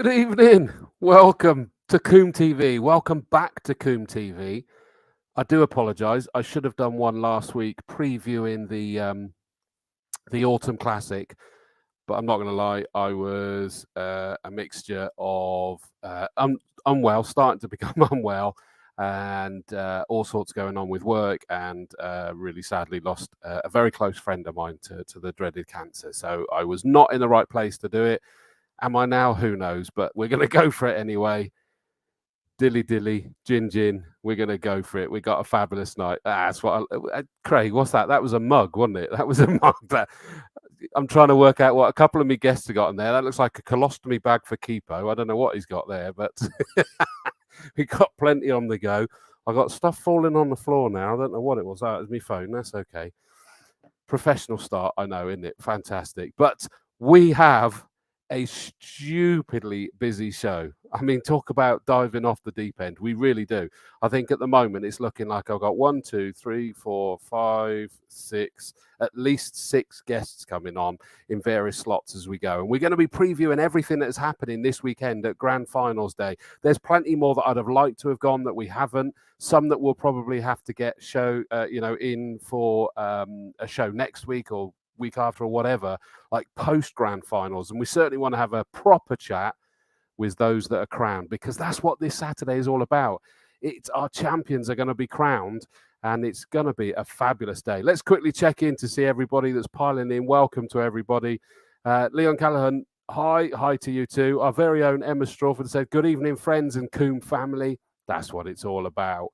Good evening. Welcome to Combe TV. Welcome back to Combe TV. I do apologise. I should have done one last week previewing the Autumn Classic, but I'm not going to lie. I was a mixture of unwell, starting to become unwell, and all sorts going on with work, and really sadly lost a very close friend of mine to the dreaded cancer. So I was not in the right place to do it. Am I now? Who knows? But we're going to go for it anyway. Dilly dilly, gin gin. We're going to go for it. We got a fabulous night. That's what Craig, what's that? That was a mug, wasn't it? That was a mug. I'm trying to work out what a couple of me guests have got in there. That looks like a colostomy bag for Kipo. I don't know what he's got there, but we got plenty on the go. I got stuff falling on the floor now. I don't know what it was. It was my phone. That's okay. Professional start, I know, isn't it? Fantastic. But we have a stupidly busy show. I mean, talk about diving off the deep end. We really do. I think at the moment it's looking like I've got 1, 2, 3, 4, 5, 6, at least 6 guests coming on in various slots as we go. And we're going to be previewing everything that's happening this weekend at Grand Finals Day. There's plenty more that I'd have liked to have gone that we haven't. Some that we'll probably have to get in for a show next week or week after or whatever, like post grand finals. And we certainly want to have a proper chat with those that are crowned, because that's what this Saturday is all about. It's our champions are going to be crowned, and it's going to be a fabulous day. Let's quickly check in to see everybody that's piling in. Welcome to everybody. Leon Callahan, hi to you too. Our very own Emma Strawford said, good evening, friends and Combe family. That's what it's all about.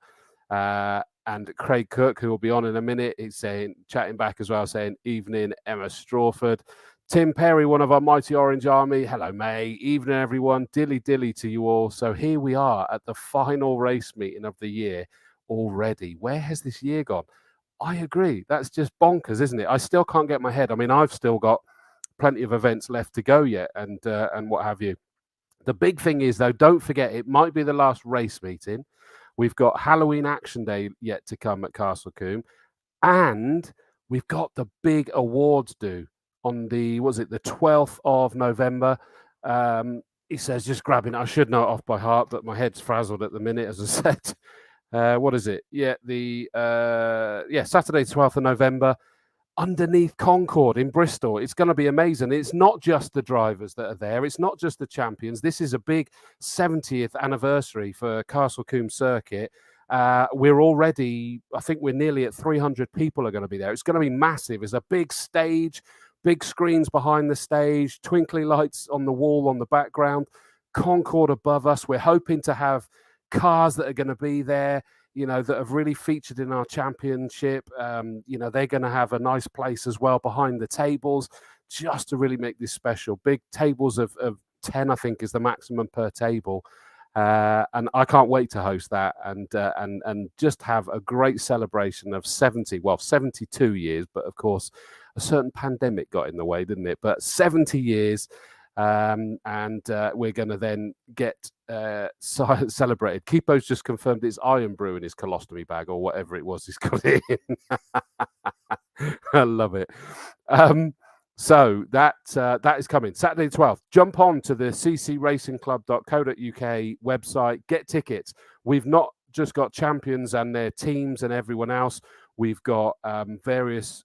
And Craig Cook, who will be on in a minute, is chatting back as well, saying, evening, Emma Strawford. Tim Perry, one of our mighty Orange Army. Hello, May. Evening, everyone. Dilly dilly to you all. So here we are at the final race meeting of the year already. Where has this year gone? I agree. That's just bonkers, isn't it? I still can't get my head. I mean, I've still got plenty of events left to go yet, and what have you. The big thing is, though, don't forget, it might be the last race meeting. We've got Halloween Action Day yet to come at Castle Combe, and we've got the big awards due on the 12th of November. He says, just grabbing it. I should know it off by heart, but my head's frazzled at the minute, as I said. What is it? Yeah, Saturday, 12th of November, underneath Concord in Bristol. It's going to be amazing. It's not just the drivers that are there. It's not just the champions. This is a big 70th anniversary for Castle Combe Circuit. We're already, I think we're nearly at 300 people are going to be there. It's going to be massive. It's a big stage, big screens behind the stage, twinkly lights on the wall on the background, Concord above us. We're hoping to have cars that are going to be there, that have really featured in our championship. They're going to have a nice place as well behind the tables, just to really make this special. Big tables of 10, I think, is the maximum per table. And I can't wait to host that and just have a great celebration of 72 years. But of course, a certain pandemic got in the way, didn't it? But 70 years. We're going to then get celebrated. Kipo's just confirmed it's Iron Brew in his colostomy bag or whatever it was he's got it in. I love it. So that is coming Saturday the 12th. Jump on to the ccracingclub.co.uk website, get tickets. We've not just got champions and their teams and everyone else. We've got various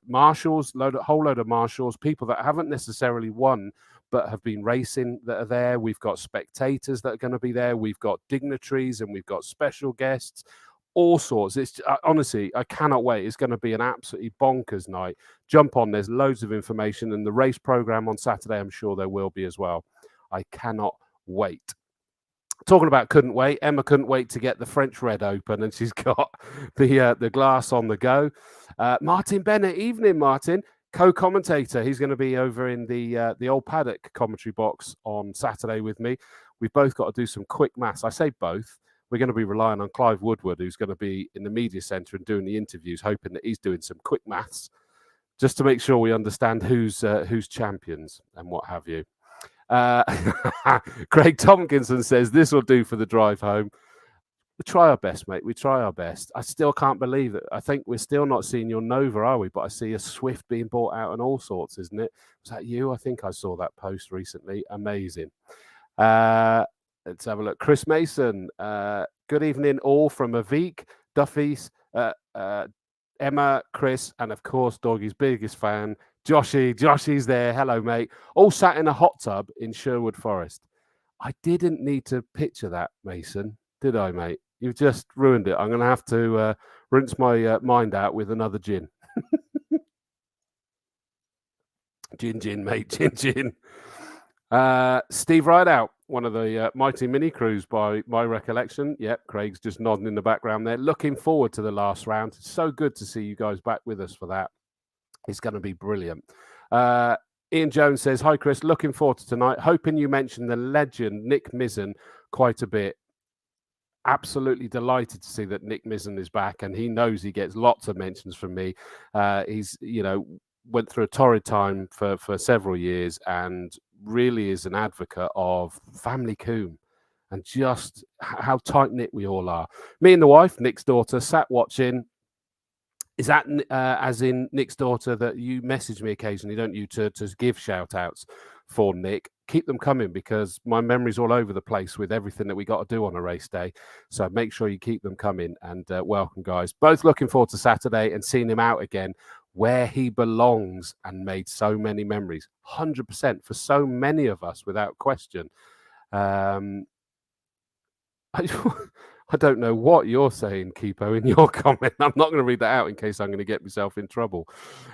marshals, whole load of marshals, people that haven't necessarily won but have been racing that are there. We've got spectators that are going to be there. We've got dignitaries and we've got special guests, all sorts. It's honestly, I cannot wait. It's going to be an absolutely bonkers night. Jump on. There's loads of information, and the race program on Saturday, I'm sure there will be as well. I cannot wait. Talking about couldn't wait, Emma couldn't wait to get the French Red open, and she's got the glass on the go. Martin Bennett, evening, Martin, co-commentator. He's going to be over in the old paddock commentary box on Saturday with me. We've both got to do some quick maths. I say both. We're going to be relying on Clive Woodward, who's going to be in the media centre and doing the interviews, hoping that he's doing some quick maths just to make sure we understand who's champions and what have you. Craig Tompkinson says this will do for the drive home. We try our best, mate. We try our best. I still can't believe it. I think we're still not seeing your Nova, are we? But I see a Swift being bought out and all sorts, isn't it? Was that you? I think I saw that post recently. Amazing. Let's have a look. Chris Mason. Good evening, all from Avik, Duffy's, Emma, Chris, and of course, Doggy's biggest fan, Joshy. Joshy's there. Hello, mate. All sat in a hot tub in Sherwood Forest. I didn't need to picture that, Mason, did I, mate? You've just ruined it. I'm going to have to rinse my mind out with another gin. Gin, mate. Gin. Steve Rideout, one of the mighty mini crews by my recollection. Yep, Craig's just nodding in the background there. Looking forward to the last round. It's so good to see you guys back with us for that. It's going to be brilliant. Ian Jones says, hi, Chris. Looking forward to tonight. Hoping you mentioned the legend Nick Mizzen quite a bit. Absolutely delighted to see that Nick Mizzen is back, and he knows he gets lots of mentions from me. He's, went through a torrid time for several years and really is an advocate of family Combe and just how tight-knit we all are. Me and the wife, Nick's daughter, sat watching. Is that as in Nick's daughter that you message me occasionally, don't you, to give shout-outs for Nick? Keep them coming because my memory's all over the place with everything that we got to do on a race day. So make sure you keep them coming, and welcome, guys. Both looking forward to Saturday and seeing him out again where he belongs and made so many memories. 100% for so many of us, without question. I don't know what you're saying, Kipo, in your comment. I'm not going to read that out in case I'm going to get myself in trouble.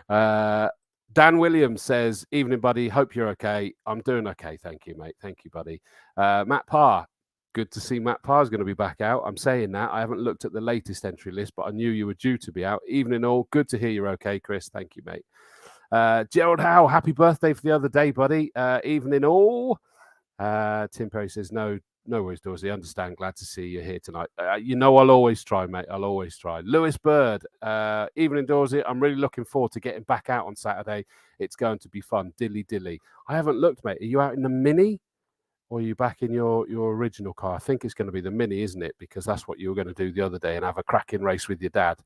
Dan Williams says, evening, buddy. Hope you're okay. I'm doing okay. Thank you, mate. Thank you, buddy. Matt Parr. Good to see Matt Parr's going to be back out. I'm saying that. I haven't looked at the latest entry list, but I knew you were due to be out. Evening all. Good to hear you're okay, Chris. Thank you, mate. Gerald Howe, happy birthday for the other day, buddy. Evening all. Tim Perry says, no worries, Dorsey. Understand. Glad to see you here tonight. I'll always try, mate. I'll always try. Lewis Bird, evening, Dorsey. I'm really looking forward to getting back out on Saturday. It's going to be fun. Dilly. I haven't looked, mate. Are you out in the Mini or are you back in your original car? I think it's going to be the Mini, isn't it? Because that's what you were going to do the other day and have a cracking race with your dad.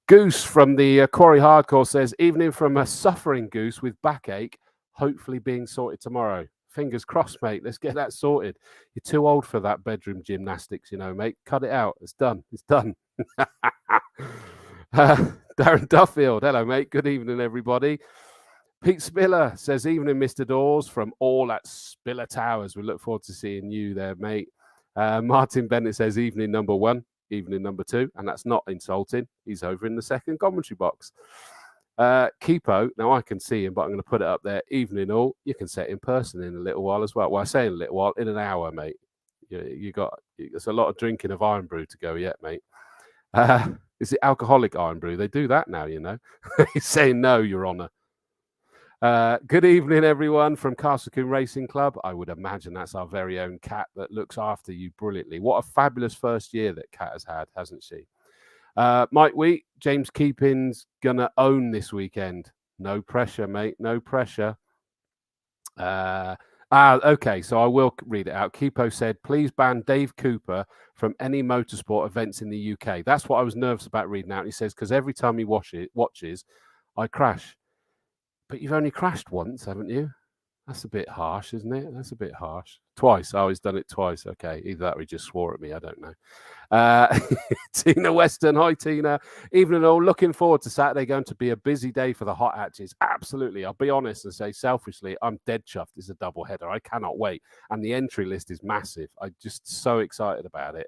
Goose from the Quarry Hardcore says, evening from a suffering Goose with backache, hopefully being sorted tomorrow. Fingers crossed, mate. Let's get that sorted. You're too old for that bedroom gymnastics, mate. Cut it out. It's done. Darren Duffield. Hello, mate. Good evening, everybody. Pete Spiller says, evening, Mr. Dawes, from all at Spiller Towers. We look forward to seeing you there, mate. Martin Bennett says, evening number 1, evening number 2. And that's not insulting. He's over in the second commentary box. Kipo, now I can see him, but I'm going to put it up there. Evening all. You can say it in person in a little while as well. Well, I say in a little while, in an hour, mate. There's a lot of drinking of Iron Brew to go yet, mate. Is it alcoholic Iron Brew? They do that now, He's saying no, Your Honour. Good evening, everyone, from Castle Combe Racing Club. I would imagine that's our very own Kat that looks after you brilliantly. What a fabulous first year that Kat has had, hasn't she? Mike Wheat, James Keeping's going to own this weekend. No pressure, mate. No pressure. Okay, so I will read it out. Kipo said, please ban Dave Cooper from any motorsport events in the UK. That's what I was nervous about reading out. He says, because every time he watches, I crash. But you've only crashed once, haven't you? That's a bit harsh, isn't it? That's a bit harsh. Twice. Oh, he's done it twice. Okay. Either that or he just swore at me. I don't know. Tina Weston. Hi, Tina. Evening all. Looking forward to Saturday. Going to be a busy day for the hot hatches. Absolutely. I'll be honest and say selfishly, I'm dead chuffed. It's a double header. I cannot wait. And the entry list is massive. I'm just so excited about it.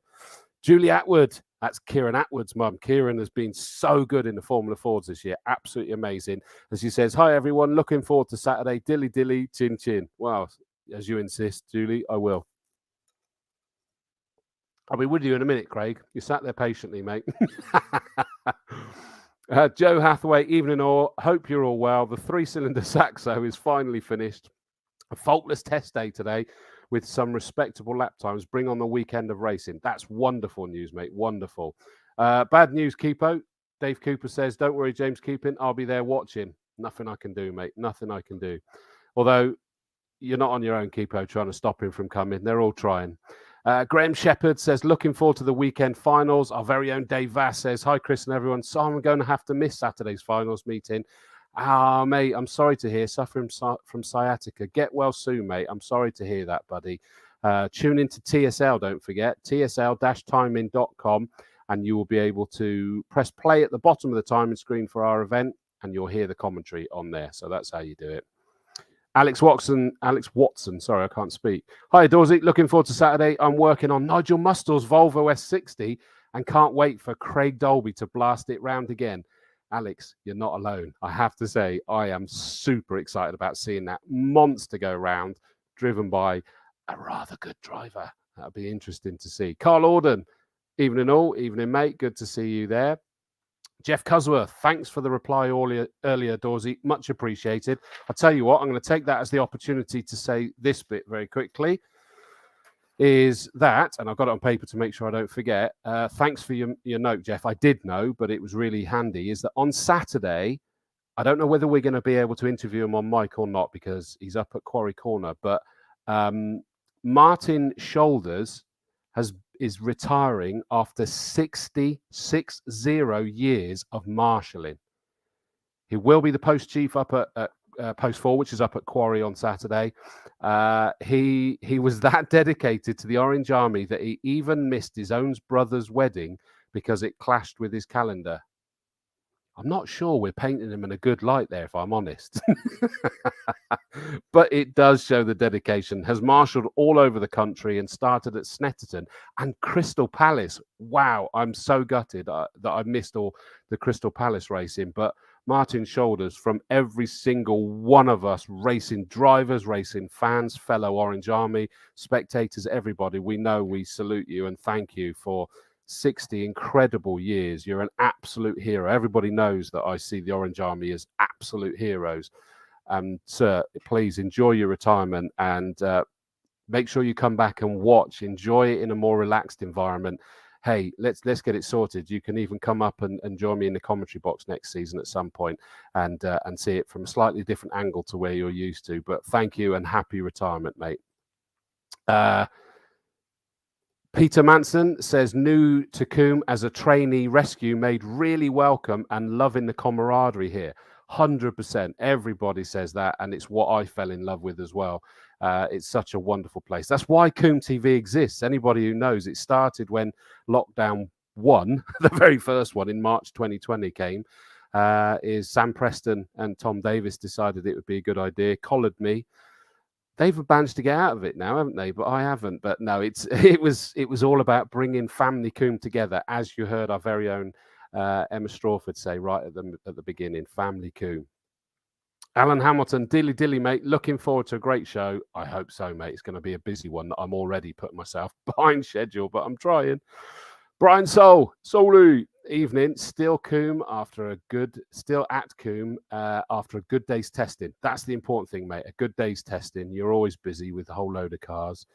Julie Atwood, that's Kieran Atwood's mum. Kieran has been so good in the Formula Fords this year. Absolutely amazing. As she says, hi, everyone. Looking forward to Saturday. Dilly, chin, chin. Well, as you insist, Julie, I will. I'll be with you in a minute, Craig. You sat there patiently, mate. Joe Hathaway, evening all. Hope you're all well. The 3-cylinder Saxo is finally finished. A faultless test day today with some respectable lap times. Bring on the weekend of racing. That's wonderful news, mate. Wonderful. Bad news, Kipo. Dave Cooper says, don't worry, James Keeping. I'll be there watching. Nothing I can do, mate. Nothing I can do. Although you're not on your own, Kipo, trying to stop him from coming. They're all trying. Graham Shepherd says, looking forward to the weekend finals. Our very own Dave Vass says, hi, Chris and everyone. So I'm going to have to miss Saturday's finals meeting. Mate, I'm sorry to hear. Suffering from sciatica. Get well soon, mate. I'm sorry to hear that, buddy. Tune into TSL, don't forget. TSL-timing.com, and you will be able to press play at the bottom of the timing screen for our event, and you'll hear the commentary on there. So that's how you do it. Alex Watson, sorry, I can't speak. Hi, Dorsey. Looking forward to Saturday. I'm working on Nigel Mustel's Volvo S60 and can't wait for Craig Dolby to blast it round again. Alex, you're not alone. I have to say, I am super excited about seeing that monster go round, driven by a rather good driver. That'll be interesting to see. Carl Auden, evening all, evening, mate. Good to see you there. Jeff Cusworth, thanks for the reply earlier, Dorsey. Much appreciated. I'll tell you what, I'm going to take that as the opportunity to say this bit very quickly. Is that, and I've got it on paper to make sure I don't forget. Thanks for your note, Jeff. I did know, but it was really handy. Is that on Saturday, I don't know whether we're going to be able to interview him on mic or not because he's up at Quarry Corner, but Martin Shoulders is retiring after 60 years of marshalling. He will be the post chief up at Post 4, which is up at Quarry on Saturday. He was that dedicated to the Orange Army that he even missed his own brother's wedding because it clashed with his calendar. I'm not sure we're painting him in a good light there, if I'm honest. But it does show the dedication. Has marshalled all over the country and started at Snetterton and Crystal Palace. Wow, I'm so gutted that I missed all the Crystal Palace racing. But Martin Shoulders, from every single one of us, racing drivers, racing fans, fellow Orange Army, spectators, everybody, we know we salute you and thank you for 60 incredible years. You're an absolute hero. Everybody knows that I see the Orange Army as absolute heroes. Sir, please enjoy your retirement and make sure you come back and watch. Enjoy it in a more relaxed environment. Hey, let's get it sorted. You can even come up and join me in the commentary box next season at some point and see it from a slightly different angle to where you're used to. But thank you and happy retirement, mate. Peter Manson says, new to Combe as a trainee rescue, made really welcome and loving the camaraderie here. 100%. Everybody says that, and it's what I fell in love with as well. It's such a wonderful place. That's why Combe TV exists. Anybody who knows, it started when lockdown 1, the very first one in March 2020 came, is Sam Preston and Tom Davis decided it would be a good idea, collared me. They've managed to get out of it now, haven't they? But I haven't. But no, it was all about bringing family Combe together, as you heard our very own Emma Strawford say right at the beginning. Family Combe. Alan Hamilton, dilly, mate. Looking forward to a great show. I hope so, mate. It's going to be a busy one that I'm already putting myself behind schedule, but I'm trying. Brian Solu, evening. Still at Combe after a good day's testing. That's the important thing, mate. A good day's testing. You're always busy with a whole load of cars.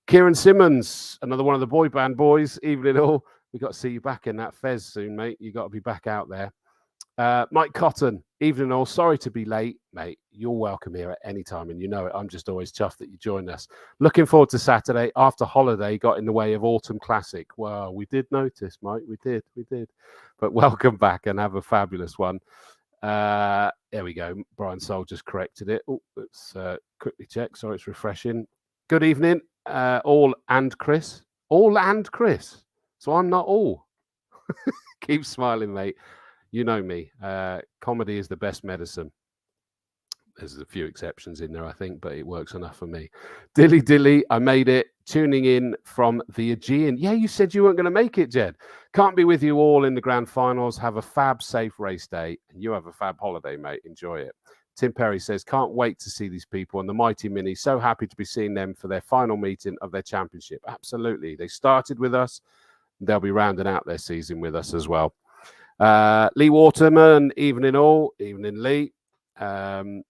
Kieran Simmons, another one of the boy band boys. Evening all. We've got to see you back in that Fez soon, mate. You got to be back out there. Mike Cotton, evening all. Sorry to be late, mate. You're welcome here at any time, and you know it. I'm just always chuffed that you joined us. Looking forward to Saturday. After holiday got in the way of Autumn Classic. Well, we did notice, Mike. We did. But welcome back and have a fabulous one. There we go. Brian Soul just corrected it. Oh, let's quickly check. Sorry, it's refreshing. Good evening, all and Chris. All and Chris. So I'm not all. Keep smiling, mate. You know me. Comedy is the best medicine. There's a few exceptions in there, I think, but it works enough for me. Dilly, I made it. Tuning in from the Aegean. Yeah, you said you weren't going to make it, Jed. Can't be with you all in the grand finals. Have a fab, safe race day. And you have a fab holiday, mate. Enjoy it. Tim Perry says, can't wait to see these people and the Mighty Mini. So happy to be seeing them for their final meeting of their championship. Absolutely. They started with us. They'll be rounding out their season with us as well. Lee Waterman, evening all. Evening, Lee. Emma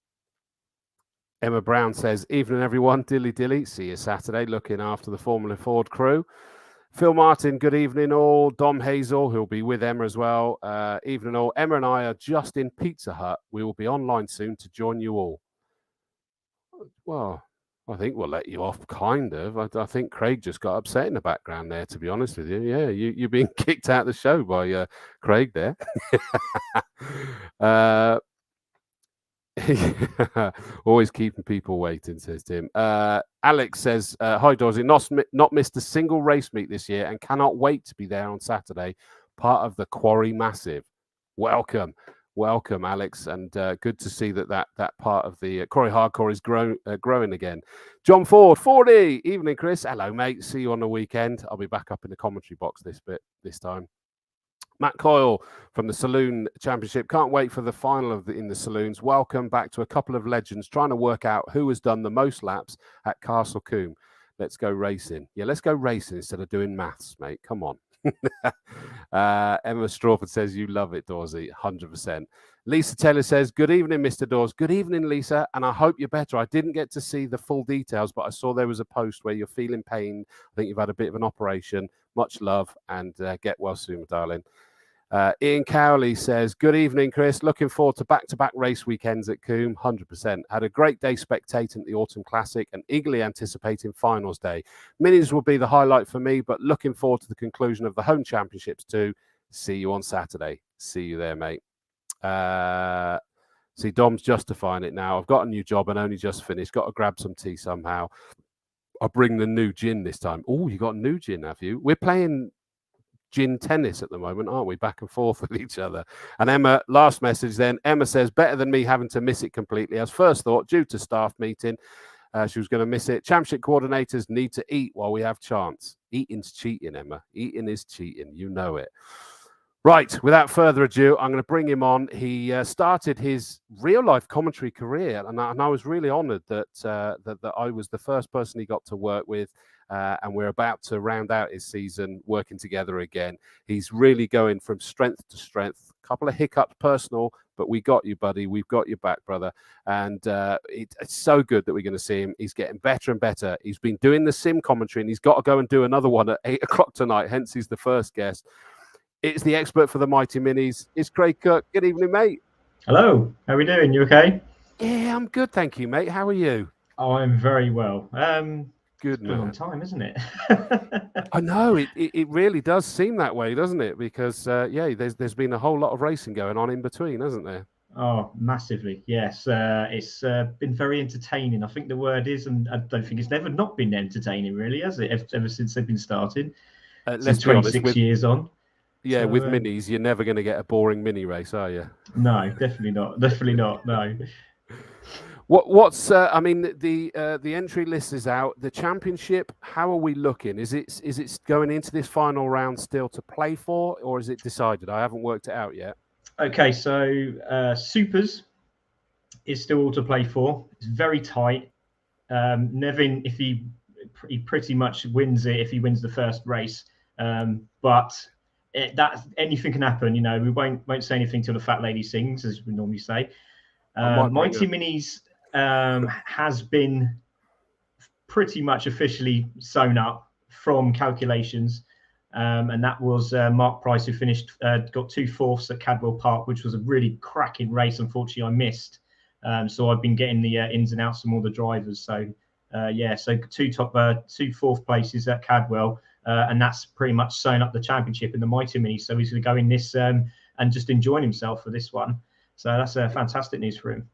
Brown says, evening, everyone. Dilly. See you Saturday. Looking after the Formula Ford crew. Phil Martin, good evening all. Dom Hazel, who'll be with Emma as well. Evening all. Emma and I are just in Pizza Hut. We will be online soon to join you all. Well, I think we'll let you off, kind of. I think Craig just got upset in the background there, to be honest with you. Yeah, you're being kicked out of the show by Craig there. Always keeping people waiting, says Tim. Alex says, hi, Dorsey. Not missed a single race meet this year and cannot wait to be there on Saturday. Part of the Quarry Massive. Welcome, Alex. And good to see that part of the Quarry Hardcore is growing again. John Ford, 40. Evening, Chris. Hello, mate. See you on the weekend. I'll be back up in the commentary box this time. Matt Coyle from the Saloon Championship. Can't wait for the final in the Saloons. Welcome back to a couple of legends trying to work out who has done the most laps at Castle Combe. Let's go racing. Yeah, let's go racing instead of doing maths, mate. Come on. Emma Strawford says, you love it, Dorsey. 100%. Lisa Taylor says, good evening, Mr. Dawes. Good evening, Lisa, and I hope you're better. I didn't get to see the full details, but I saw there was a post where you're feeling pain. I think you've had a bit of an operation. Much love, and get well soon, darling. Ian Cowley says, good evening, Chris. Looking forward to back-to-back race weekends at Combe. 100%. Had a great day spectating the Autumn Classic and eagerly anticipating finals day. Minis will be the highlight for me, but looking forward to the conclusion of the home championships too. See you on Saturday. See you there, mate. See, Dom's justifying it now. I've got a new job and only just finished. Got to grab some tea somehow. I'll bring the new gin this time. Oh, you got a new gin, have you? We're playing gin tennis at the moment, aren't we? Back and forth with each other. And Emma, last message then. Emma says, better than me having to miss it completely. As first thought, due to staff meeting, she was going to miss it. Championship coordinators need to eat while we have chance. Eating's cheating, Emma. Eating is cheating. You know it. Right, without further ado, I'm going to bring him on. He started his real-life commentary career, and I was really honoured that I was the first person he got to work with, and we're about to round out his season working together again. He's really going from strength to strength. A couple of hiccups personal, but we got you, buddy. We've got your back, brother. And it's so good that we're going to see him. He's getting better and better. He's been doing the sim commentary, and he's got to go and do another one at 8 o'clock tonight, hence he's the first guest. It's the expert for the Mighty Minis. It's Craig Cook. Good evening, mate. Hello. How are we doing? You okay? Yeah, I'm good, thank you, mate. How are you? Oh, I'm very well. Good, man. On time, isn't it? I know it really does seem that way, doesn't it? Because yeah, there's been a whole lot of racing going on in between, hasn't there? Oh, massively. Yes, it's been very entertaining. I think the word is, and I don't think it's never not been entertaining, really, has it? Ever since they've been started. Let's 26 years on. Yeah, so, with minis, you're never going to get a boring mini race, are you? No, definitely not. Definitely not. No. What's I mean, the entry list is out. The championship, how are we looking? Is it going into this final round still to play for, or is it decided? I haven't worked it out yet. Okay, so Supers is still all to play for. It's very tight. Nevin, if he pretty much wins it, if he wins the first race, but that anything can happen. You know, we won't say anything till the fat lady sings, as we normally say. Mighty Minis has been pretty much officially sewn up from calculations, and that was Mark Price, who finished got 2 fourths at Cadwell Park, which was a really cracking race. Unfortunately, I missed, so I've been getting the ins and outs from all the drivers. So yeah, so 2 fourth places at Cadwell. And that's pretty much sewn up the championship in the Mighty Mini. So he's going to go in this and just enjoying himself for this one. So that's fantastic news for him.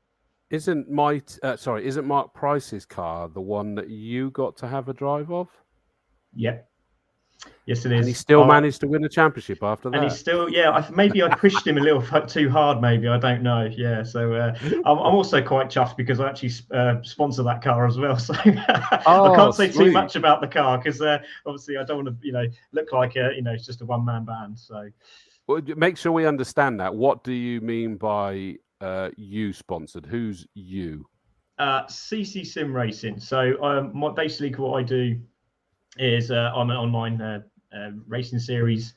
Isn't Mark Price's car the one that you got to have a drive of? Yep. Yes, it is. And he still managed to win the championship after that. And he's still, yeah. Maybe I pushed him a little too hard. Maybe, I don't know. Yeah. So I'm also quite chuffed because I actually sponsor that car as well. So I can't say too much about the car because obviously I don't want to, look like it's just a one-man band. So, well, make sure we understand that. What do you mean by you sponsored? Who's you? CC Sim Racing. So basically what I do is I'm an online racing series.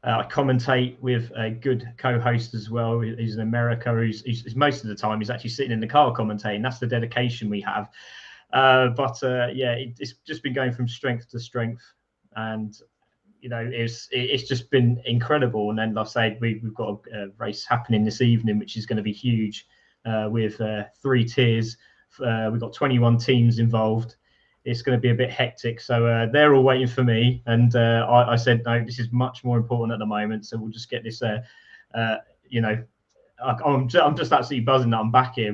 I commentate with a good co-host as well. He's in America. Who's most of the time he's actually sitting in the car commentating. That's the dedication we have. But yeah, it's just been going from strength to strength, and it's just been incredible. And then, like I say, we've got a race happening this evening, which is going to be huge, with 3 tiers We've got 21 teams involved. It's going to be a bit hectic. So they're all waiting for me. And I said, no, this is much more important at the moment. So we'll just get this, I'm just absolutely buzzing that I'm back here,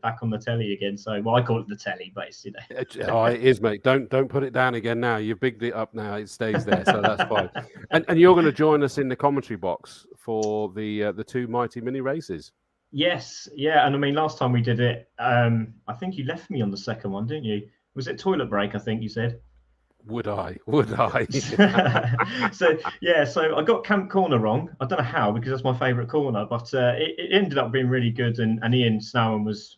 back on the telly again. So, well, I call it the telly, but it's, Oh, it is, mate. Don't put it down again now. You've bigged it up now. It stays there, so that's fine. And you're going to join us in the commentary box for the 2 Mighty Mini races. Yes, yeah. And I mean, last time we did it, I think you left me on the second one, didn't you? Was it toilet break? I think you said. Would I? So yeah, so I got Camp Corner wrong. I don't know how, because that's my favourite corner, but it ended up being really good. And Ian Snowman was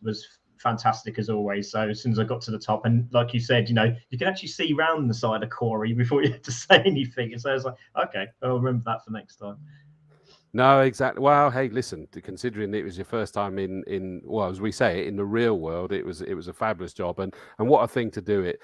fantastic as always. So as soon as I got to the top, and like you said, you can actually see round the side of Corey before you had to say anything. And so I was like, okay, I'll remember that for next time. No, exactly. Well, hey, listen, considering it was your first time well, as we say, in the real world, it was a fabulous job, and what a thing to do it.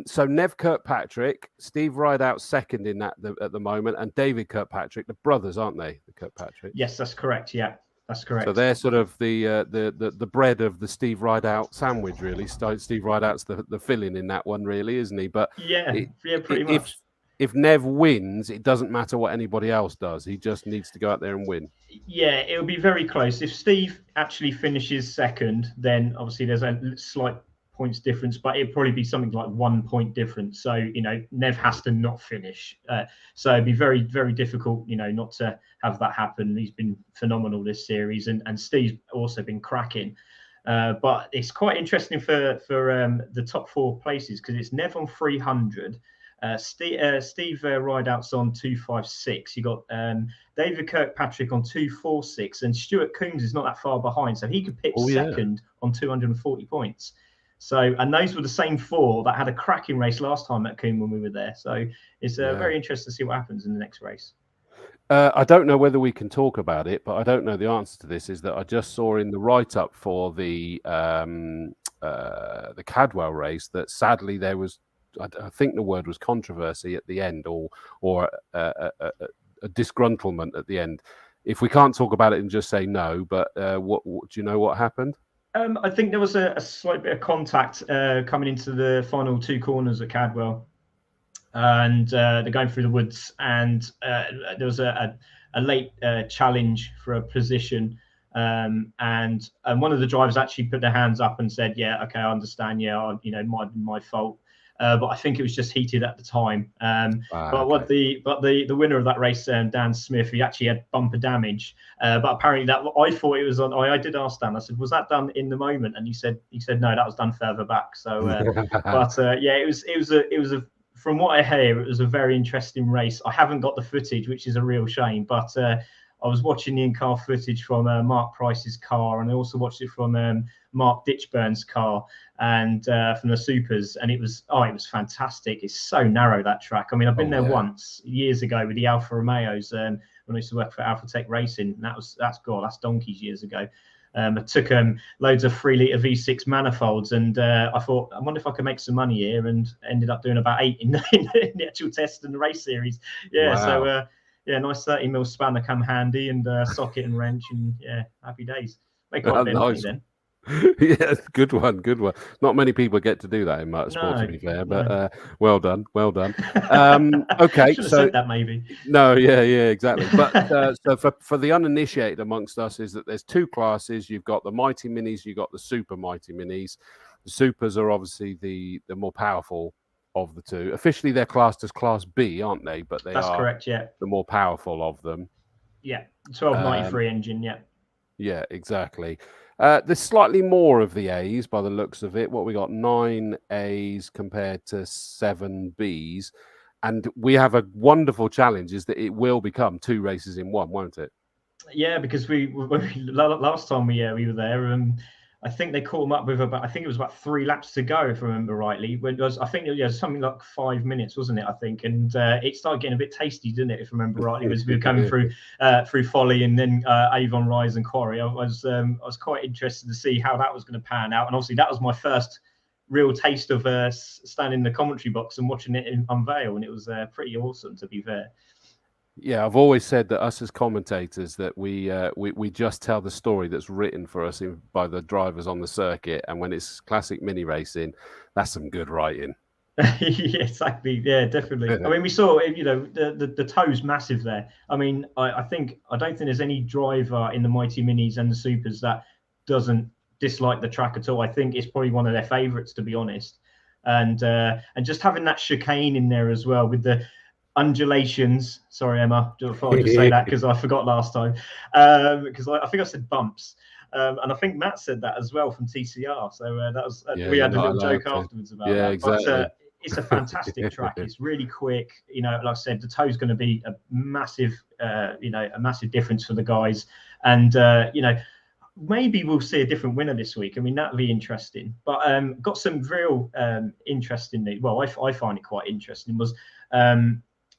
So Nev Kirkpatrick, Steve Rideout second in that at the moment, and David Kirkpatrick, the brothers, aren't they? The Kirkpatrick. Yes, that's correct. Yeah, that's correct. So they're sort of the bread of the Steve Rideout sandwich, really. Steve Rideout's the filling in that one, really, isn't he? But yeah, pretty much. If Nev wins, it doesn't matter what anybody else does. He just needs to go out there and win. Yeah, it'll be very close. If Steve actually finishes second, then obviously there's a slight points difference, but it'd probably be something like 1 point difference. So, Nev has to not finish. So it'd be very, very difficult, not to have that happen. He's been phenomenal this series, and Steve's also been cracking. But it's quite interesting for the top 4 places, because it's Nev on 300. Steve Rideout's on 256. You got David Kirkpatrick on 246, and Stuart Coombs is not that far behind, so he could pick second on 240 points. So, and those were the same 4 that had a cracking race last time at Combe when we were there. So it's very interesting to see what happens in the next race. I don't know whether we can talk about it, but I don't know the answer to this. Is that I just saw in the write-up for the Cadwell race that sadly there was, I think the word was controversy at the end, or a disgruntlement at the end. If we can't talk about it and just say no, but what do you know what happened? I think there was a slight bit of contact coming into the final 2 corners at Cadwell, and they're going through the woods, and there was a late challenge for a position, and one of the drivers actually put their hands up and said, "Yeah, okay, I understand. Yeah, my fault." But I think it was just heated at the time. But the winner of that race, Dan Smith, he actually had bumper damage. But apparently I thought it was on. I did ask Dan. I said, "Was that done in the moment?" And he said no, that was done further back. So, yeah, it was a. From what I hear, it was a very interesting race. I haven't got the footage, which is a real shame. But I was watching the in-car footage from Mark Price's car, and I also watched it from Mark Ditchburn's car, and from the Supers, and it was fantastic. It's so narrow, that track. I mean, I've been there once years ago with the Alfa Romeos when I used to work for Alpha Tech Racing, and that's donkeys years ago. I took loads of 3-litre V6 manifolds, and I thought, I wonder if I could make some money here, and ended up doing about 8 in the actual test and the race series. Yeah, wow. So yeah, nice 30mm spanner come handy, and socket and wrench, and yeah, happy days. Make quite a bit of money then. Yeah, good one. Not many people get to do that in motorsport, to be fair, but well done. Okay, so said that maybe. No, yeah, exactly. But so for the uninitiated amongst us, is that there's 2 classes. You've got the Mighty Minis, you've got the Super Mighty Minis. The Supers are obviously the more powerful of the 2. Officially, they're classed as Class B, aren't they? But that's correct. Yeah, the more powerful of them. Yeah, 1293 engine. Yeah. Yeah, exactly. There's slightly more of the A's by the looks of it. What we got, 9 A's compared to 7 B's, and we have a wonderful challenge: is that it will become 2 races in one, won't it? Yeah, because last time we were there, I think they caught them up with about, I think it was about 3 laps to go, if I remember rightly. When it was, I think it was something like 5 minutes, wasn't it? I think, and it started getting a bit tasty, didn't it? If I remember rightly, as we were coming through Folly and then Avon Rise and Quarry. I was quite interested to see how that was going to pan out, and obviously that was my first real taste of standing in the commentary box and watching it unveil, and it was pretty awesome, to be fair. Yeah, I've always said that us as commentators that we just tell the story that's written for us by the drivers on the circuit, and when it's classic mini racing, that's some good writing. Yeah, exactly. Yeah, definitely. I mean, we saw, the toe's massive there. I mean, I don't think there's any driver in the Mighty Minis and the Supers that doesn't dislike the track at all. I think it's probably one of their favourites, to be honest. And just having that chicane in there as well with the undulations. Sorry, Emma, I thought I'd just say that because I forgot last time. Because I think I said bumps. And I think Matt said that as well from TCR. So that was we had a little joke afterwards about that. Exactly. But it's a fantastic track. It's really quick. Like I said, the toe's going to be a massive, a massive difference for the guys. And maybe we'll see a different winner this week. I mean, that'll be interesting. But got some real interesting. Well, I find it quite interesting. Was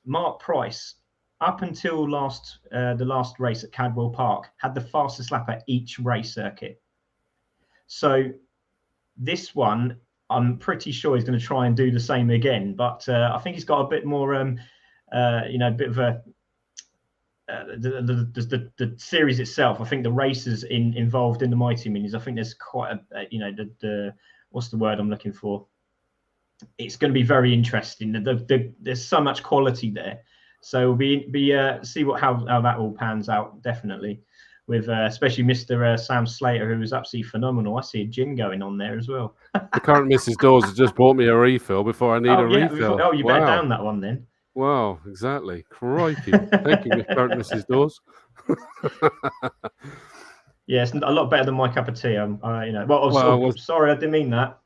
Mark Price, up until the last race at Cadwell Park, had the fastest lap at each race circuit. So this one, I'm pretty sure he's going to try and do the same again. But I think he's got a bit more, a bit of a the series itself. I think the races involved in the Mighty Minis. I think there's quite a, what's the word I'm looking for? It's going to be very interesting. There's so much quality there. So we'll see how that all pans out, definitely, with especially Mr. Sam Slater, who was absolutely phenomenal. I see a gin going on there as well. The current Mrs. Dawes has just bought me a refill before I need a refill. You better down that one then. Wow, exactly. Crikey. Thank you, current Mrs. Dawes. Yes, a lot better than my cup of tea. Sorry, I didn't mean that.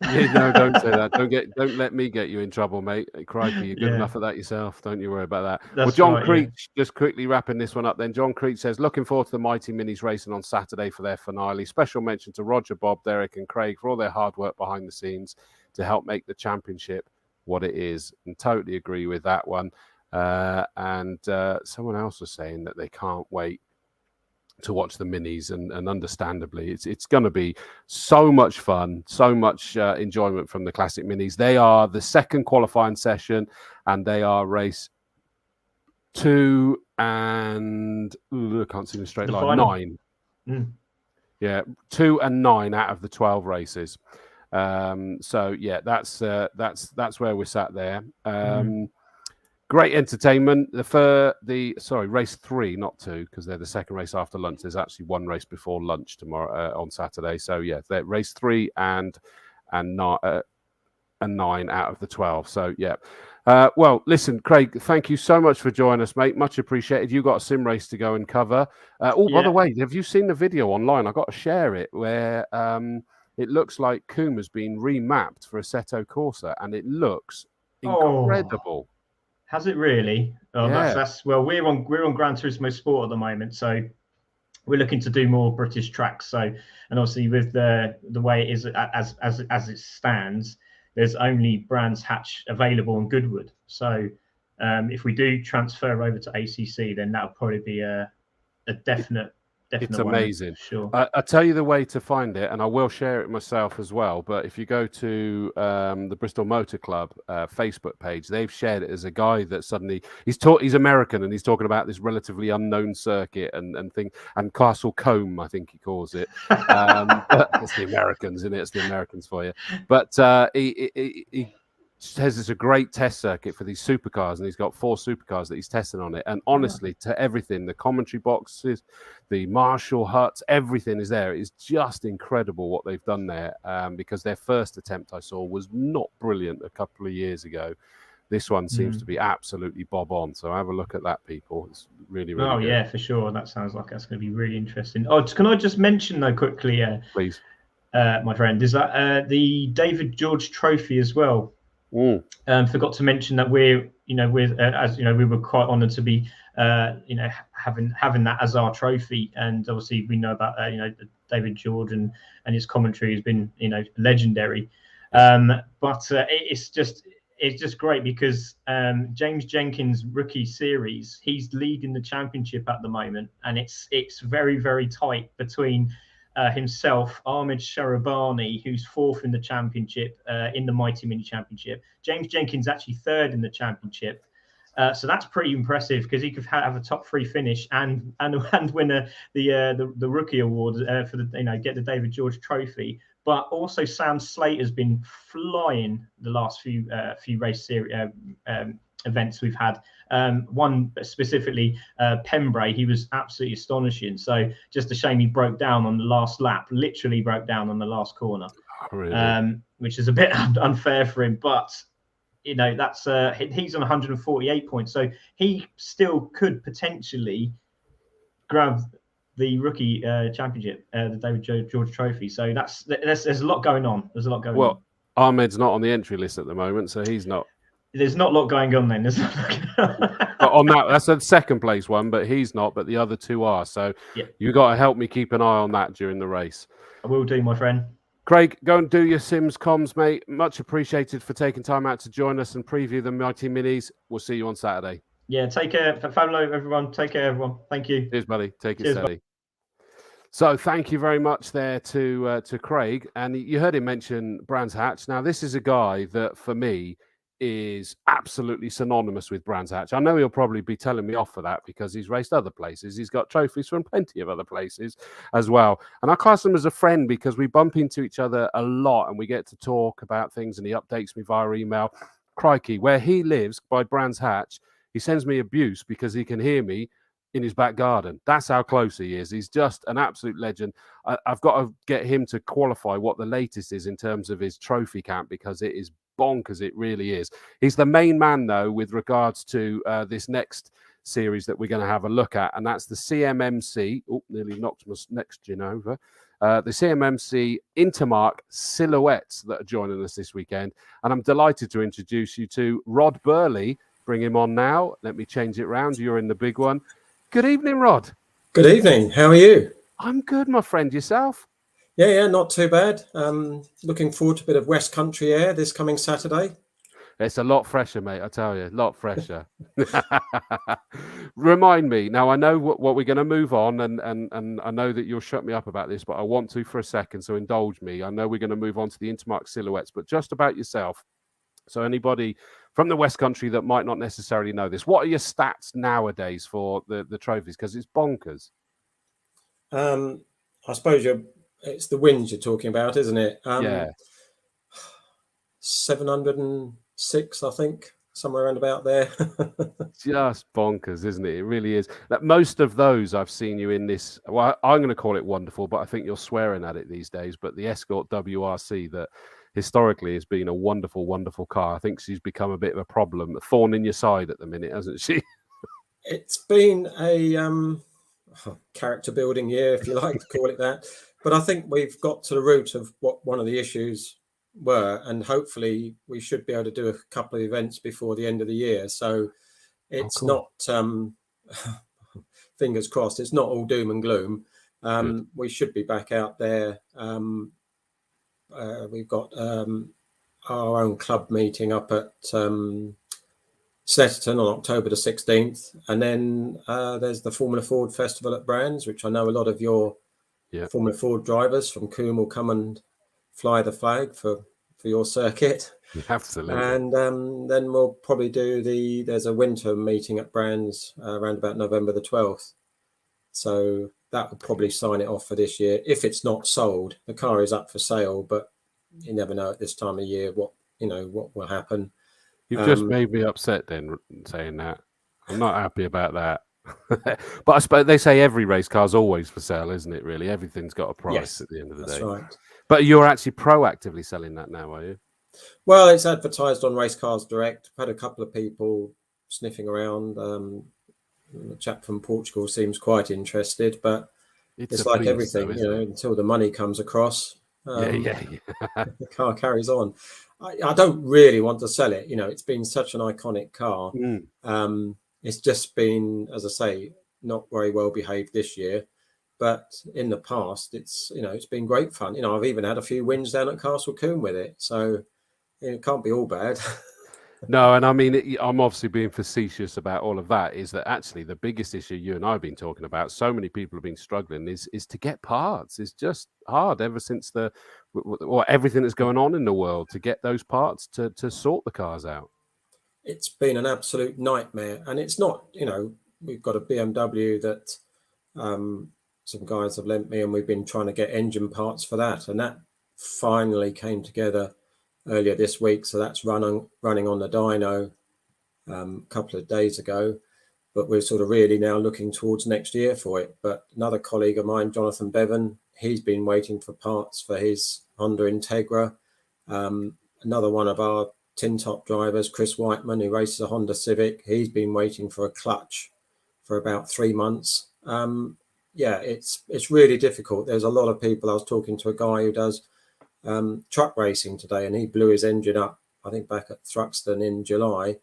Yeah, no, don't say that. Don't let me get you in trouble, mate. Crikey, you're good enough at that yourself. Don't you worry about that. Well, John Creech, just quickly wrapping this one up then. John Creech says, looking forward to the Mighty Minis racing on Saturday for their finale. Special mention to Roger, Bob, Derek and Craig for all their hard work behind the scenes to help make the championship what it is. And totally agree with that one. And someone else was saying that they can't wait to watch the minis, and understandably it's going to be so much fun, so much enjoyment from the classic minis. They are the second qualifying session, and they are race 2 and I can't see the straight line. 9. Yeah, 2 and 9 out of the 12 races. So yeah, that's where we're sat there. Great entertainment. Race 3, not 2, because they're the second race after lunch. There's actually one race before lunch tomorrow on Saturday. So yeah, they're race 3 and 9 out of the 12. So yeah. Well, listen, Craig, thank you so much for joining us, mate. Much appreciated. You've got a sim race to go and cover. By the way, have you seen the video online? I've got to share it where it looks like Combe has been remapped for Assetto Corsa, and it looks incredible. Has it really? Oh, yeah. That's well. We're on Gran Turismo Sport at the moment, so we're looking to do more British tracks. So, and obviously with the way it is as it stands, there's only Brands Hatch available on Goodwood. So, if we do transfer over to ACC, then that'll probably be a definite. It's amazing. Sure. I'll tell you the way to find it, and I will share it myself as well. But if you go to the Bristol Motor Club Facebook page, they've shared it as a guy that suddenly he's American, and he's talking about this relatively unknown circuit and Castle Combe, I think he calls it. But it's the Americans, isn't it? It's the Americans for you. But he says it's a great test circuit for these supercars, and he's got 4 supercars that he's testing on it. And honestly, to everything, the commentary boxes, the Marshall huts, everything is there. It's just incredible what they've done there, because their first attempt I saw was not brilliant a couple of years ago. This one seems to be absolutely bob on. So have a look at that, people. It's really good. Yeah, for sure. That sounds like that's going to be really interesting. Oh, can I just mention though quickly, please, my friend, is that the David George Trophy as well? Forgot to mention that we were quite honoured to be having that as our trophy, and obviously we know about David George and his commentary has been legendary. But it's just great because James Jenkins rookie series, he's leading the championship at the moment, and it's very, very tight between himself, Ahmed Sharabani, who's 4th in the championship, in the Mighty Mini Championship. James Jenkins actually 3rd in the championship. So that's pretty impressive because he could have a top 3 finish and win the rookie award for the get the David George Trophy. But also Sam Slater's been flying the last few race series events we've had. One specifically, Pembrey, he was absolutely astonishing. So just a shame he broke down on the last lap, literally broke down on the last corner, which is a bit unfair for him. But that's he's on 148 points, so he still could potentially grab the rookie championship, the David George Trophy. So there's a lot going on. There's a lot going on. Well, Ahmed's not on the entry list at the moment, so he's not. There's not a lot going on then. There's not but on that's a second place one, but he's not. But the other two are. So you got to help me keep an eye on that during the race. I will do, my friend. Craig, go and do your Sims comms, mate. Much appreciated for taking time out to join us and preview the Mighty Minis. We'll see you on Saturday. Yeah, take care. Follow everyone. Take care, everyone. Thank you. Cheers, buddy. Take it steady. So thank you very much there to Craig. And you heard him mention Brands Hatch. Now, this is a guy that, for me, is absolutely synonymous with Brands Hatch. I know he'll probably be telling me off for that because he's raced other places. He's got trophies from plenty of other places as well. And I class him as a friend because we bump into each other a lot and we get to talk about things, and he updates me via email. Crikey, where he lives by Brands Hatch, he sends me abuse because he can hear me in his back garden. That's how close he is. He's just an absolute legend. I've got to get him to qualify what the latest is in terms of his trophy count because it is bonkers. It really is. He's the main man, though, with regards to this next series that we're going to have a look at, and that's the CMMC. Oh, nearly knocked my next gin over. The CMMC Intermarque Silhouettes that are joining us this weekend. And I'm delighted to introduce you to Rod Burley. Bring him on now. Let me change it round. You're in the big one. Good evening, Rod. Good evening. How are you? I'm good, my friend. Yourself? Yeah, not too bad. Looking forward to a bit of West Country air this coming Saturday. It's a lot fresher, mate, I tell you. A lot fresher. Remind me. Now, I know what we're going to move on, and I know that you'll shut me up about this, but I want to for a second, so indulge me. I know we're going to move on to the Intermarque Silhouettes, but just about yourself. So anybody from the West Country that might not necessarily know this, what are your stats nowadays for the trophies? Because it's bonkers. I suppose it's the wins you're talking about, isn't it? Yeah. 706, I think, somewhere around about there. Just bonkers, isn't it? It really is. That most of those I've seen you in this, well, I'm going to call it wonderful, but I think you're swearing at it these days. But the Escort WRC that historically has been a wonderful, wonderful car. I think she's become a bit of a problem, a thorn in your side at the minute, hasn't she? It's been a character building year, if you like to call it that. But I think we've got to the root of what one of the issues were, and hopefully we should be able to do a couple of events before the end of the year. So it's not, fingers crossed, it's not all doom and gloom. We should be back out there. We've got our own club meeting up at Snetterton on October the 16th. And then there's the Formula Ford Festival at Brands, which I know a lot of your Formula Ford drivers from Combe will come and fly the flag for your circuit. Absolutely. And then we'll probably do there's a winter meeting at Brands around about November the 12th. So that will probably sign it off for this year. If it's not sold, the car is up for sale, but you never know at this time of year what will happen. You've just made me upset then saying that. I'm not happy about that. But I suppose they say every race car's always for sale, isn't it, really? Everything's got a price at the end of the day. That's right. But you're actually proactively selling that now, are you? Well, it's advertised on Race Cars Direct. I've had a couple of people sniffing around. The chap from Portugal seems quite interested, but it's like everything, until the money comes across, the car carries on. I don't really want to sell it. It's been such an iconic car. It's just been, as I say, not very well behaved this year, but in the past, it's been great fun. I've even had a few wins down at Castle Combe with it, so it can't be all bad. No, and I mean, I'm obviously being facetious about all of that. Is that actually the biggest issue you and I have been talking about? So many people have been struggling. Is to get parts. It's just hard ever since everything that's going on in the world to get those parts to sort the cars out. it's been an absolute nightmare. And it's not, you know, we've got a BMW that some guys have lent me, and we've been trying to get engine parts for that, and that finally came together earlier this week. So that's running on the dyno a couple of days ago, but we're sort of really now looking towards next year for it. But another colleague of mine, Jonathan Bevan, he's been waiting for parts for his Honda Integra. Another one of our tin top drivers, Chris Whiteman, who races a Honda Civic, he's been waiting for a clutch for about 3 months. Yeah, it's really difficult. There's a lot of people. I was talking to a guy who does truck racing today, and he blew his engine up, I think, back at Thruxton in July,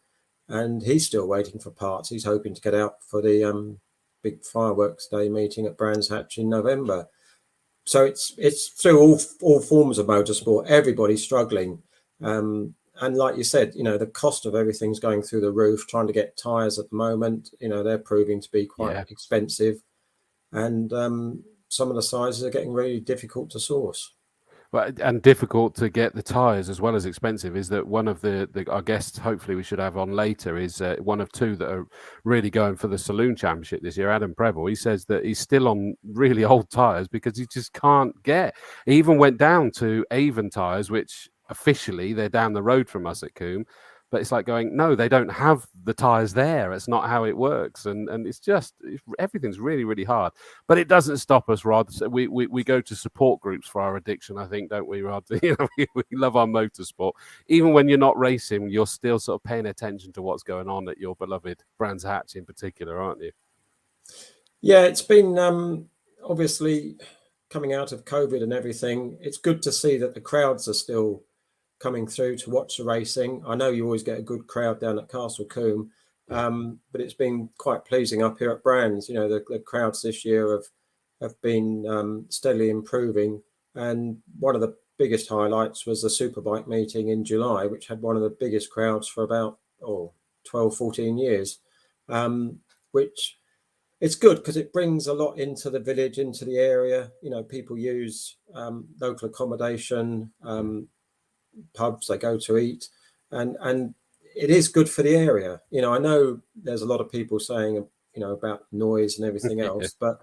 and he's still waiting for parts. He's hoping to get out for the big fireworks day meeting at Brands Hatch in November. So it's through all forms of motorsport, everybody's struggling. And like you said, you know, the cost of everything's going through the roof. Trying to get tyres at the moment, you know, they're proving to be quite expensive, and some of the sizes are getting really difficult to source. Well, and difficult to get the tyres as well as expensive. Is that one of the our guests, hopefully we should have on later, is one of two that are really going for the Saloon Championship this year, Adam Preble. He says that he's still on really old tyres because he just can't get. He even went down to Avon tyres, which officially they're down the road from us at Combe, but it's like going, no, they don't have the tyres there. It's not how it works, and it's just everything's really, really hard. But it doesn't stop us, Rod. So we go to support groups for our addiction, I think, don't we, Rod? You know, we love our motorsport. Even when you're not racing, you're still sort of paying attention to what's going on at your beloved Brands Hatch in particular, aren't you? Yeah, it's been obviously coming out of COVID and everything. It's good to see that the crowds are still coming through to watch the racing. I know you always get a good crowd down at Castle Combe, but it's been quite pleasing up here at Brands. You know, the crowds this year have been steadily improving, and one of the biggest highlights was the Superbike meeting in July, which had one of the biggest crowds for about 12, 14 years, which it's good because it brings a lot into the village, into the area. You know, people use local accommodation, pubs they go to eat, and it is good for the area. You know, I know there's a lot of people saying, you know, about noise and everything else, but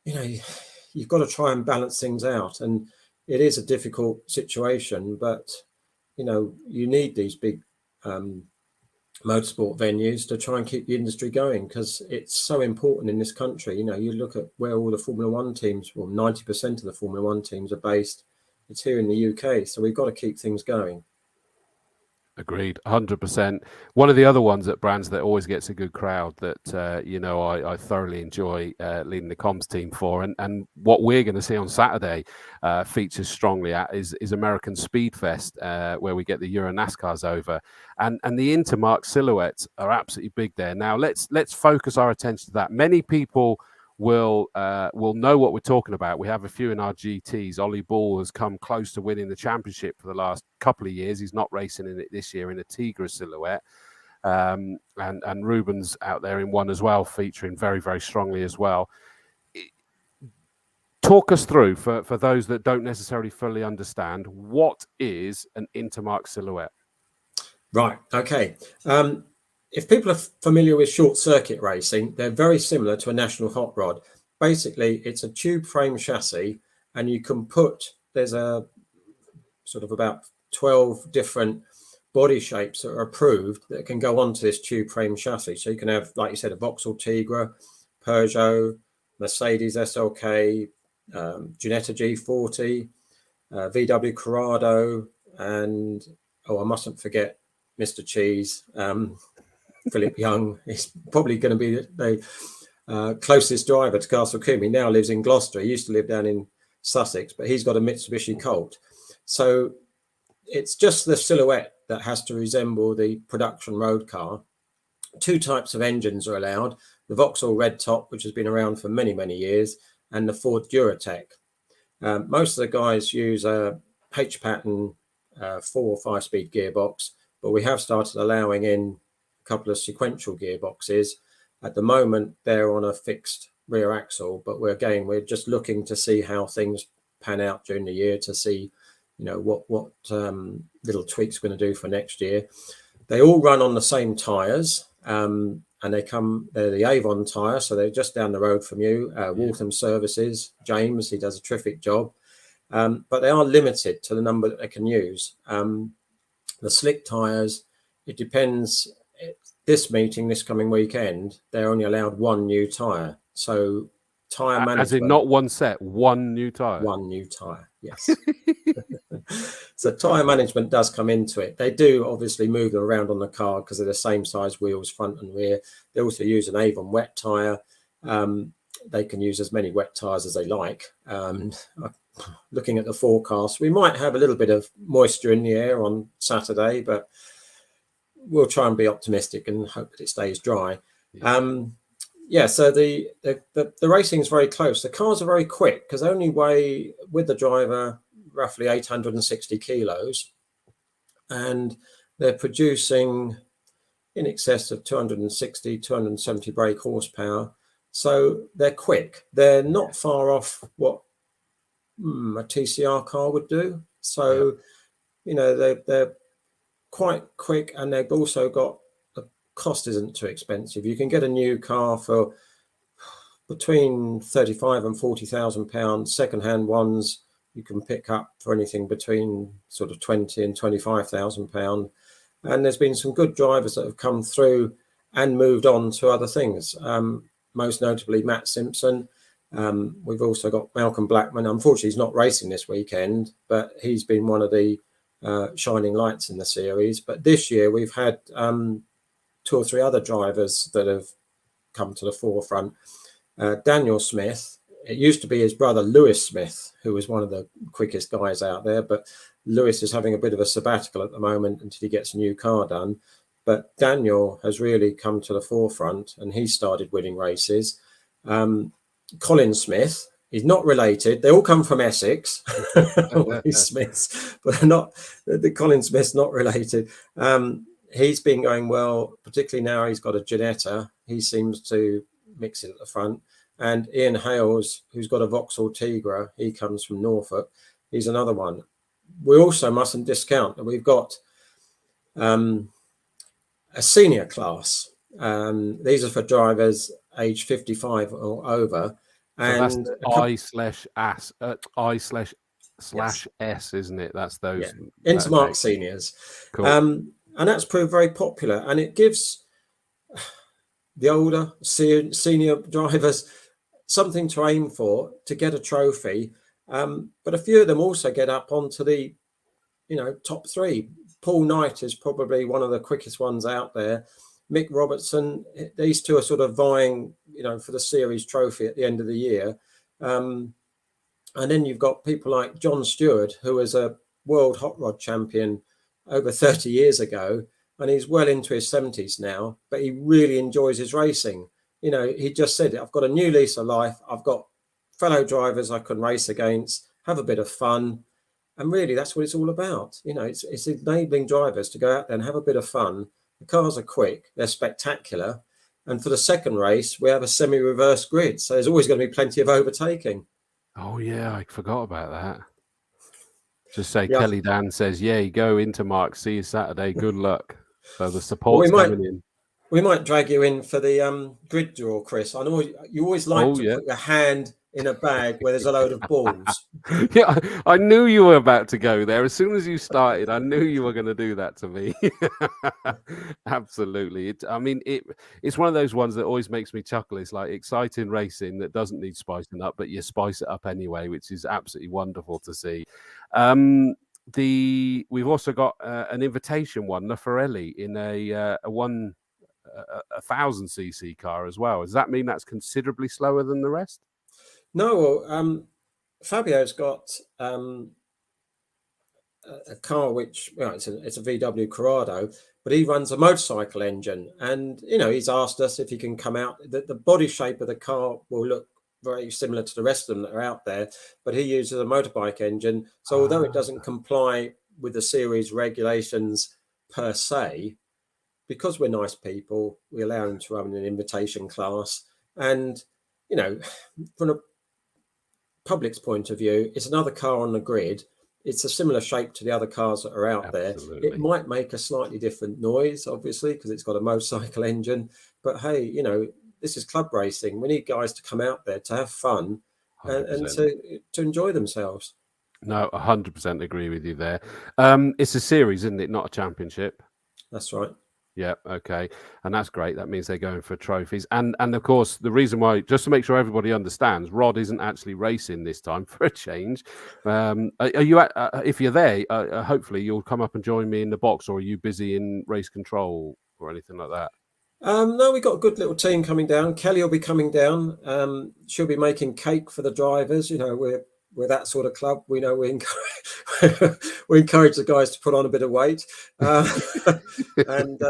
you know, you've got to try and balance things out, and it is a difficult situation, but you know, you need these big motorsport venues to try and keep the industry going, because it's so important in this country. You know, you look at where all the Formula One teams, well, 90% of the Formula One teams are based. It's here in the UK, so we've got to keep things going. Agreed, 100%. One of the other ones at Brands that always gets a good crowd that, you know, I thoroughly enjoy leading the comms team for, and what we're going to see on Saturday features strongly at is American Speed Fest, where we get the Euro NASCARs over, and the Intermarque Silhouettes are absolutely big there. Now let's focus our attention to that. Many people will know what we're talking about. We have a few in our GTs. Ollie Ball has come close to winning the championship for the last couple of years. He's not racing in it this year in a Tigra Silhouette. And Ruben's out there in one as well, featuring very, very strongly as well. Talk us through, for those that don't necessarily fully understand, what is an Intermarque Silhouette? Right. Okay. If people are familiar with short circuit racing, they're very similar to a national hot rod. Basically, it's a tube frame chassis, and you can there's a sort of about 12 different body shapes that are approved that can go onto this tube frame chassis. So you can have, like you said, a Vauxhall Tigra, Peugeot, Mercedes SLK, Ginetta G40, VW Corrado, and, I mustn't forget Mr. Cheese, Philip Young. Is probably going to be the closest driver to Castle Combe. He now lives in Gloucester. He used to live down in Sussex, but he's got a Mitsubishi Colt. So it's just the silhouette that has to resemble the production road car. Two types of engines are allowed: the Vauxhall Red Top, which has been around for many, many years, and the Ford Duratec. Most of the guys use a H-pattern 4 or 5-speed gearbox, but we have started allowing in couple of sequential gearboxes. At the moment, they're on a fixed rear axle, but we're just looking to see how things pan out during the year, to see, you know, what little tweaks we're going to do for next year. They all run on the same tyres, and they're the Avon tyre, so they're just down the road from you. Waltham Services, James, he does a terrific job, but they are limited to the number that they can use. The slick tyres, it depends. This coming weekend, they're only allowed one new tyre. So tyre management, as in not one set, one new tyre. One new tyre, yes. So tyre management does come into it. They do obviously move them around on the car because they're the same size wheels, front and rear. They also use an Avon wet tyre. They can use as many wet tyres as they like. Looking at the forecast, we might have a little bit of moisture in the air on Saturday, but we'll try and be optimistic and hope that it stays dry. So the racing is very close. The cars are very quick because they only weigh, with the driver, roughly 860 kilos, and they're producing in excess of 270 brake horsepower. So they're quick. They're not far off what a TCR car would do. So, they're quite quick, and they've also got, the cost isn't too expensive. You can get a new car for between 35 and 40,000 pounds. Second-hand ones you can pick up for anything between sort of 20 and 25,000 pounds. And there's been some good drivers that have come through and moved on to other things. Most notably Matt Simpson. We've also got Malcolm Blackman. Unfortunately, he's not racing this weekend, but he's been one of the shining lights in the series. But this year we've had 2 or 3 other drivers that have come to the forefront. Daniel Smith, it used to be his brother Lewis Smith, who was one of the quickest guys out there, but Lewis is having a bit of a sabbatical at the moment until he gets a new car done. But Daniel has really come to the forefront, and he started winning races. Colin Smith, he's not related. They all come from Essex, all these Smiths, but the Colin Smith's not related. He's been going well, particularly now he's got a Ginetta. He seems to mix it at the front. And Ian Hales, who's got a Vauxhall Tigra, he comes from Norfolk. He's another one. We also mustn't discount that we've got a senior class. These are for drivers age 55 or over. And so that's I/S, isn't it? That's those Intermarque seniors. Cool. And that's proved very popular, and it gives the older senior drivers something to aim for to get a trophy. But a few of them also get up onto the top 3. Paul Knight is probably one of the quickest ones out there. Mick Robertson, these two are sort of vying, for the series trophy at the end of the year. And then you've got people like John Stewart, who was a world hot rod champion over 30 years ago, and he's well into his 70s now, but he really enjoys his racing. He just said, I've got a new lease of life. I've got fellow drivers I can race against, have a bit of fun. And really, that's what it's all about. It's enabling drivers to go out there and have a bit of fun. The cars are quick, they're spectacular. And for the second race, we have a semi-reverse grid. So there's always going to be plenty of overtaking. Oh, yeah, I forgot about that. Just say Kelly Dan says, you go Intermarque, see you Saturday, good luck. So the support's coming in. We might drag you in for the grid draw, Chris. I know you always like to put your hand in a bag where there's a load of balls. Yeah, I knew you were about to go there. As soon as you started, I knew you were going to do that to me. Absolutely. It's one of those ones that always makes me chuckle. It's like exciting racing that doesn't need spicing up, but you spice it up anyway, which is absolutely wonderful to see. We've also got an invitation one, Nafarelli, in a 1000cc car as well. Does that mean that's considerably slower than the rest? No, Fabio's got a car which, it's a VW Corrado, but he runs a motorcycle engine, and he's asked us if he can come out. The body shape of the car will look very similar to the rest of them that are out there, but he uses a motorbike engine. So although it doesn't comply with the series regulations per se, because we're nice people, we allow him to run an invitation class. And from a public's point of view, it's another car on the grid. it's a similar shape to the other cars that are out there. It might make a slightly different noise, obviously, because it's got a motorcycle engine. But hey, you know, this is club racing. We need guys to come out there to have fun and to enjoy themselves. No, 100% agree with you there. It's a series, isn't it? Not a championship. That's right. Yeah, okay. And that's great. That means they're going for trophies. And of course, the reason why, just to make sure everybody understands, Rod isn't actually racing this time for a change. Are you, if you're there, hopefully you'll come up and join me in the box, or are you busy in race control or anything like that? No, we've got a good little team coming down. Kelly will be coming down. She'll be making cake for the drivers. You know, we're that sort of club. We know we encourage the guys to put on a bit of weight. And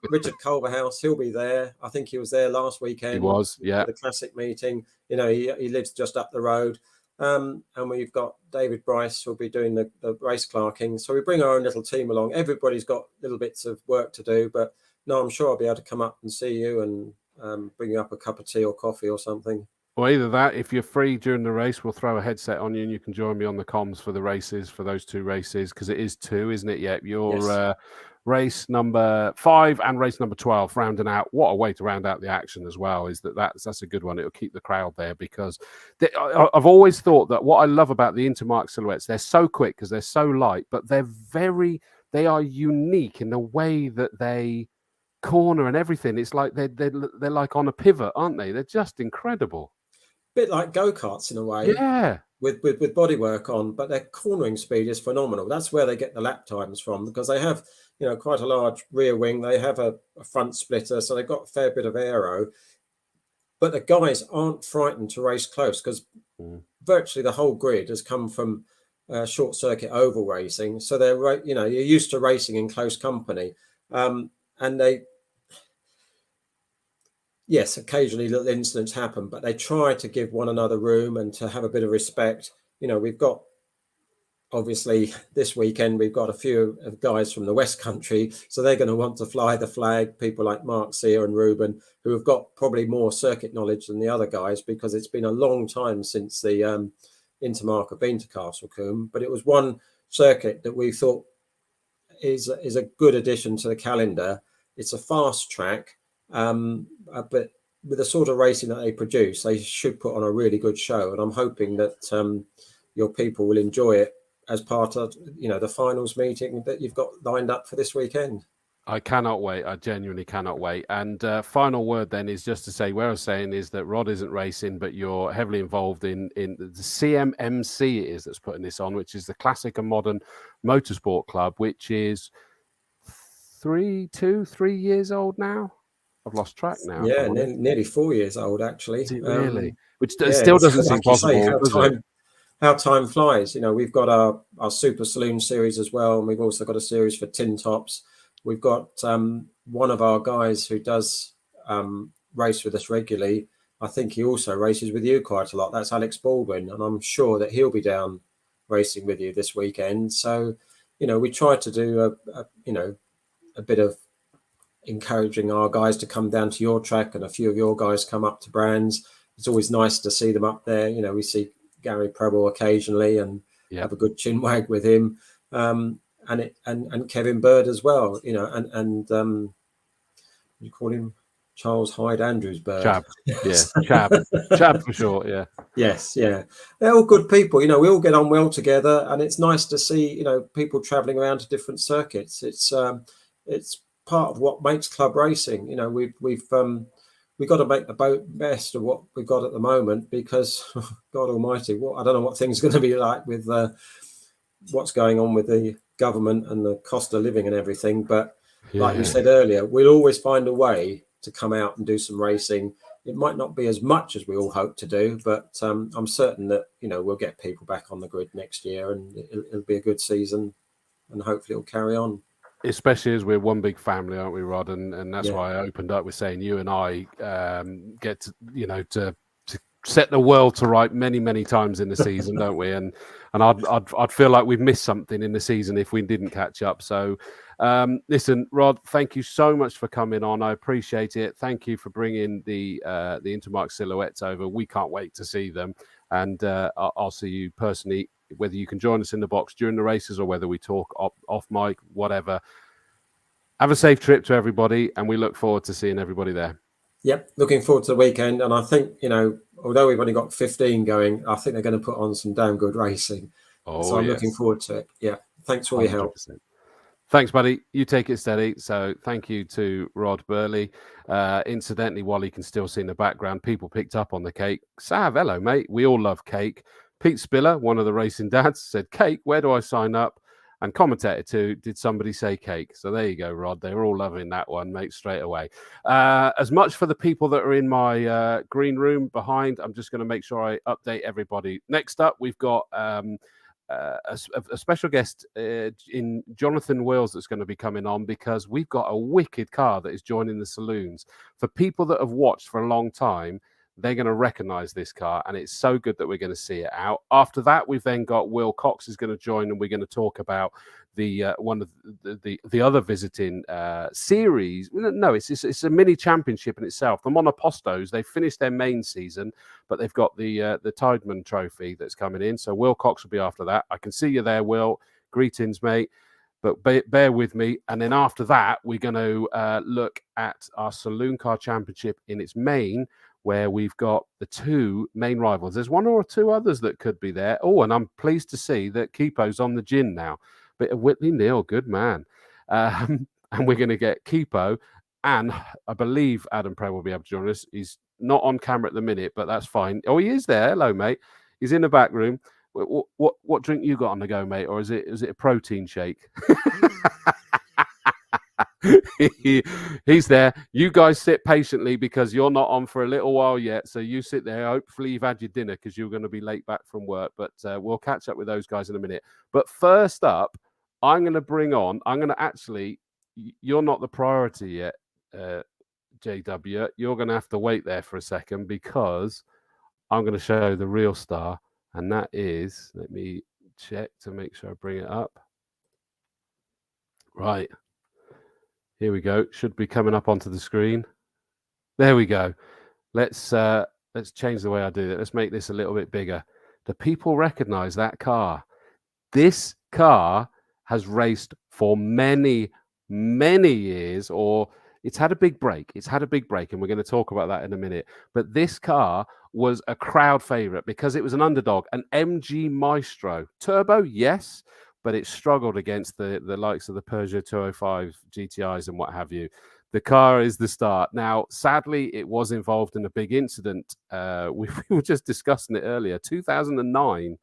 Richard Culverhouse, he'll be there. I think he was there last weekend. He was, yeah. The classic meeting. You know, he lives just up the road. And we've got David Bryce who'll be doing the race clerking. So we bring our own little team along. Everybody's got little bits of work to do, but no, I'm sure I'll be able to come up and see you and bring you up a cup of tea or coffee or something. Or either that, if you're free during the race, we'll throw a headset on you and you can join me on the comms for the races, for those 2 races, because it is 2, isn't it? Yeah, your race number 5 and race number 12 rounding out. What a way to round out the action as well, is that's a good one. It'll keep the crowd there, because I've always thought that what I love about the Intermarque Silhouettes, they're so quick because they're so light, but they are unique in the way that they corner and everything. It's like they're like on a pivot, aren't they? They're just incredible. Bit like go-karts in a way, yeah, with bodywork on, but their cornering speed is phenomenal. That's where they get the lap times from, because they have, you know, quite a large rear wing. They have a front splitter, so they've got a fair bit of aero. But the guys aren't frightened to race close, because virtually the whole grid has come from short circuit oval racing. So they're, you know, you're used to racing in close company, and they. Yes, occasionally little incidents happen, but they try to give one another room and to have a bit of respect. You know, we've got, obviously, this weekend, we've got a few of guys from the West Country, so they're going to want to fly the flag. People like Mark Sear and Ruben, who have got probably more circuit knowledge than the other guys, because it's been a long time since the Intermarque have been to Castle Combe. But it was one circuit that we thought is a good addition to the calendar. It's a fast track. But with the sort of racing that they produce, they should put on a really good show, and I'm hoping that your people will enjoy it as part of, you know, the finals meeting that you've got lined up for this weekend. I cannot wait. I genuinely cannot wait. And final word then is just to say, where I was saying is that Rod isn't racing, but you're heavily involved in the CMMC it is that's putting this on, which is the Classic and Modern Motorsport Club, which is 3 years old now. I've lost track now. Yeah, nearly 4 years old, actually. Is it really? Which still doesn't seem possible. How time flies. You know, we've got our Super Saloon series as well, and we've also got a series for Tin Tops. We've got one of our guys who does race with us regularly. I think he also races with you quite a lot. That's Alex Baldwin, and I'm sure that he'll be down racing with you this weekend. So, you know, we try to do a bit of encouraging our guys to come down to your track, and a few of your guys come up to Brands. It's always nice to see them up there. You know, we see Gary Preble occasionally and have a good chin wag with him, and Kevin Bird as well. You know, and you call him Charles Hyde Andrews Bird. Chab, yeah, Chab for short, yeah. Yes, yeah. They're all good people. You know, we all get on well together, and it's nice to see, you know, people travelling around to different circuits. It's part of what makes club racing. You know, we've got to make the best of what we've got at the moment, because God Almighty, I don't know what things are going to be like with what's going on with the government and the cost of living and everything. But like you said earlier, we'll always find a way to come out and do some racing. It might not be as much as we all hope to do, but I'm certain that, you know, we'll get people back on the grid next year, and it'll be a good season, and hopefully it'll carry on. Especially as we're one big family, aren't we, Rod? And that's why I opened up with saying you and I get to, you know, to set the world to right many times in the season, don't we? And I'd feel like we've missed something in the season if we didn't catch up. So listen, Rod, thank you so much for coming on. I appreciate it. Thank you for bringing the Intermarque Silhouettes over. We can't wait to see them, and I'll see you personally whether you can join us in the box during the races or whether we talk off mic, whatever. Have a safe trip to everybody, and we look forward to seeing everybody there. Yep, looking forward to the weekend. And I think, although we've only got 15 going, I think they're going to put on some damn good racing. So I'm looking forward to it. Yeah, thanks for 100%. Your help. Thanks, buddy. You take it steady. So thank you to Rod Burley. Incidentally, while you can still see in the background, people picked up on the cake. Sav, hello, mate. We all love cake. Pete Spiller, one of the racing dads, said, cake, where do I sign up? And commentator too, did somebody say cake? So there you go, Rod. They were all loving that one, mate, straight away. As much for the people that are in my green room behind, I'm just going to make sure I update everybody. Next up, we've got a special guest in Jonathan Wills that's going to be coming on, because we've got a wicked car that is joining the saloons. For people that have watched for a long time, they're going to recognize this car, and it's so good that we're going to see it out. After that, we've then got Will Cox is going to join, and we're going to talk about the one of the other visiting series. No, it's a mini championship in itself. The Monopostos, they finished their main season, but they've got the Tiedman Trophy that's coming in. So Will Cox will be after that. I can see you there, Will. Greetings, mate. But bear with me. And then after that, we're going to look at our Saloon Car Championship in its main, where we've got the two main rivals. There's one or two others that could be there. Oh, and I'm pleased to see that Kipo's on the gin now. Bit of Whitley Neal, good man. And we're going to get Kipo, and I believe Adam Prey will be able to join us. He's not on camera at the minute, but that's fine. Oh, he is there. Hello, mate. He's in the back room. What drink you got on the go, mate? Or is it a protein shake? He's there. You guys sit patiently, because you're not on for a little while yet. So you sit there. Hopefully you've had your dinner, because you're going to be late back from work. But we'll catch up with those guys in a minute. But first up, I'm going to actually, you're not the priority yet, JW. You're going to have to wait there for a second, because I'm going to show the real star. And that is, let me check to make sure I bring it up. Right. Here we go. Should be coming up onto the screen. There we go. Let's change the way I do that. Let's make this a little bit bigger. Do people recognize that car? This car has raced for many, many years, or it's had a big break. It's had a big break, and we're going to talk about that in a minute. But this car was a crowd favorite because it was an underdog, an MG Maestro. Turbo, yes, but it struggled against the likes of the Peugeot 205 GTIs and what have you. The car is the start. Now, sadly, it was involved in a big incident. We were just discussing it earlier. 2009,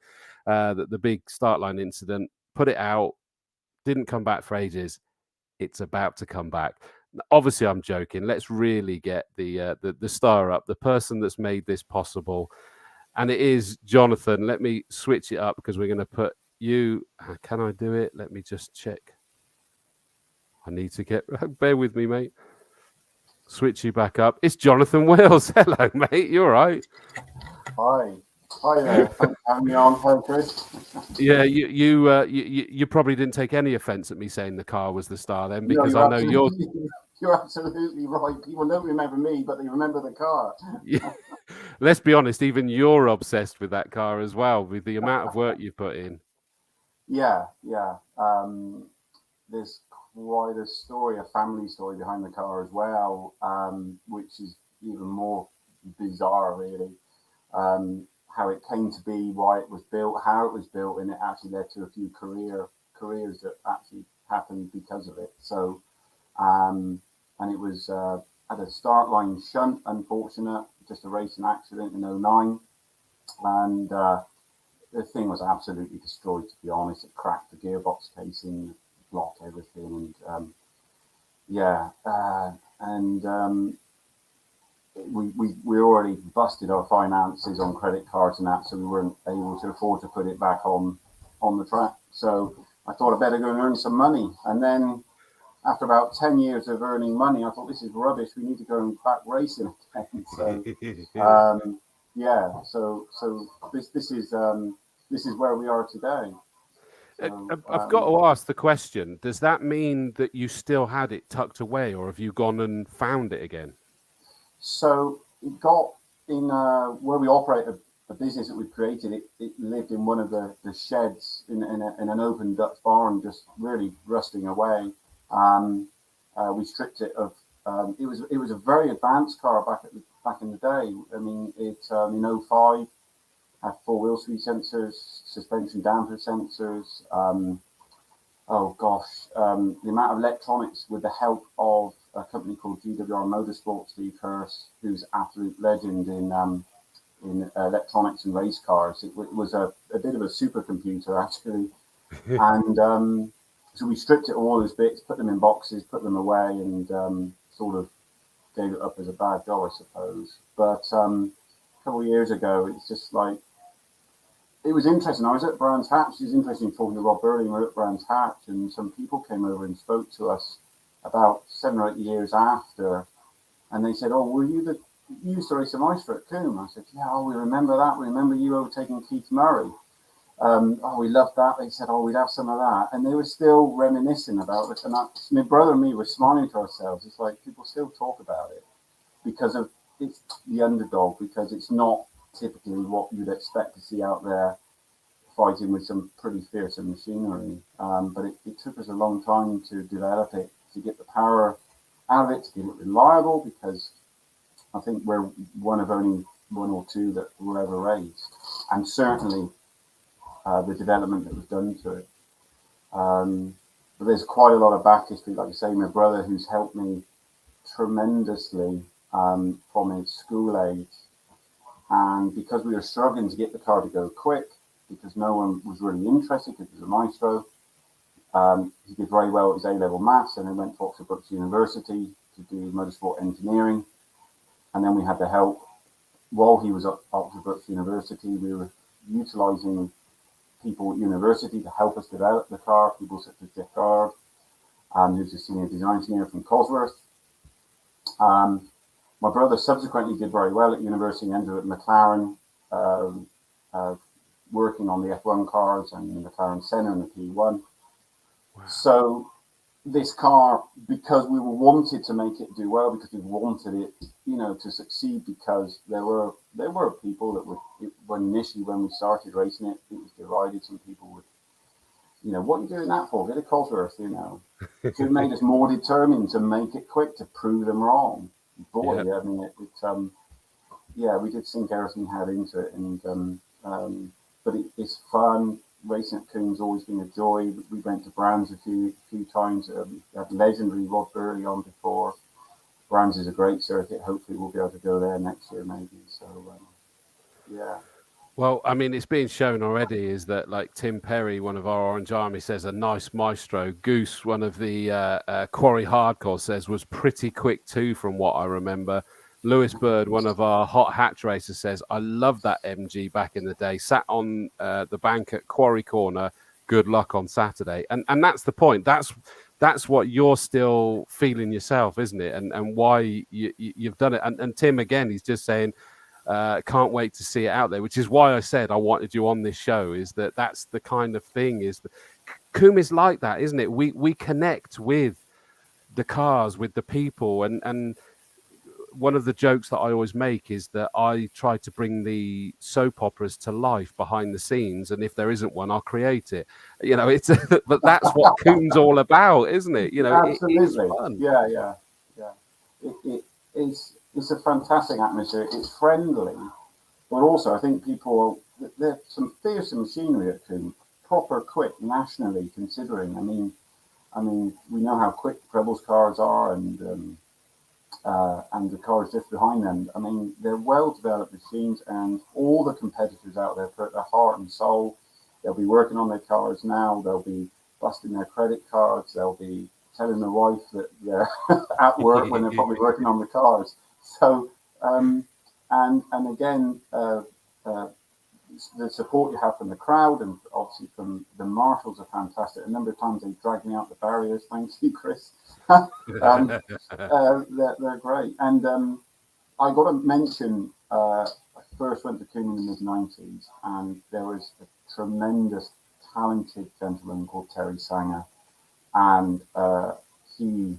the big start line incident, put it out, didn't come back for ages. It's about to come back. Obviously, I'm joking. Let's really get the star up, the person that's made this possible. And it is Jonathan. Let me switch it up, because we're going to put you. Can I do it? Let me just check. I need to get, bear with me, mate. Switch you back up. It's Jonathan Wills. Hello, mate. You all right? Hi there. Thanks for having me on. Hi, Chris. Yeah, you probably didn't take any offence at me saying the car was the star then, because I know you're absolutely right. People don't remember me, but they remember the car. Yeah. Let's be honest, even you're obsessed with that car as well, with the amount of work you've put in. Yeah. There's quite a story, a family story behind the car as well, which is even more bizarre, really. How it came to be, why it was built, how it was built, and it actually led to a few careers that actually happened because of it. So, and it was had a start line shunt, unfortunate, just a racing accident in 2009, and the thing was absolutely destroyed. To be honest, it cracked the gearbox casing, blocked everything, and we already busted our finances on credit cards and that, so we weren't able to afford to put it back on the track. So I thought I'd better go and earn some money. And then after about 10 years of earning money, I thought, this is rubbish. We need to go and back racing again. So so this is where we are today. So, I've got to ask the question: does that mean that you still had it tucked away, or have you gone and found it again? So it got in where we operate a business that we created, it lived in one of the sheds in an open Dutch barn, just really rusting away. We stripped it of. It was a very advanced car back in the day. I mean, it in 05 had 4 wheel speed sensors, suspension damper sensors. The amount of electronics with the help of a company called GWR Motorsport, Steve Hurst, who's an absolute legend in electronics and race cars. It was a bit of a supercomputer, actually. And so we stripped it of all those bits, put them in boxes, put them away, and sort of gave it up as a bad job, I suppose. But a couple of years ago, it's just like, it was interesting. I was at Brands Hatch. It was interesting talking to Rob Burley. We were at Brands Hatch, and some people came over and spoke to us about 7 or 8 years after, and they said, "Oh, were you used to race a Maestro at Combe?" I said, "Yeah, we remember that. We remember you overtaking Keith Murray. We loved that." They said, "Oh, we'd have some of that," and they were still reminiscing about it. And my brother and me were smiling to ourselves. It's like people still talk about it because of it's the underdog, because it's not typically what you'd expect to see out there fighting with some pretty fearsome machinery. But it took us a long time to develop it, to get the power out of it, to get it reliable, because I think we're one of only 1 or 2 that were ever raised. And certainly the development that was done to it. But there's quite a lot of back history, like I say, my brother, who's helped me tremendously from his school age. And because we were struggling to get the car to go quick, because no one was really interested, because it was a Maestro, he did very well at his A-level maths, and then went to Oxford Brookes University to do motorsport engineering. And then we had the help, while he was at Oxford Brookes University, we were utilising people at university to help us develop the car, people such as Jeff Gard, who's a senior design engineer from Cosworth. My brother subsequently did very well at university, ended up at McLaren, working on the F1 cars and the McLaren Senna and the P1. Wow. So this car, because we wanted to make it do well, because we wanted it, to succeed, because there were people that were initially, when we started racing it, it was derided. Some people would, what are you doing that for? Get a Cosworth, It made us more determined to make it quick, to prove them wrong. Boy, yeah. I mean, we did sink everything we had into it, and but it's fun. Racing at Combe's always been a joy. We went to Brands a few times. We had legendary Rob Burley on before. Brands is a great circuit. Hopefully, we'll be able to go there next year, maybe. So, yeah. Well, I mean, it's being shown already is that, like, Tim Perry, one of our Orange Army, says a nice Maestro. Goose, one of the Quarry Hardcore, says was pretty quick too, from what I remember. Lewis Bird, one of our Hot Hatch racers, says, "I love that MG back in the day. Sat on the bank at Quarry Corner. Good luck on Saturday." And that's the point. That's what you're still feeling yourself, isn't it? And why you've done it. And Tim, again, he's just saying, can't wait to see it out there, which is why I said I wanted you on this show. Is that's the kind of thing, is that Combe is like that, isn't it? We connect with the cars, with the people, and one of the jokes that I always make is that I try to bring the soap operas to life behind the scenes, and if there isn't one, I'll create it. It's but that's what Combe's all about, isn't it? Absolutely. It is fun. Yeah. It's a fantastic atmosphere. It's friendly, but also I think there's some fearsome machinery at Combe, proper quick nationally, considering. I mean, we know how quick Rebels cars are, and the cars just behind them. I mean, they're well-developed machines, and all the competitors out there put their heart and soul. They'll be working on their cars now. They'll be busting their credit cards. They'll be telling their wife that they're at work when they're probably working on the cars. So, and again, the support you have from the crowd, and obviously from the marshals, are fantastic. A number of times they dragged me out the barriers. Thanks you, Chris. They're great. And I got to mention, I first went to Combe in the mid-90s, and there was a tremendous, talented gentleman called Terry Sanger, and he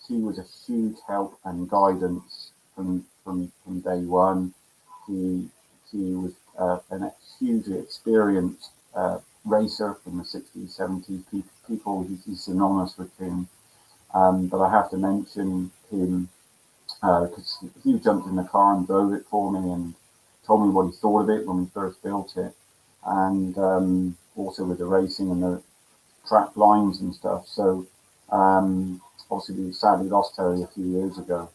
was a huge help and guidance from day one. He was a hugely experienced racer from the 60s, 70s. People, he's synonymous with him. But I have to mention him because he jumped in the car and drove it for me and told me what he thought of it when we first built it, and also with the racing and the track lines and stuff. So obviously we sadly lost Terry a few years ago,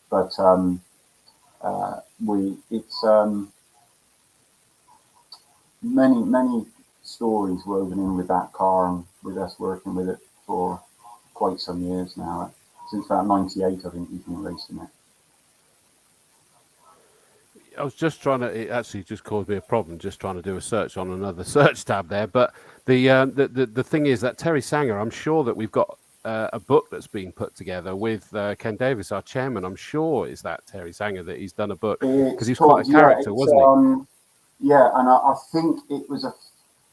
but it's many stories woven in with that car and with us working with it for quite some years now. Since about 98, I think we've been racing it. I was just trying to, it actually just caused me a problem just trying to do a search on another search tab there. But the thing is that Terry Sanger, I'm sure that we've got a book that's been put together with Ken Davis, our chairman. I'm sure is that Terry Sanger that he's done a book, because he's quite a character, wasn't he? Yeah, and I think it was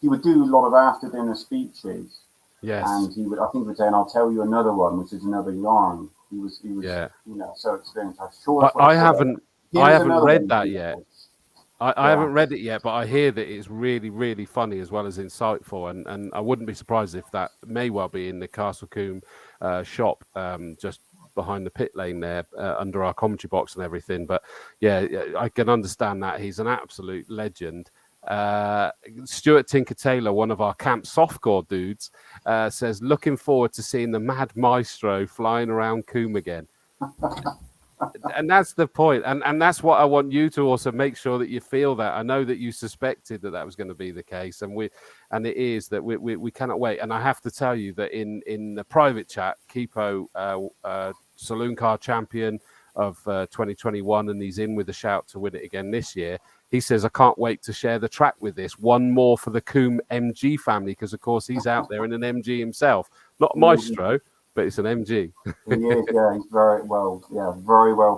he would do a lot of after dinner speeches. Yes. And he would, I think, he would say, and I'll tell you another one, which is another yarn. He was, yeah, you know, so experienced. I'm sure. I haven't read that yet. I haven't read it yet, but I hear that it's really, really funny as well as insightful, and I wouldn't be surprised if that may well be in the Castle Combe shop, just behind the pit lane there, under our commentary box and everything. But yeah, I can understand that he's an absolute legend. Stuart Tinker Taylor, one of our camp softcore dudes, says looking forward to seeing the Mad Maestro flying around Combe again. And that's the point, and that's what I want you to also make sure that you feel that. I know that you suspected that was going to be the case, and it is that we cannot wait. And I have to tell you that in the private chat, Kipo, saloon car champion of 2021, and he's in with a shout to win it again this year. He says, I can't wait to share the track with this. One more for the Combe MG family, because, of course, he's out there in an MG himself. Not a Maestro, but it's an MG. He is, yeah. He's very well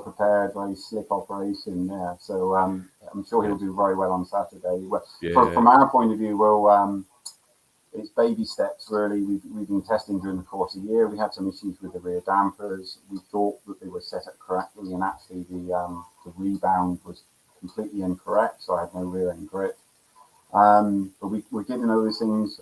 prepared, very slick operation there. So I'm sure he'll do very well on Saturday. From our point of view, it's baby steps, really. We've been testing during the course of the year. We had some issues with the rear dampers. We thought that they were set up correctly, and actually the rebound was completely incorrect, so I had no rear end grip. But we're getting over these things.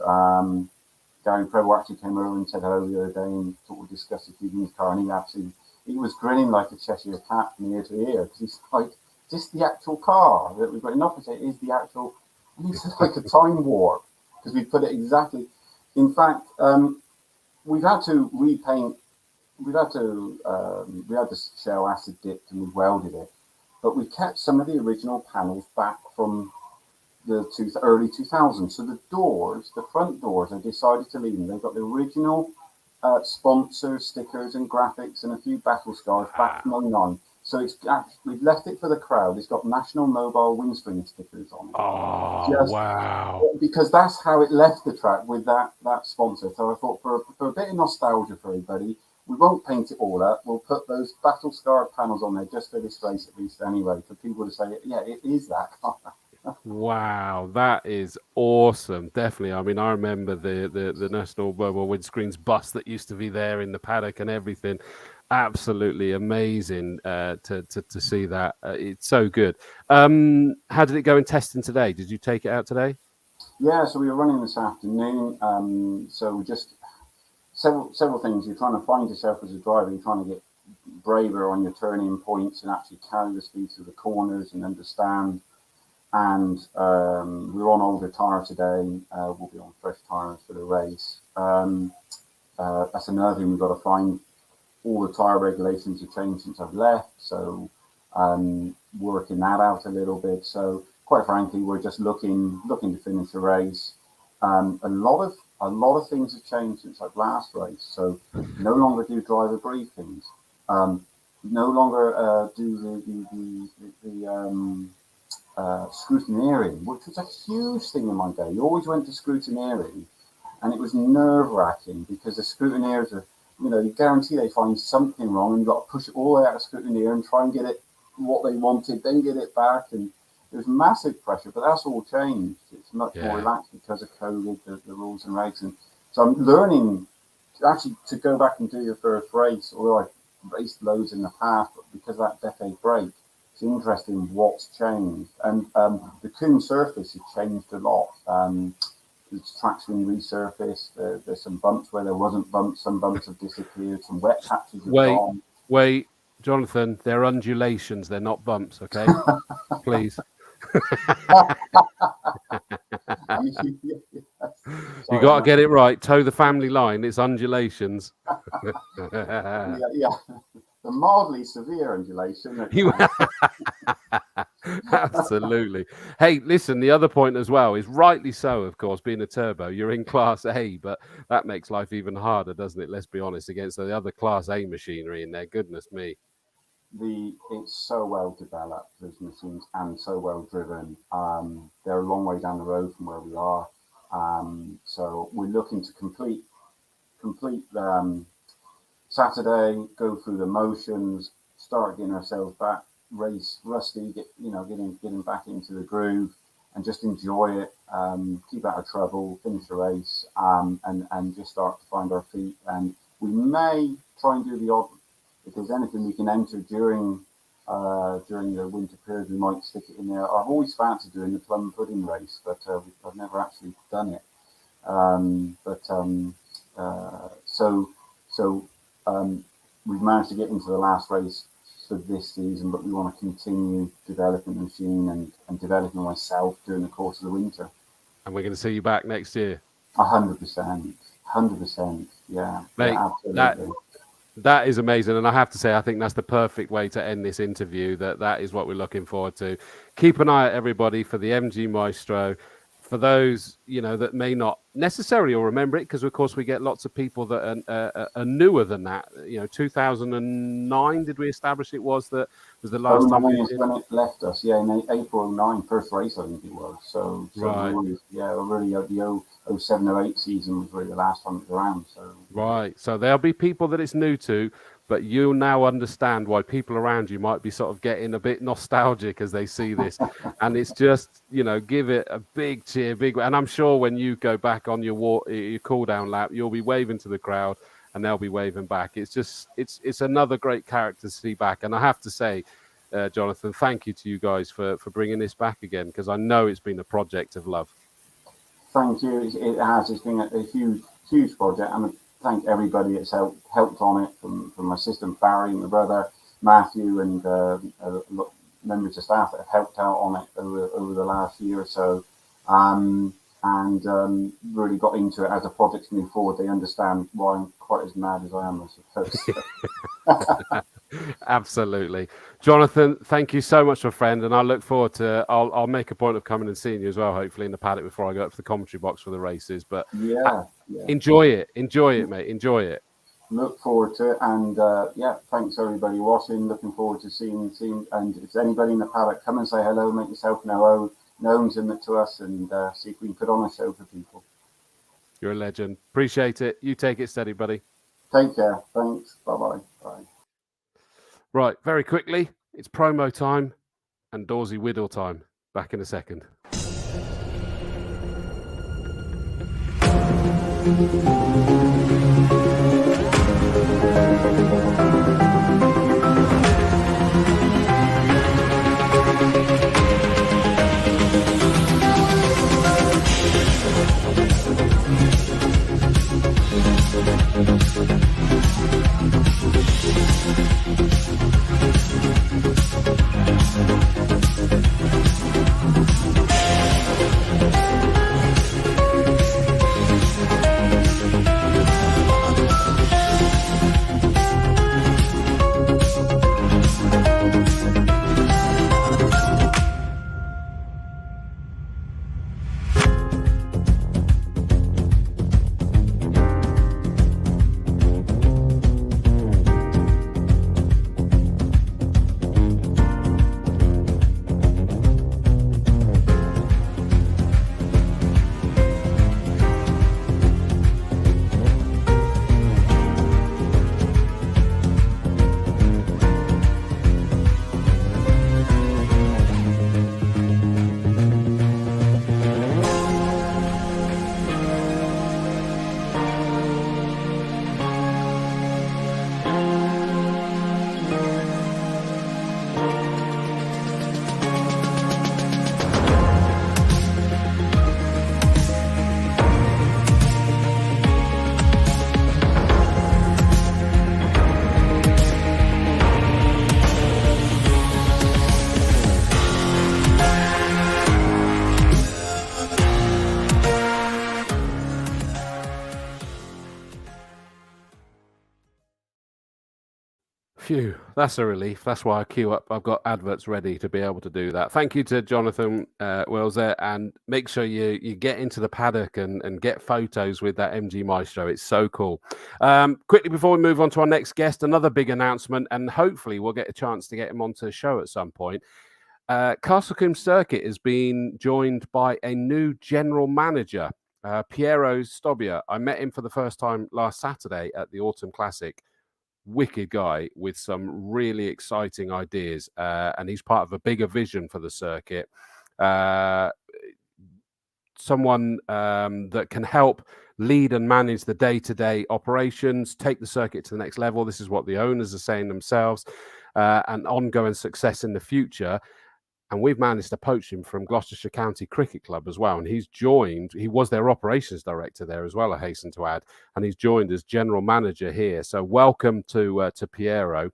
Gary Preble actually came over and said hello the other day and thought we'd discuss a few things, car, and he was grinning like a Cheshire cat from ear to ear, because he's like, is this the actual car that we've got enough to say is the actual, and he said like a time warp, because we put it exactly. In fact, we've had to repaint, we had the shell acid dipped and we welded it, but we kept some of the original panels back from the early 2000s. So the doors, the front doors, I decided to leave them. They've got the original sponsors, stickers and graphics and a few battle scars back from 09. So it's we've left it for the crowd. It's got National Mobile windscreen stickers on it. Oh, wow. Because that's how it left the track, with that sponsor. So I thought for a bit of nostalgia for everybody, we won't paint it all up. We'll put those battle scarred panels on there just for this race at least anyway, for people to say, yeah, it is that car. Wow, that is awesome. Definitely. I mean, I remember the National Mobile windscreens bus that used to be there in the paddock and everything. Absolutely amazing to see that. It's so good. How did it go in testing today? Did you take it out today? Yeah, so we were running this afternoon. So just several things. You're trying to find yourself as a driver. You're trying to get braver on your turning points and actually carry the speed through the corners and understand. And we're on older tyre today. We'll be on fresh tyres for the race. That's another thing we've got to find. All the tyre regulations have changed since I've left, so working that out a little bit. So quite frankly, we're just looking to finish the race. A lot of things have changed since I've last raced. So no longer do driver briefings. No longer do the scrutineering, which was a huge thing in my day. You always went to scrutineering, and it was nerve-wracking because the scrutineers are, you guarantee they find something wrong, and you've got to push it all the way out of scrutineer and try and get it what they wanted, then get it back, and there's massive pressure. But that's all changed. It's much more relaxed because of COVID, the rules and regs, and so I'm learning to go back and do your first race. Although I've raced loads in the past, but because of that decade break, it's it's interesting what's changed. And the Combe surface has changed a lot. The track's been resurfaced. There's some bumps where there wasn't bumps. Some bumps have disappeared. Some wet patches have gone. Wait, Jonathan, they're undulations. They're not bumps, okay? Please. You got to get it right. Toe the family line. It's undulations. Yeah. The mildly severe undulation. Absolutely. Hey, listen, the other point as well is rightly so, of course, being a turbo, you're in Class A, but that makes life even harder, doesn't it? Let's be honest, against the other Class A machinery in there. Goodness me. It's so well developed, those machines, and so well driven. They're a long way down the road from where we are. So we're looking to complete Saturday, go through the motions, start getting ourselves back, race rusty, getting back into the groove, and just enjoy it. Keep out of trouble, finish the race, and just start to find our feet. And we may try and do the odd. If there's anything we can enter during the winter period, we might stick it in there. I've always fancied doing the plum pudding race, but I've never actually done it. We've managed to get into the last race for this season, but we want to continue developing the machine and developing myself during the course of the winter. And we're going to see you back next year. 100%. Yeah. Mate, yeah, absolutely. That is amazing. And I have to say, I think that's the perfect way to end this interview. That is what we're looking forward to. Keep an eye out, everybody, for the MG Maestro. For those, that may not necessarily all remember it, because, of course, we get lots of people that are newer than that. 2009, did we establish it was the last time? When it left us, yeah, in April 09, first race, I think it was. So right. Really, the 07, 08 season was really the last time it was around. So right. So there'll be people that it's new to, but you'll now understand why people around you might be sort of getting a bit nostalgic as they see this. And it's just, give it a big cheer, and I'm sure when you go back on your cool down lap, you'll be waving to the crowd and they'll be waving back. It's just, it's another great character to see back. And I have to say, Jonathan, thank you to you guys for bringing this back again, because I know it's been a project of love. Thank you. It has. It's been a huge project. And thank everybody that's helped on it, from my assistant Barry, my brother Matthew, and members of staff that have helped out on it over the last year or so, and really got into it as a project to move forward. They understand why I'm quite as mad as I am, I suppose. Absolutely. Jonathan, thank you so much, my friend, and I look forward to I'll make a point of coming and seeing you as well, hopefully in the paddock before I go up to the commentary box for the races. But enjoy it, mate, enjoy it. Look forward to it, and thanks everybody watching. Looking forward to seeing, and if there's anybody in the paddock, come and say hello, make yourself known to us, and see if we can put on a show for people. You're a legend. Appreciate it. You take it steady, buddy. Take care. Thanks. Bye. Right, very quickly, it's promo time and Dawesy Whittle time. Back in a second. Phew, that's a relief. That's why I queue up. I've got adverts ready to be able to do that. Thank you to Jonathan Wells there, and make sure you get into the paddock and get photos with that MG Maestro. It's so cool. Quickly before we move on to our next guest, another big announcement, and hopefully we'll get a chance to get him onto the show at some point. Castle Combe Circuit has been joined by a new general manager, Piero Stobbia. I met him for the first time last Saturday at the Autumn Classic. Wicked guy with some really exciting ideas, and he's part of a bigger vision for the circuit. Someone that can help lead and manage the day-to-day operations, take the circuit to the next level. This is what the owners are saying themselves, and ongoing success in the future. And we've managed to poach him from Gloucestershire County Cricket Club as well. And he's joined, he was their operations director there as well, I hasten to add. And he's joined as general manager here. So welcome to Piero.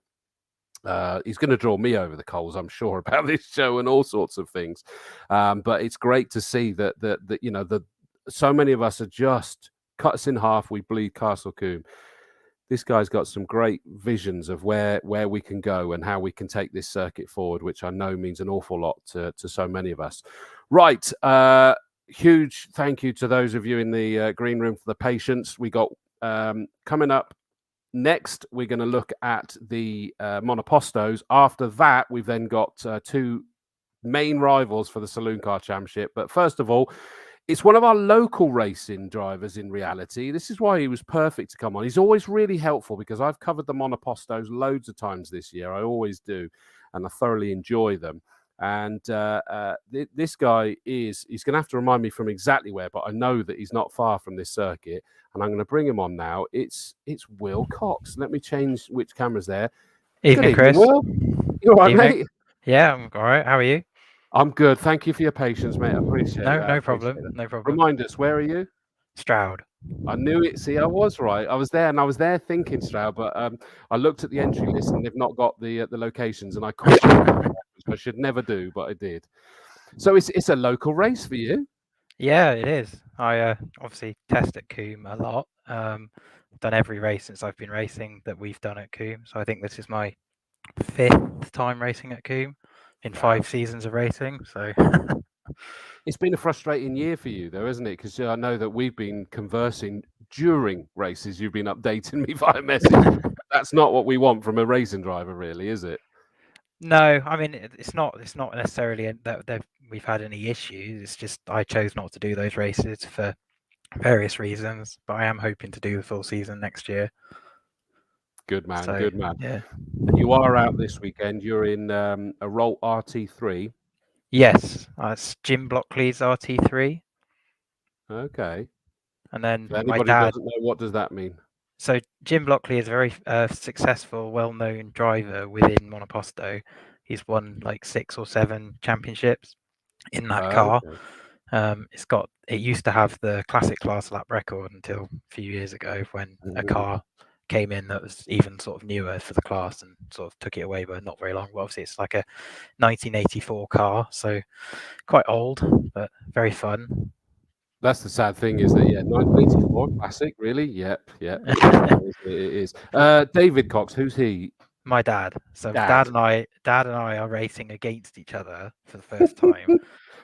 He's going to draw me over the coals, I'm sure, about this show and all sorts of things. But it's great to see that you know, so many of us are just cut us in half. We bleed Castle Combe. This guy's got some great visions of where we can go and how we can take this circuit forward, which I know means an awful lot to so many of us. Right. Huge thank you to those of you in the green room for the patience. We got coming up next, we're going to look at the Monopostos. After that, we've then got two main rivals for the Saloon Car Championship. But first of all, it's one of our local racing drivers in reality. This is why he was perfect to come on. He's always really helpful because I've covered the Monopostos loads of times this year. I always do, and I thoroughly enjoy them. And this guy he's going to have to remind me from exactly where, but I know that he's not far from this circuit, and I'm going to bring him on now. It's Will Cox. Let me change which camera's there. Evening, Chris. Will. You all right, mate? Yeah, I'm all right. How are you? I'm good. Thank you for your patience, mate. I appreciate it. No problem. No problem. Remind us, where are you? Stroud. I knew it. See, I was right. I was there, and I was there thinking Stroud, but I looked at the entry list, and they've not got the locations, and I questioned which I should never do, but I did. So it's a local race for you. Yeah, it is. I obviously test at Combe a lot. Done every race since I've been racing that we've done at Combe. So I think this is my 5th time racing at Combe in 5 seasons of racing. So it's been a frustrating year for you, though, isn't it? Because I know that we've been conversing during races. You've been updating me via message. That's not what we want from a racing driver, really, is it? No, I mean it's not necessarily that we've had any issues. It's just I chose not to do those races for various reasons. But I am hoping to do the full season next year. Good man, So, good man. Yeah. And you are out this weekend. You're in a Rolt RT3. Yes, it's Jim Blockley's RT3. Okay. And then if anybody doesn't know, what does that mean? So Jim Blockley is a very successful, well-known driver within Monoposto. He's won like 6 or 7 championships in that car. Okay. It used to have the classic class lap record until a few years ago when a car came in that was even sort of newer for the class and sort of took it away, but not very long. But obviously, it's like a 1984 car, so quite old, but very fun. That's the sad thing is that, 1984 classic, really? Yep. It is. David Cox, who's he? My dad. So Dad and I are racing against each other for the first time.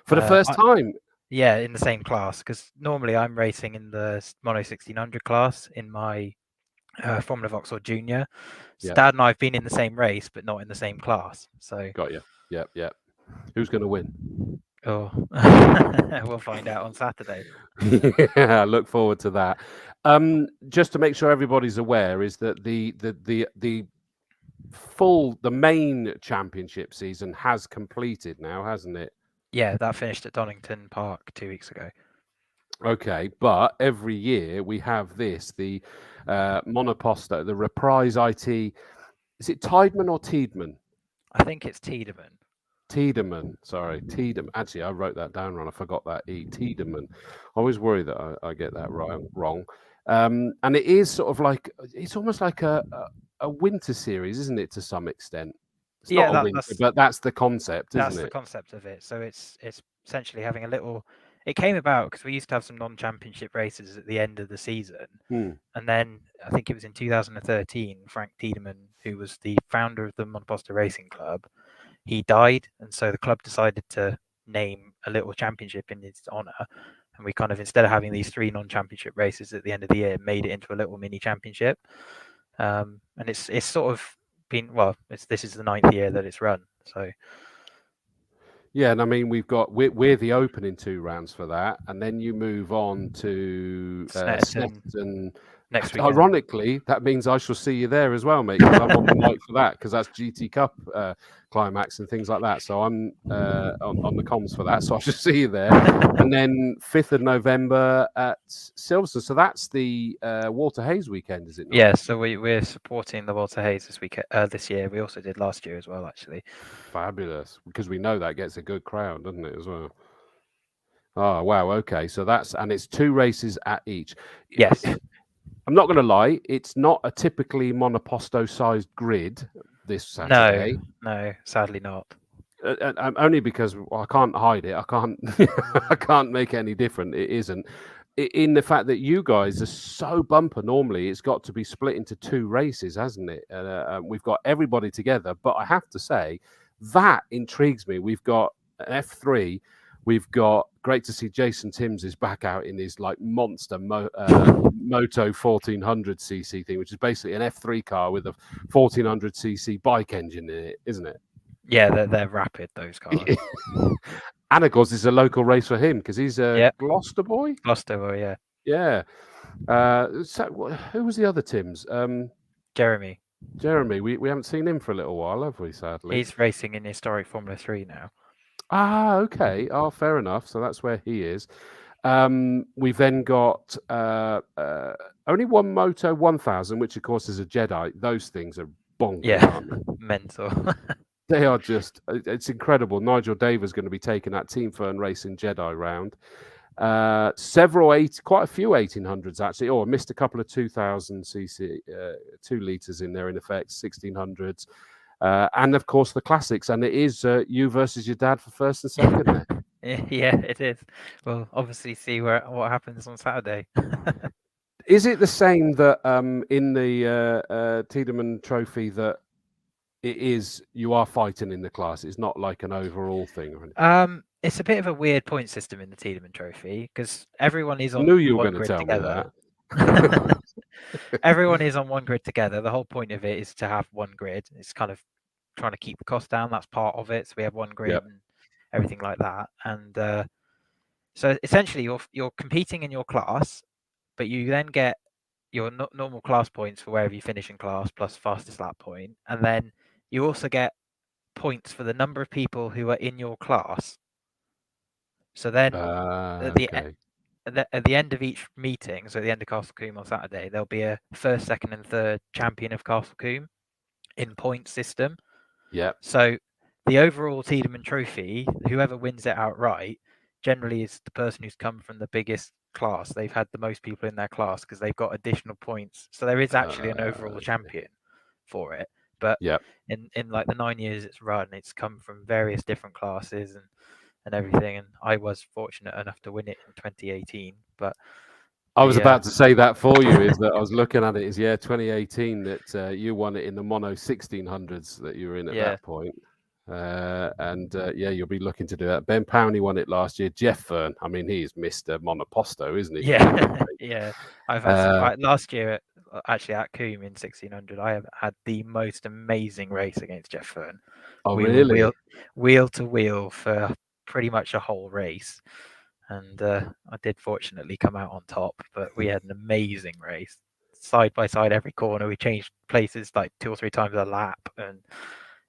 For the first time? Yeah, in the same class, because normally I'm racing in the Mono 1600 class in my Formula Vauxhall Junior. So Dad and I have been in the same race, but not in the same class. So got you. Yep. Who's going to win? Oh, we'll find out on Saturday. I look forward to that. Just to make sure everybody's aware, is that the main championship season has completed now, hasn't it? Yeah, that finished at Donington Park 2 weeks ago. Okay, but every year we have the Monoposto, the Reprise IT. Is it Tiedman or Tiedman? I think it's Tiedman. Sorry, Tiedman. Actually, I wrote that down wrong. I forgot that E. Tiedman. I always worry that I get that wrong. And it is sort of like, it's almost like a winter series, isn't it, to some extent? It's not a winter, but that's the concept, isn't it? That's the concept of it. So it's essentially having a little it came about because we used to have some non-championship races at the end of the season. And then I think it was in 2013, Frank Tiedemann, who was the founder of the Monoposto Racing Club, he died. And so the club decided to name a little championship in his honor. And we kind of, instead of having these 3 non-championship races at the end of the year, made it into a little mini championship. And it's sort of been, well, this is the 9th year that it's run. So yeah, and I mean we're the opening 2 rounds for that, and then you move on to Snetterton next weekend. Ironically, that means I shall see you there as well, mate, because I'm on the mic for that, because that's GT Cup climax and things like that. So I'm on the comms for that, so I shall see you there. And then 5th of November at Silverstone. So that's the Walter Hayes weekend, is it not? Yeah, so we're supporting the Walter Hayes this year. We also did last year as well, actually. Fabulous, because we know that gets a good crowd, doesn't it, as well? Oh, wow. Okay, so it's 2 races at each. Yes. I'm not going to lie, it's not a typically Monoposto-sized grid this Saturday. No, sadly not. Only because I can't hide it. I can't. I can't make it any different. It isn't. In the fact that you guys are so bumper. Normally, it's got to be split into 2 races, hasn't it? We've got everybody together, but I have to say that intrigues me. We've got an F3. We've got, great to see Jason Timms is back out in his like monster Moto 1400cc thing, which is basically an F3 car with a 1400cc bike engine in it, isn't it? Yeah, they're rapid, those cars. And of course, it's a local race for him because he's a Gloucester boy. Gloucester boy, yeah. Yeah. So who was the other Timms? Jeremy. We haven't seen him for a little while, have we? Sadly, he's racing in historic Formula 3 now. Ah, okay. Oh, fair enough. So that's where he is. We've then got only one Moto 1000, which of course is a Jedi. Those things are bonkers, aren't they? Mental. They are just, it's incredible. Nigel Davis is going to be taking that Team Fern Racing Jedi round. Quite a few 1800s actually. I missed a couple of 2000cc, 2 litres in there in effect, 1600s. And of course the classics, and it is you versus your dad for first and second there. Yeah, it is. We'll obviously see what happens on Saturday. Is it the same that in the Tiedman Trophy that it is you are fighting in the class? It's not like an overall thing or anything. It's a bit of a weird point system in the Tiedman Trophy because everyone is on. I knew you were one going to grid tell together. me that. Everyone is on one grid together. The whole point of it is to have one grid. It's kind of trying to keep the cost down. That's part of it. So we have one grid and everything like that. And so essentially, you're competing in your class, but you then get your normal class points for wherever you finish in class plus fastest lap point, and then you also get points for the number of people who are in your class. So then at the end of each meeting, so at the end of Castle Combe on Saturday, there'll be a first, second, and third champion of Castle Combe in point system. Yeah. So the overall Tiedman Trophy, whoever wins it outright, generally is the person who's come from the biggest class. They've had the most people in their class because they've got additional points. So there is actually an overall champion for it. But in like the 9 years it's run, it's come from various different classes and everything. And I was fortunate enough to win it in 2018. But I was about to say that for you, is that I was looking at it as 2018 that you won it in the Mono 1600s that you were in at that point. You'll be looking to do that. Ben Powney won it last year. Jeff Fern, I mean, he's Mr. Monoposto, isn't he? Yeah. I've had last year, actually at Combe in 1600, I have had the most amazing race against Jeff Fern. Oh, really? Wheel to wheel for pretty much a whole race. And I did fortunately come out on top, but we had an amazing race. Side by side, every corner. We changed places like 2 or 3 times a lap, and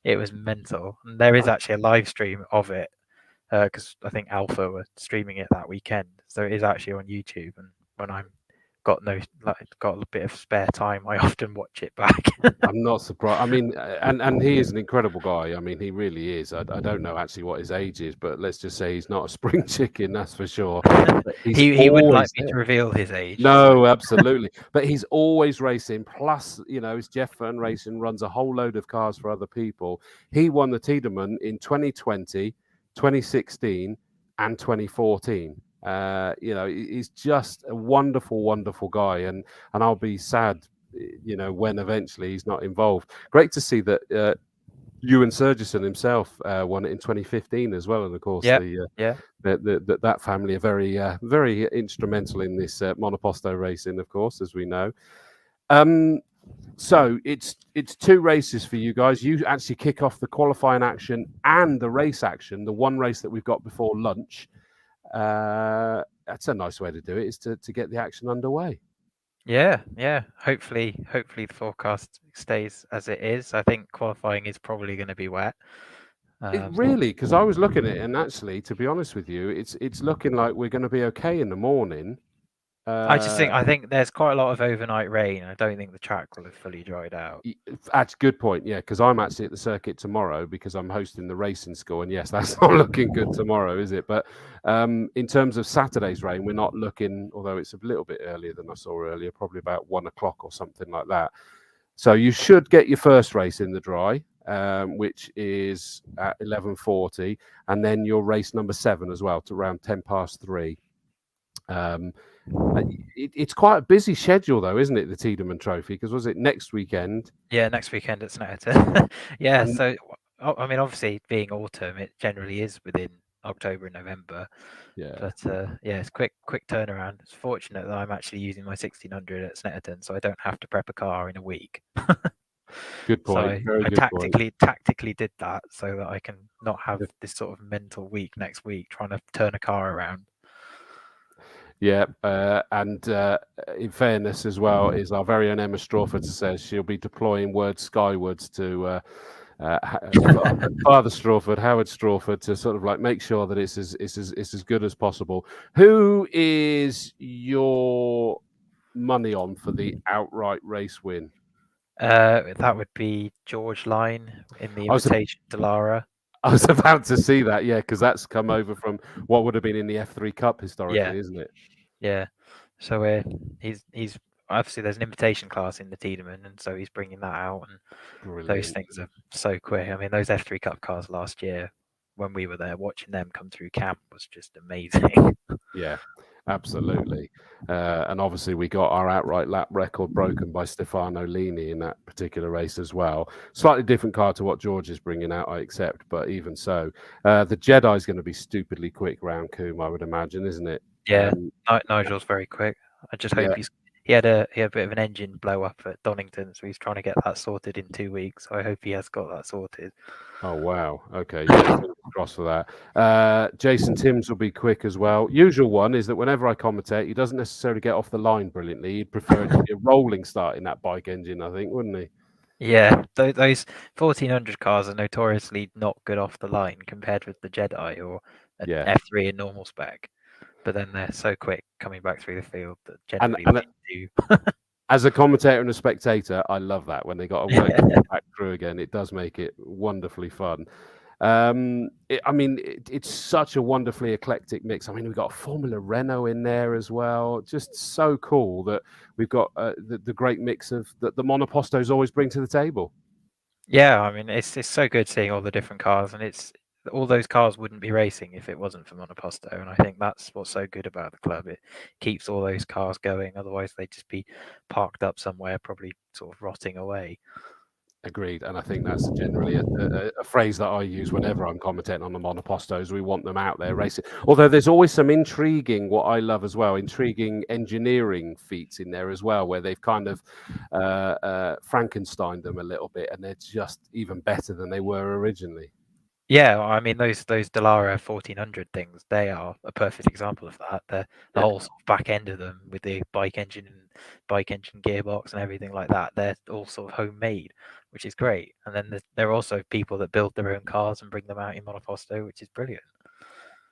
it was mental. And there is actually a live stream of it because I think Alpha were streaming it that weekend. So it is actually on YouTube. And when I'm got a bit of spare time, I often watch it back. I'm not surprised. I mean, and he is an incredible guy. I mean, he really is. I don't know actually what his age is, but let's just say he's not a spring chicken, that's for sure. He wouldn't like me to reveal his age. No, absolutely. But he's always racing. Plus, it's Jeff Fern Racing, runs a whole load of cars for other people. He won the Tiedman in 2020, 2016, and 2014. He's just a wonderful, wonderful guy, and I'll be sad, when eventually he's not involved. Great to see that Ewan Surgison himself won it in 2015 as well, and of course, that family are very, very instrumental in this Monoposto racing, of course, as we know. So it's 2 races for you guys. You actually kick off the qualifying action and the race action, the one race that we've got before lunch. That's a nice way to do it, is to get the action underway. Yeah. Hopefully the forecast stays as it is. I think qualifying is probably going to be wet. Really, because I was looking at it, and actually, to be honest with you, it's looking like we're going to be okay in the morning. I think there's quite a lot of overnight rain. I don't think the track will have fully dried out. That's a good point, yeah, because I'm actually at the circuit tomorrow because I'm hosting the racing school, and yes, that's not looking good tomorrow, is it? But in terms of Saturday's rain, we're not looking, although it's a little bit earlier than I saw earlier, probably about 1 o'clock or something like that. So you should get your first race in the dry, which is at 11:40, and then your race number 7 as well, to around 3:10. It's quite a busy schedule, though, isn't it? The Tiedman Trophy, because was it next weekend? Yeah, next weekend at Snetterton. Yeah, so I mean, obviously being autumn, it generally is within October and November. Yeah, but it's quick turnaround. It's fortunate that I'm actually using my 1600 at Snetterton, so I don't have to prep a car in a week. Good point. So I tactically did that so that I can not have this sort of mental week next week trying to turn a car around. Yeah, and in fairness as well, is our very own Emma Strawford says she'll be deploying word skywards to Father Strawford, Howard Strawford, to sort of like make sure that it's as good as possible. Who is your money on for the outright race win? That would be George Line in the invitation to Lara. I was about to see that, yeah, because that's come over from what would have been in the F3 Cup historically, isn't it? Yeah. So he's obviously there's an invitation class in the Tiedman, and so he's bringing that out, and Brilliant. Those things are so quick. I mean, those F3 Cup cars last year, when we were there, watching them come through camp was just amazing. Yeah, absolutely. And obviously we got our outright lap record broken by Stefano Lini in that particular race as well. Slightly different car to what George is bringing out, I accept, but even so. The Jedi is going to be stupidly quick round Combe, I would imagine, isn't it? Yeah, Nigel's very quick. I just hope he had a bit of an engine blow up at Donington, so he's trying to get that sorted in 2 weeks. So I hope he has got that sorted. Oh wow! Okay, yeah, cross for that. Jason Timms will be quick as well. Usual one is that whenever I commentate, he doesn't necessarily get off the line brilliantly. He'd prefer it to be a rolling start in that bike engine, I think, wouldn't he? Yeah, those 1400 cars are notoriously not good off the line compared with the Jedi or an F3 in normal spec. But then they're so quick coming back through the field that generally they do. As a commentator and a spectator, I love that when they got to work back through again. It does make it wonderfully fun. It's such a wonderfully eclectic mix. I mean, we've got Formula Renault in there as well. Just so cool that we've got the great mix of that the Monopostos always bring to the table. Yeah, I mean, it's so good seeing all the different cars, and all those cars wouldn't be racing if it wasn't for Monoposto, and I think that's what's so good about the club. It keeps all those cars going, otherwise they'd just be parked up somewhere, probably sort of rotting away. Agreed, and I think that's generally a phrase that I use whenever I'm commentating on the Monopostos. We want them out there racing. Although there's always some intriguing, what I love as well, intriguing engineering feats in there as well, where they've kind of Frankensteined them a little bit, and they're just even better than they were originally. Yeah, I mean those Dallara 1400 things, they are a perfect example of that. The whole sort of back end of them with the bike engine gearbox and everything like that, they're all sort of homemade, which is great. And then there are also people that build their own cars and bring them out in Monoposto, which is brilliant.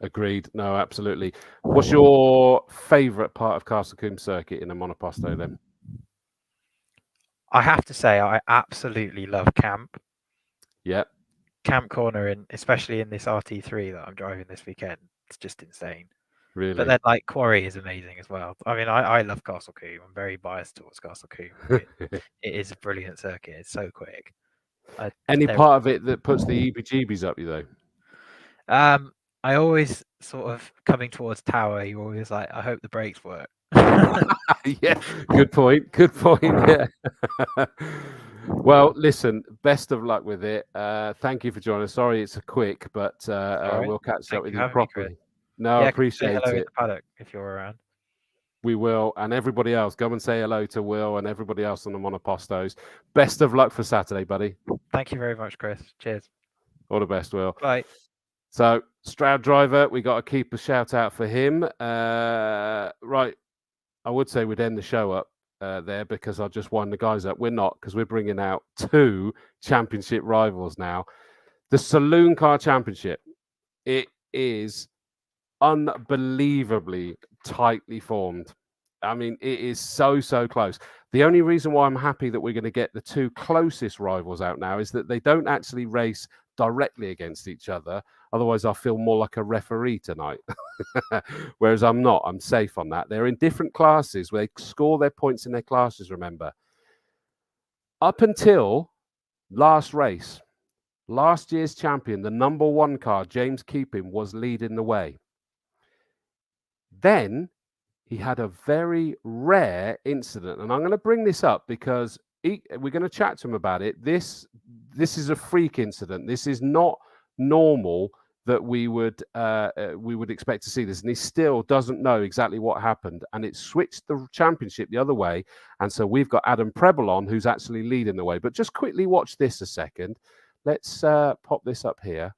Agreed. No, absolutely. What's your favourite part of Castle Combe Circuit in a Monoposto then? I have to say I absolutely love camp. Yep. Camp corner, and especially in this RT3 that I'm driving this weekend, it's just insane. Really? But then like Quarry is amazing as well. I mean, I love Castle Combe. I'm very biased towards Castle Combe. It is a brilliant circuit. It's so quick. Any part of it that puts the EBGBs up you though? I always sort of coming towards Tower. You always like, I hope the brakes work. Yeah, good point. Good point. Yeah. Well, listen, best of luck with it. Thank you for joining us. Sorry it's a quick, but we'll catch up with you properly. No, I appreciate hello in it. the paddock if you're around. We will, and everybody else, go and say hello to Will and everybody else on the Monopostos. Best of luck for Saturday, buddy. Thank you very much, Chris. Cheers. All the best, Will. Bye. So, Stroud Driver, we got to keep a shout out for him. Right, I would say we'd end the show up there because I'll just wind the guys up. We're not, because we're bringing out 2 championship rivals now. The Saloon Car Championship, it is unbelievably tightly formed. I mean, it is so close. The only reason why I'm happy that we're going to get the 2 closest rivals out now is that they don't actually race directly against each other. Otherwise, I feel more like a referee tonight. Whereas I'm not. I'm safe on that. They're in different classes where they score their points in their classes, remember. Up until last race, last year's champion, the number 1 car, James Keeping, was leading the way. Then he had a very rare incident, and I'm going to bring this up because we're going to chat to him about it. This is a freak incident. This is not normal that we would expect to see this, and he still doesn't know exactly what happened, and it switched the championship the other way. And so we've got Adam Preble on, who's actually leading the way. But just quickly watch this a second. Let's pop this up here.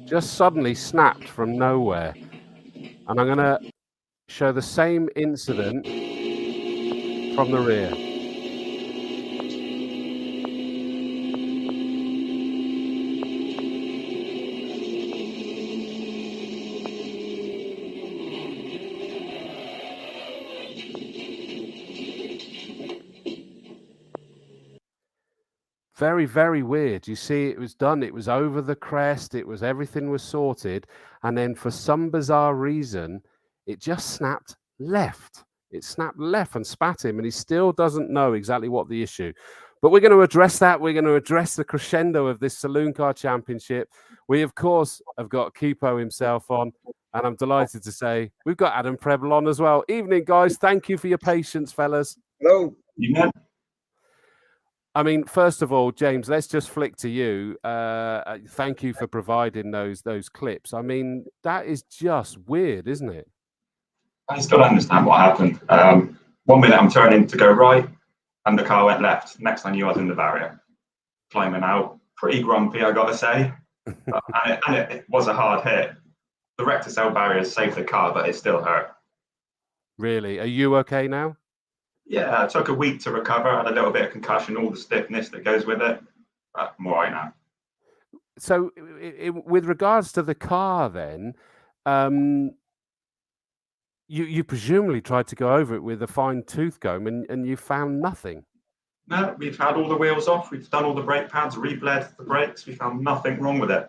Just suddenly snapped from nowhere. And I'm going to show the same incident from the rear. Very, very weird. You see, it was done. It was over the crest. It was, everything was sorted. And then for some bizarre reason, it just snapped left. It snapped left and spat him. And he still doesn't know exactly what the issue. But we're going to address that. We're going to address the crescendo of this Saloon Car Championship. We, of course, have got Kipo himself on. And I'm delighted to say we've got Adam Preble on as well. Evening, guys. Thank you for your patience, fellas. Hello. I mean, first of all, James, let's just flick to you. Thank you for providing those clips. I mean, that is just weird, isn't it? I still don't understand what happened. 1 minute I'm turning to go right, and the car went left. Next I knew I was in the barrier, climbing out. Pretty grumpy, I gotta say. and it was a hard hit. The rector-cell barriers saved the car, but it still hurt. Really? Are you okay now? Yeah, it took a week to recover. I had a little bit of concussion, all the stiffness that goes with it. But I'm all right now. So, with regards to the car, then, you presumably tried to go over it with a fine tooth comb, and you found nothing. No, we've had all the wheels off. We've done all the brake pads, re-bled the brakes. We found nothing wrong with it.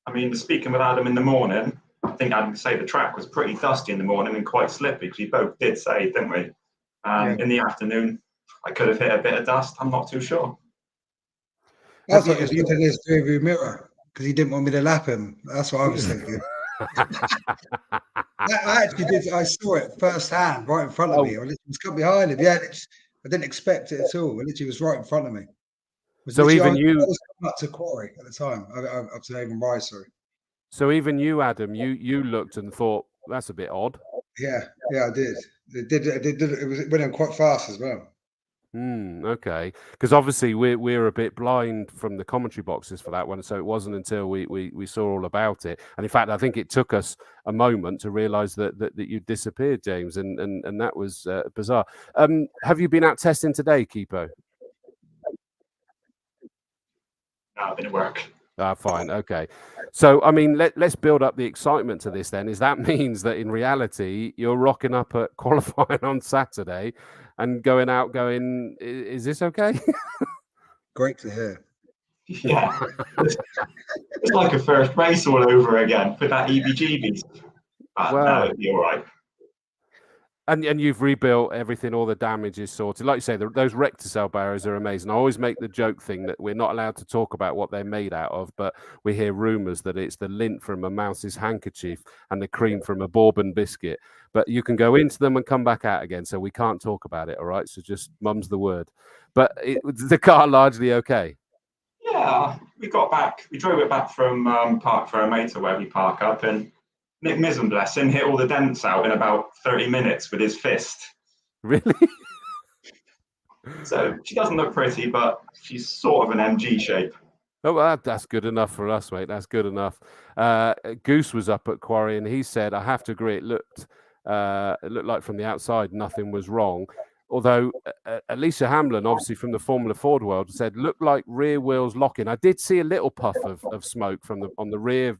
I mean, speaking with Adam in the morning, I think Adam could say the track was pretty dusty in the morning and quite slippy, because we both did say, didn't we? In the afternoon, I could have hit a bit of dust. I'm not too sure. I thought he was looking at his rearview mirror because he didn't want me to lap him. That's what I was thinking. I actually did. I saw it firsthand, right in front of me. I literally was cut behind him. Yeah, I didn't expect it at all. It literally was right in front of me. So even you, I was coming up to Quarry at the time. Up to Avon Rise, sorry. So even you, Adam, you looked and thought that's a bit odd. Yeah, I did. It went in quite fast as well. Okay, because obviously we're a bit blind from the commentary boxes for that one, so it wasn't until we saw all about it. And in fact, I think it took us a moment to realise that you disappeared, James, and that was bizarre. Have you been out testing today, Kipo? No, I've been at work. Fine, okay. So, I mean, let's build up the excitement to this then. Is that means that in reality, you're rocking up at qualifying on Saturday and going, is this okay? Great to hear. Yeah, it's like a first race all over again with that EBGBs. But no, it'll be all right. And you've rebuilt everything, all the damage is sorted. Like you say, those Recticel barriers are amazing. I always make the joke thing that we're not allowed to talk about what they're made out of, but we hear rumours that it's the lint from a mouse's handkerchief and the cream from a bourbon biscuit. But you can go into them and come back out again, so we can't talk about it, all right? So just mum's the word. But the car largely okay? Yeah, we drove it back from Park for a mate where we park up, and Nick Mizzen, bless him, hit all the dents out in about 30 minutes with his fist. Really? So she doesn't look pretty, but she's sort of an MG shape. Oh, well, that's good enough for us, mate. That's good enough. Goose was up at Quarry, and he said, I have to agree, it looked like from the outside nothing was wrong. Although Alicia Hamlin, obviously from the Formula Ford world, said looked like rear wheels locking. I did see a little puff of smoke on the rear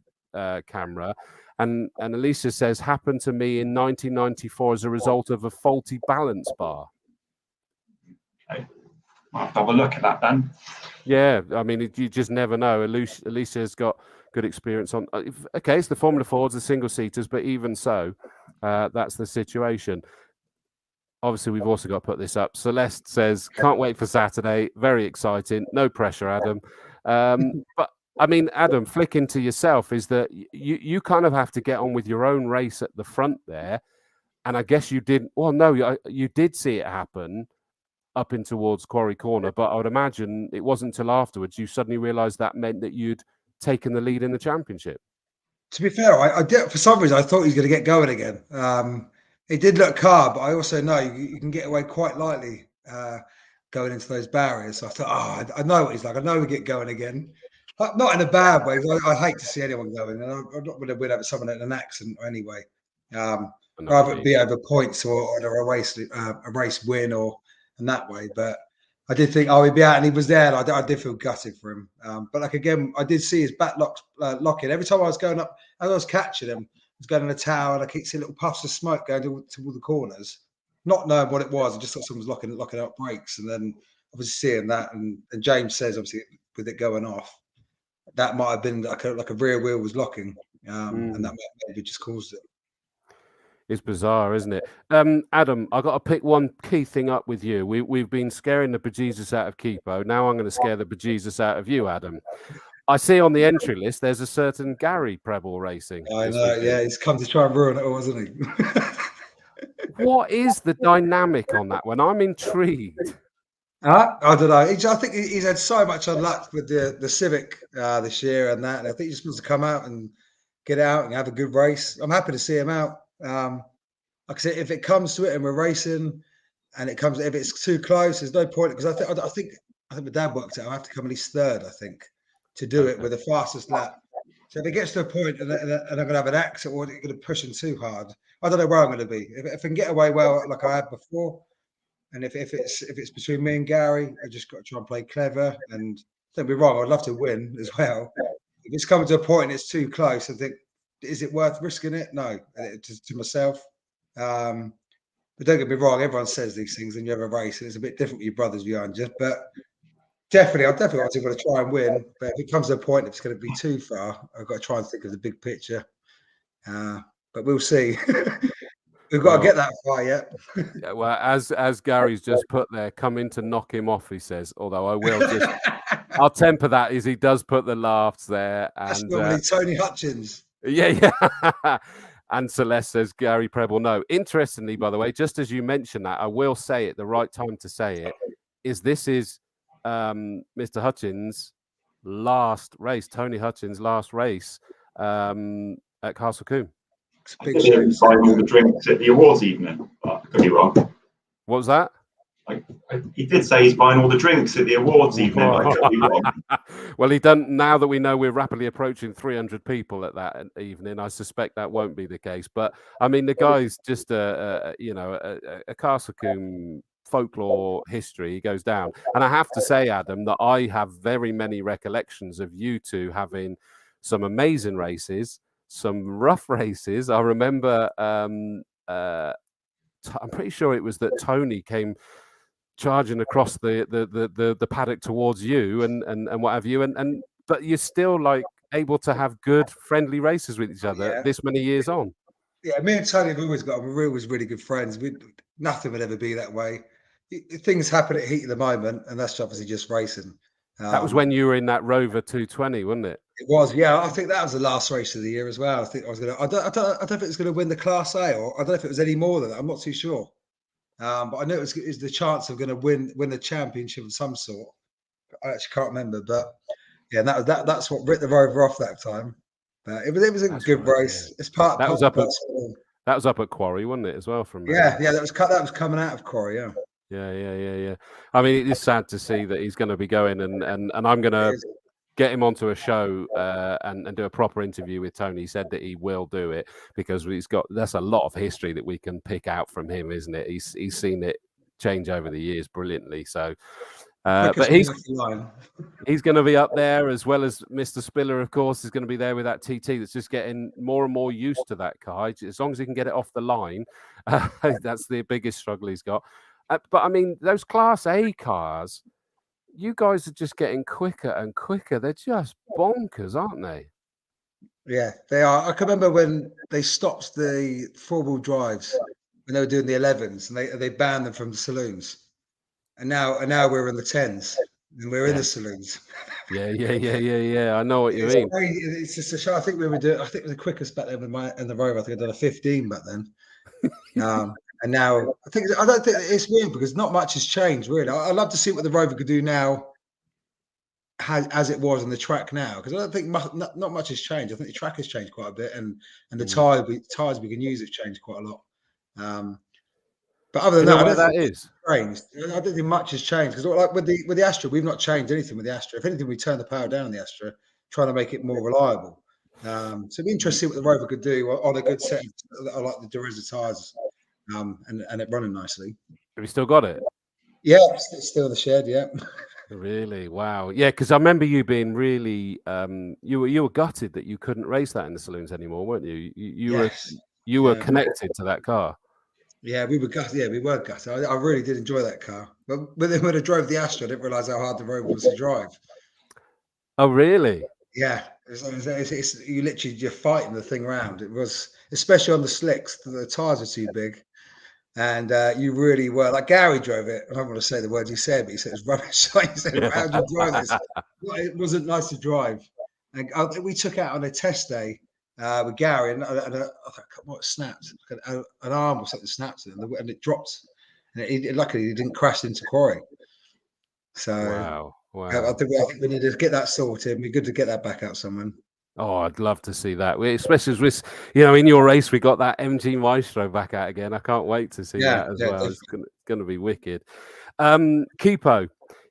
camera. And Alicia says, happened to me in 1994 as a result of a faulty balance bar. Okay. I'll have to have a look at that then. Yeah, I mean, you just never know. Alicia's got good experience on. Okay, it's the Formula Fords, the single seaters, but even so, that's the situation. Obviously, we've also got to put this up. Celeste says, can't wait for Saturday. Very exciting. No pressure, Adam. But I mean, Adam, flicking to yourself is that you kind of have to get on with your own race at the front there. And I guess you didn't. Well, no, you did see it happen up in towards Quarry Corner, but I would imagine it wasn't until afterwards you suddenly realised that meant that you'd taken the lead in the championship. To be fair, I did, for some reason I thought he was going to get going again. It did look calm, but I also know you can get away quite lightly going into those barriers. So I thought, I know what he's like. I know we get going again. Not in a bad way. I hate to see anyone going, and I'm not going to win over someone in an accident anyway. Rather be over points or a race win or in that way. But I did think, he'd be out, and he was there. And I did feel gutted for him. But like again, I did see his back locking. Every time I was going up, as I was catching him, I was going in the tower, and I kept seeing little puffs of smoke going to all the corners. Not knowing what it was, I just thought someone was locking up brakes, and then obviously seeing that, and James says obviously with it going off, that might have been like a rear wheel was locking, and that maybe just caused it. It's bizarre, isn't it? Adam, I've got to pick one key thing up with you. We've been scaring the bejesus out of Kipo. Now I'm going to scare the bejesus out of you, Adam. I see on the entry list there's a certain Gary Preble racing. I know, yeah, he's come to try and ruin it all, hasn't he? What is the dynamic on that one? I'm intrigued. I don't know. I think he's had so much unluck with the Civic this year and that. And I think he just wants to come out and get out and have a good race. I'm happy to see him out. Like I said, if it comes to it and we're racing, and if it's too close, there's no point. Because I think my dad worked out. I have to come at least third, I think, to do it with the fastest lap. So if it gets to a point and I'm going to have an accident or going to push him too hard, I don't know where I'm going to be. If I can get away well like I had before. And if it's between me and Gary, I just got to try and play clever. And don't be wrong, I'd love to win as well. If it's coming to a point and it's too close, I think, is it worth risking it? No, to myself. But don't get me wrong, everyone says these things and you have a race, and it's a bit different with your brothers behind you. But I definitely want to try and win. But if it comes to a point, if it's going to be too far, I've got to try and think of the big picture. But we'll see. We've got to get that far yet. Yeah, well, as Gary's just put there, coming to knock him off, he says. Although I will just, I'll temper that. Is he does put the laughs there. And, that's normally Tony Hutchins. Yeah. And Celeste says Gary Preble. No, interestingly, by the way, just as you mentioned that, I will say it. The right time to say it is this is Mr. Hutchins' last race. Tony Hutchins' last race at Castle Combe. I think he was buying all the drinks at the awards evening, but I could be wrong. What was that? He did say he's buying all the drinks at the awards evening. I could be wrong. Well, he done. Now that we know we're rapidly approaching 300 people at that evening, I suspect that won't be the case. But I mean, the guy's just a Castle Combe folklore history. He goes down, and I have to say, Adam, that I have very many recollections of you two having some amazing races. Some rough races. I remember I'm pretty sure it was that Tony came charging across the paddock towards you and what have you, and but you're still like able to have good friendly races with each other this many years on. Yeah, me and Tony have always we're always really good friends. Nothing would ever be that way. Things happen at heat of the moment, and that's obviously just racing. That was when you were in that Rover 220, wasn't it? It was, yeah. I think that was the last race of the year as well. I think I was gonna. I don't know if it was going to win the Class A, or I don't know if it was any more than that. I'm not too sure. But I know it was the chance of going to win the championship of some sort. I actually can't remember, but yeah, that's what ripped the Rover off that time. But it was a good race. Yeah. It's part that part was up at sport. That was up at Quarry, wasn't it, as well? From yeah, that was coming out of Quarry, yeah. Yeah. I mean, it is sad to see that he's going to be going, and I'm going to get him onto a show and do a proper interview with Tony. He said that he will do it because that's a lot of history that we can pick out from him, isn't it? He's seen it change over the years brilliantly. So, but he's going to be up there, as well as Mr. Spiller, of course, is going to be there with that TT that's just getting more and more used to that car. As long as he can get it off the line, that's the biggest struggle he's got. But I mean, those Class A cars, you guys are just getting quicker and quicker. They're just bonkers, aren't they? Yeah, they are. I can remember when they stopped the four-wheel drives when they were doing the 11s, and they banned them from the saloons. And now we're in the 10s, and we're in the saloons. Yeah. I know what you mean. It's just a show. I think we were doing. I think it was the quickest back then in the Rover. I think I'd done a 15 back then. And now I don't think it's weird because not much has changed really. I'd love to see what the Rover could do now, as it was on the track now, because I don't think not much has changed. I think the track has changed quite a bit, and the tires we can use have changed quite a lot. But other than that, I don't think much has changed because like with the Astra, we've not changed anything with the Astra. If anything, we turned the power down on the Astra, trying to make it more reliable. So it'd be interesting to see what the Rover could do on a good set of like the Dereza tires. And it running nicely. Have you still got it? Yeah, it's still in the shed. Yeah. Really? Wow. Yeah, because I remember you being really you were gutted that you couldn't race that in the saloons anymore, weren't you? You were connected to that car. Yeah, we were gutted. Yeah, we were gutted. I really did enjoy that car, but then when I drove the Astra, I didn't realise how hard the Rover was to drive. Oh, really? Yeah, you're fighting the thing around. It was, especially on the slicks, the tires are too big. And you really were, like Gary drove it. I don't want to say the words he said, but he said it was rubbish. He said, how do you drive this? It wasn't nice to drive. And we took out on a test day with Gary, and I thought, what snapped? An arm or something snapped, and it dropped. And luckily, it didn't crash into Quarry. So, wow. I think we need to get that sorted. It'd be good to get that back out somewhere. Oh, I'd love to see that. Especially as in your race, we got that MG Maestro back out again. I can't wait to see that as well. Definitely. It's going to be wicked. Kipo,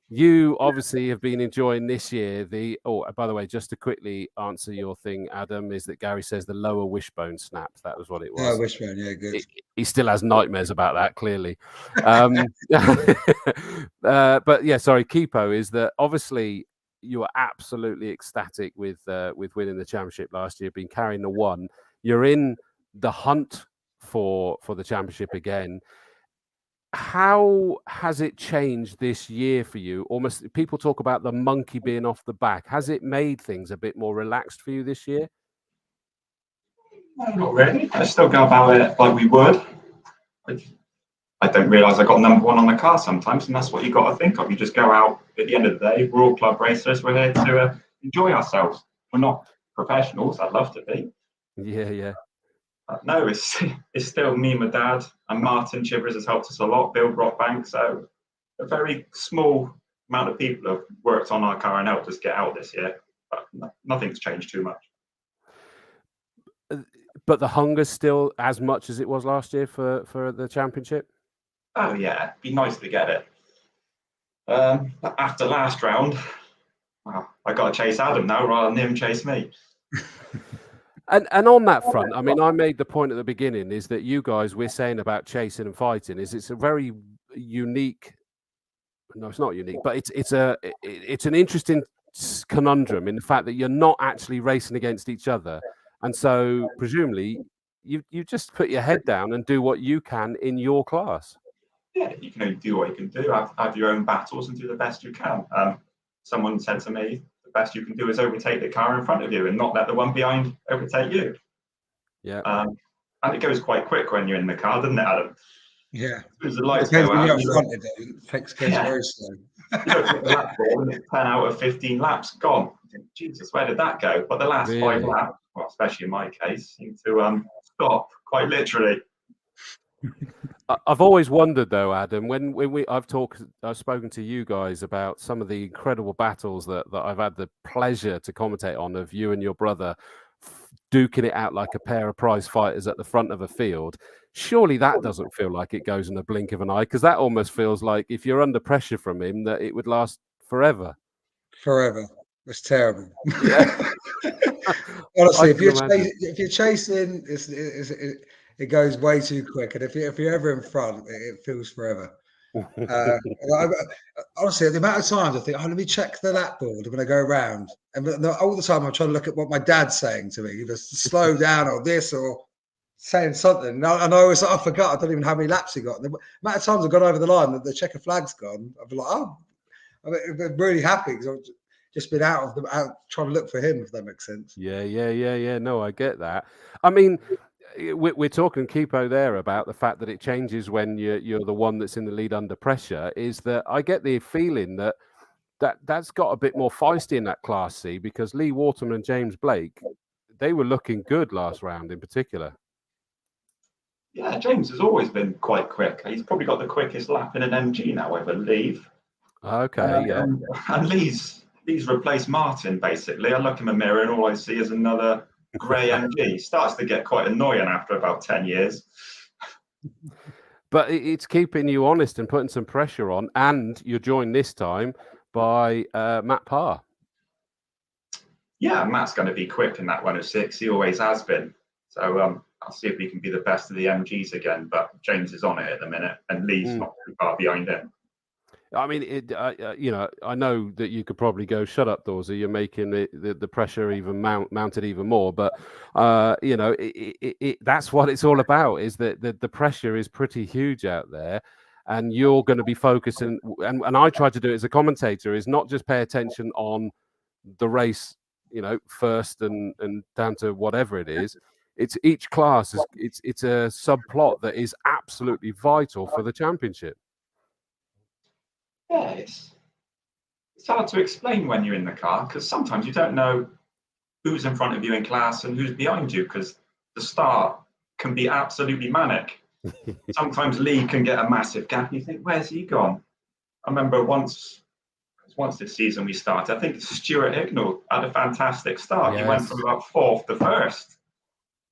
you obviously have been enjoying this year. By the way, just to quickly answer your thing, Adam, is that Gary says the lower wishbone snapped. That was what it was. Oh, wishbone, yeah, good. He still has nightmares about that, clearly. But yeah, sorry, Kipo, is that obviously you were absolutely ecstatic with winning the championship last year, been carrying the one. You're in the hunt for the championship again. How has it changed this year for you? Almost, people talk about the monkey being off the back. Has it made things a bit more relaxed for you this year? No, not really. I still go about it like we would. I don't realise I got number one on the car sometimes, and that's what you got to think of. You just go out at the end of the day. We're all club racers. We're here to enjoy ourselves. We're not professionals. I'd love to be. Yeah. But no, it's still me and my dad, and Martin Chivers has helped us a lot. Bill Brockbank. So a very small amount of people have worked on our car and helped us get out this year. But nothing's changed too much. But the hunger's still as much as it was last year for the championship? Oh, yeah. It'd be nice to get it. But after last round, well, I got to chase Adam now rather than him chase me. And on that front, I mean, I made the point at the beginning is that you guys, we're saying about chasing and fighting, is it's a very unique. No, it's not unique, but it's an interesting conundrum in the fact that you're not actually racing against each other, and so presumably you just put your head down and do what you can in your class. Yeah, you can only do what you can do. Have your own battles and do the best you can. Someone said to me, the best you can do is overtake the car in front of you and not let the one behind overtake you. Yeah. And it goes quite quick when you're in the car, doesn't it, Adam? Yeah. As the lights Depends go when out, you're up front, it takes very slow. you look at the lap board and it's 10 out of 15 laps gone. You think, Jesus, where did that go? But the last Really? 5 laps, well, especially in my case, seem to stop quite literally. I've always wondered though, Adam, when I've spoken to you guys about some of the incredible battles that I've had the pleasure to commentate on, of you and your brother duking it out like a pair of prize fighters at the front of a field. Surely that doesn't feel like it goes in a blink of an eye, because that almost feels like if you're under pressure from him, that it would last forever. Forever. It's terrible. Yeah. Honestly, if you're chasing, it goes way too quick, and if you're ever in front, it feels forever. Honestly, the amount of times I think, let me check the lap board when I go around, and all the time I'm trying to look at what my dad's saying to me, either slow down or this or saying something. And I always I forgot. I don't even know how many laps he got. The amount of times I've gone over the line that the checker flag's gone, I've been like, I've been really happy because I've just been out trying to look for him, if that makes sense. Yeah. No, I get that. I mean, we're talking Kipo there about the fact that it changes when you're the one that's in the lead under pressure. Is that I get the feeling that's got a bit more feisty in that Class C, because Lee Waterman and James Blake, they were looking good last round in particular. Yeah, James has always been quite quick. He's probably got the quickest lap in an MG now, I believe. Okay, yeah. And Lee's replaced Martin, basically. I look in the mirror and all I see is another grey MG. Starts to get quite annoying after about 10 years. But it's keeping you honest and putting some pressure on, and you're joined this time by Matt Parr. Yeah, Matt's going to be quick in that 106. He always has been. So I'll see if we can be the best of the MGs again. But James is on it at the minute, and Lee's not too far behind him. I mean, I know that you could probably go, shut up, Dawesy, you're making the pressure even mounted even more. But, that's what it's all about, is that the pressure is pretty huge out there. And you're going to be focusing, and I try to do it as a commentator, is not just pay attention on the race, first and down to whatever it is. It's each class, it's a subplot that is absolutely vital for the championship. Yeah, it's hard to explain when you're in the car, because sometimes you don't know who's in front of you in class and who's behind you, because the start can be absolutely manic. Sometimes Lee can get a massive gap and you think, where's he gone? I remember once this season we started, I think Stuart Ignall had a fantastic start. Yes. He went from about 4th to 1st.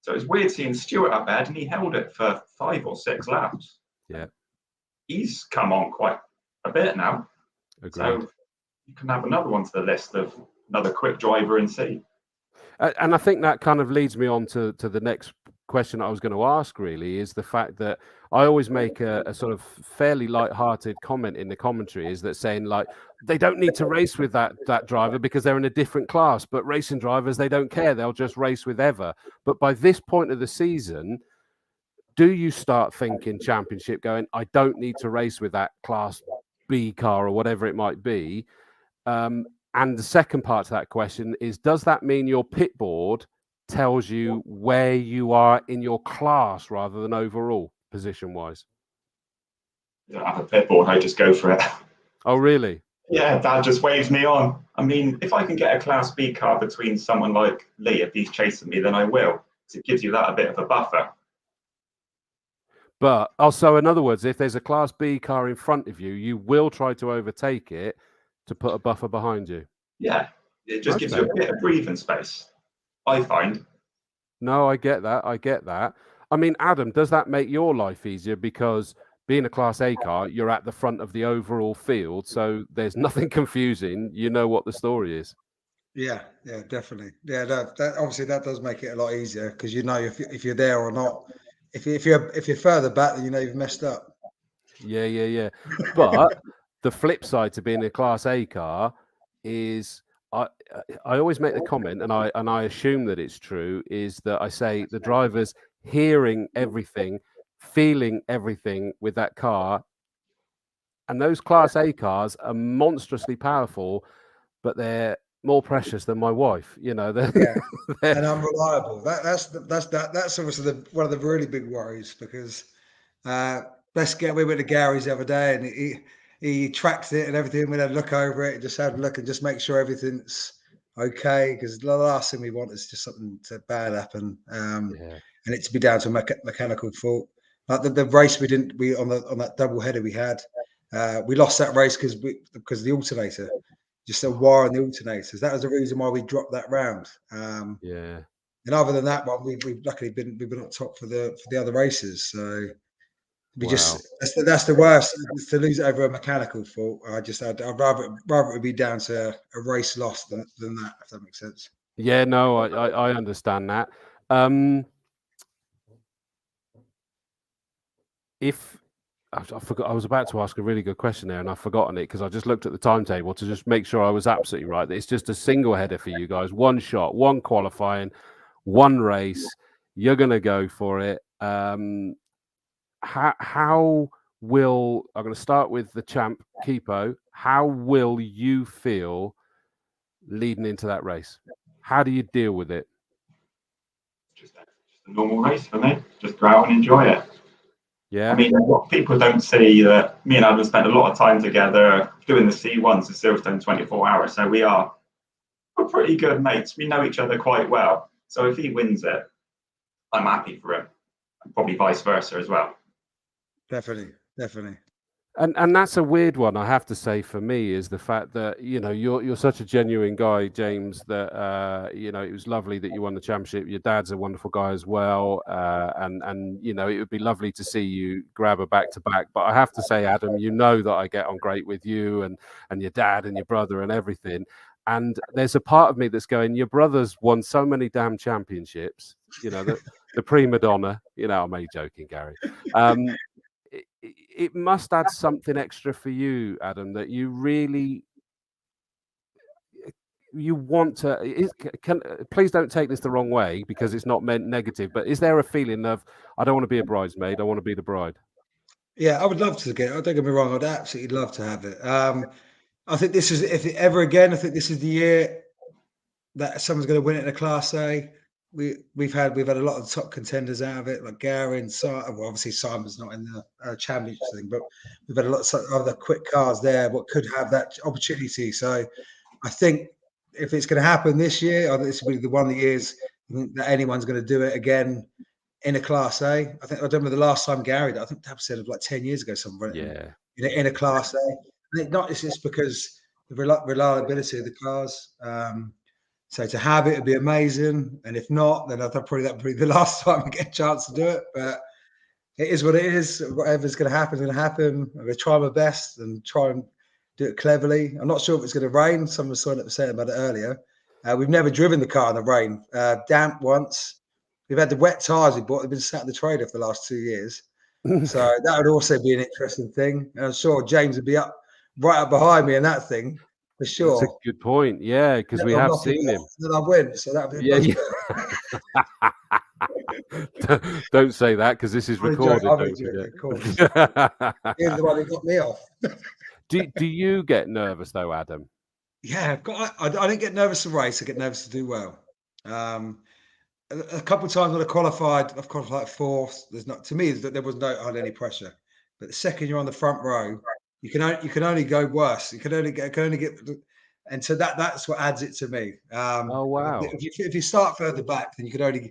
So it's weird seeing Stuart up ahead, and he held it for 5 or 6 laps. Yeah. He's come on quite a bit now. Agreed. So you can have another one to the list of another quick driver in C. And I think that kind of leads me on to the next question I was going to ask, really, is the fact that I always make a sort of fairly light-hearted comment in the commentary, is that saying, like, they don't need to race with that driver because they're in a different class, but racing drivers, they don't care. They'll just race with ever. But by this point of the season, do you start thinking championship going, I don't need to race with that class B car or whatever it might be? And the second part to that question is, does that mean your pit board tells you where you are in your class rather than overall position-wise? I don't have a pit board, I just go for it. Oh, really? Yeah, Dad just waves me on. I mean, if I can get a Class B car between someone like Lee, if he's chasing me, then I will. So it gives you that a bit of a buffer. But also, in other words, if there's a Class B car in front of you, you will try to overtake it to put a buffer behind you. Yeah, it just gives you a bit of breathing space, I find. No, I get that. I mean, Adam, does that make your life easier? Because being a Class A car, you're at the front of the overall field, so there's nothing confusing. You know what the story is. Yeah, definitely. Yeah, that obviously that does make it a lot easier, because you know if you're there or not. If you're further back, then you know you've messed up. Yeah. But the flip side to being a Class A car is, I always make the comment, and I assume that it's true, is that I say the driver's hearing everything, feeling everything with that car And those Class A cars are monstrously powerful, but they're more precious than my wife. You know, yeah, and unreliable. That's obviously one of the really big worries, because we went to Gary's the other day, and he tracked it and everything. We had a look over it, just had a look and just make sure everything's okay, because the last thing we want is just something to bad happen, and it to be down to a mechanical fault. Like the race we on that double header we had, we lost that race because of the alternator, just a wire on the alternators. That was the reason why we dropped that round. And other than that one, we've luckily been on top for the other races. So that's the worst, to lose it over a mechanical fault. I'd rather it be down to a race loss than that, if that makes sense. Yeah, no, I understand that. If I forgot, I was about to ask a really good question there, and I've forgotten it because I just looked at the timetable to just make sure I was absolutely right. It's just a single header for you guys, one shot, one qualifying, one race. You're going to go for it. How will, I'm going to start with the champ, Kipo. How will you feel leading into that race? How do you deal with it? Just a normal race for me. Just go out and enjoy it. Yeah. I mean, what people don't see that me and Adam spent a lot of time together doing the C1s in Silverstone 24 hours. So we're pretty good mates. We know each other quite well. So if he wins it, I'm happy for him. And probably vice versa as well. Definitely. And that's a weird one, I have to say, for me, is the fact that, you know, you're such a genuine guy, James, that you know, it was lovely that you won the championship. Your dad's a wonderful guy as well, and you know, it would be lovely to see you grab a back-to-back. But I have to say, Adam, you know that I get on great with you and your dad and your brother and everything. And there's a part of me that's going, your brother's won so many damn championships, you know, the prima donna, you know, I'm only joking, Gary. It must add something extra for you, Adam, that you really want to. Please don't take this the wrong way, because it's not meant negative. But is there a feeling of, I don't want to be a bridesmaid, I want to be the bride? Yeah, I would love to get it. Don't get me wrong, I'd absolutely love to have it. I think this is, if ever again, I think this is the year that someone's going to win it in a Class A. We've had a lot of top contenders out of it, like Gary and Simon. Well, obviously Simon's not in the championship thing, but we've had a lot of other quick cars there what could have that opportunity. So I think if it's going to happen this year, I think this will be the one of the years that anyone's going to do it again in a Class A. I remember the last time Gary did, I think that said of like 10 years ago, someone in a Class A. I think it's just because the reliability of the cars. So to have it would be amazing, and if not, then I thought probably that would be the last time I get a chance to do it. But it is what it is. Whatever's going to happen is going to happen. I'm going to try my best and try and do it cleverly. I'm not sure if it's going to rain. Someone was saying about it earlier. We've never driven the car in the rain. Damp once. We've had the wet tyres we bought. They've been sat in the trailer for the last 2 years. So that would also be an interesting thing. And I'm sure James would be right up behind me in that thing. For sure. That's a good point. Yeah, because we have seen him. Then I win, so that'd be Don't say that, because this is recorded. You're the one who got me off. Do you get nervous though, Adam? Yeah, I don't get nervous to race. I get nervous to do well. A couple of times when I've qualified fourth. To me, there was hardly any pressure. But the second you're on the front row, you can only go worse. You can only get, and so that's what adds it to me. Oh wow! If you start further back, then you can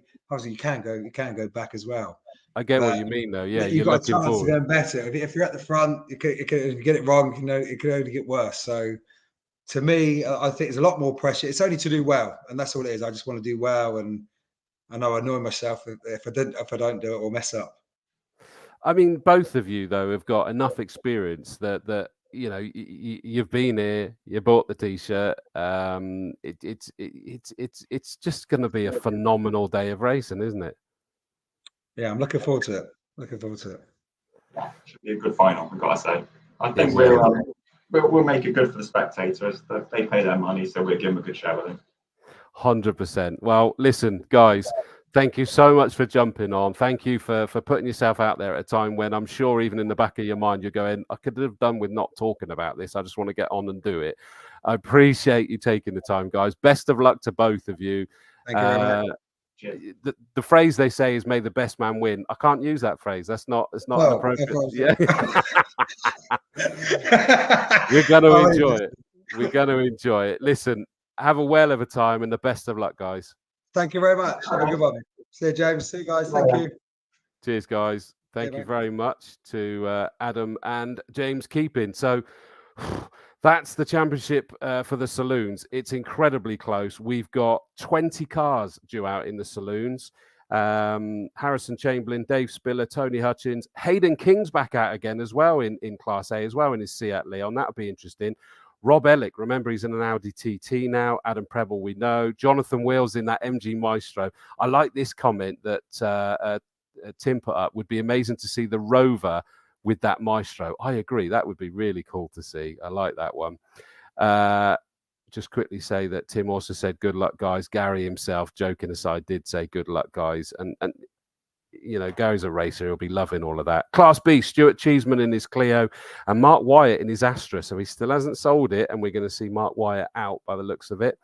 go back as well. I get what you mean, though. Yeah, you've got a chance of going better. If you're at the front, if you get it wrong, it can only get worse. So to me, I think there's a lot more pressure. It's only to do well, and that's all it is. I just want to do well, and I know I annoy myself if I don't do it or mess up. I mean, both of you though have got enough experience that you know you've been here, you bought the t-shirt. It's just going to be a phenomenal day of racing, isn't it? Yeah, I'm looking forward to it. Yeah, should be a good final, I've got to say. I think we'll make it good for the spectators. They pay their money, so we'll give them a good show, I think. 100%. Well, listen, guys, Thank you so much for jumping on. Thank you for putting yourself out there at a time when I'm sure even in the back of your mind, you're going, I could have done with not talking about this. I just want to get on and do it. I appreciate you taking the time, guys. Best of luck to both of you. Thank you very much. The phrase they say is "May the best man win." I can't use that phrase. It's not appropriate. Yeah. We're going to enjoy it. We're going to enjoy it. Listen, have a whale of a time and the best of luck, guys. Thank you very much. Have a good one. See you, James. See you guys. Thank you. Cheers, guys. Thank you very much to Adam and James Keeping. So that's the championship for the saloons. It's incredibly close. We've got 20 cars due out in the saloons. Harrison Chamberlain, Dave Spiller, Tony Hutchins, Hayden King's back out again as well in Class A as well in his Seat Leon. That'll be interesting. Rob Ellick, remember he's in an Audi TT now. Adam Preble, we know. Jonathan Wills in that MG Maestro. I like this comment that Tim put up. Would be amazing to see the Rover with that Maestro. I agree. That would be really cool to see. I like that one. Just quickly say that Tim also said, good luck, guys. Gary himself, joking aside, did say good luck, guys. And you know, Gary's a racer. He'll be loving all of that. Class B, Stuart Cheeseman in his Clio and Mark Wyatt in his Astra. So he still hasn't sold it. And we're going to see Mark Wyatt out by the looks of it.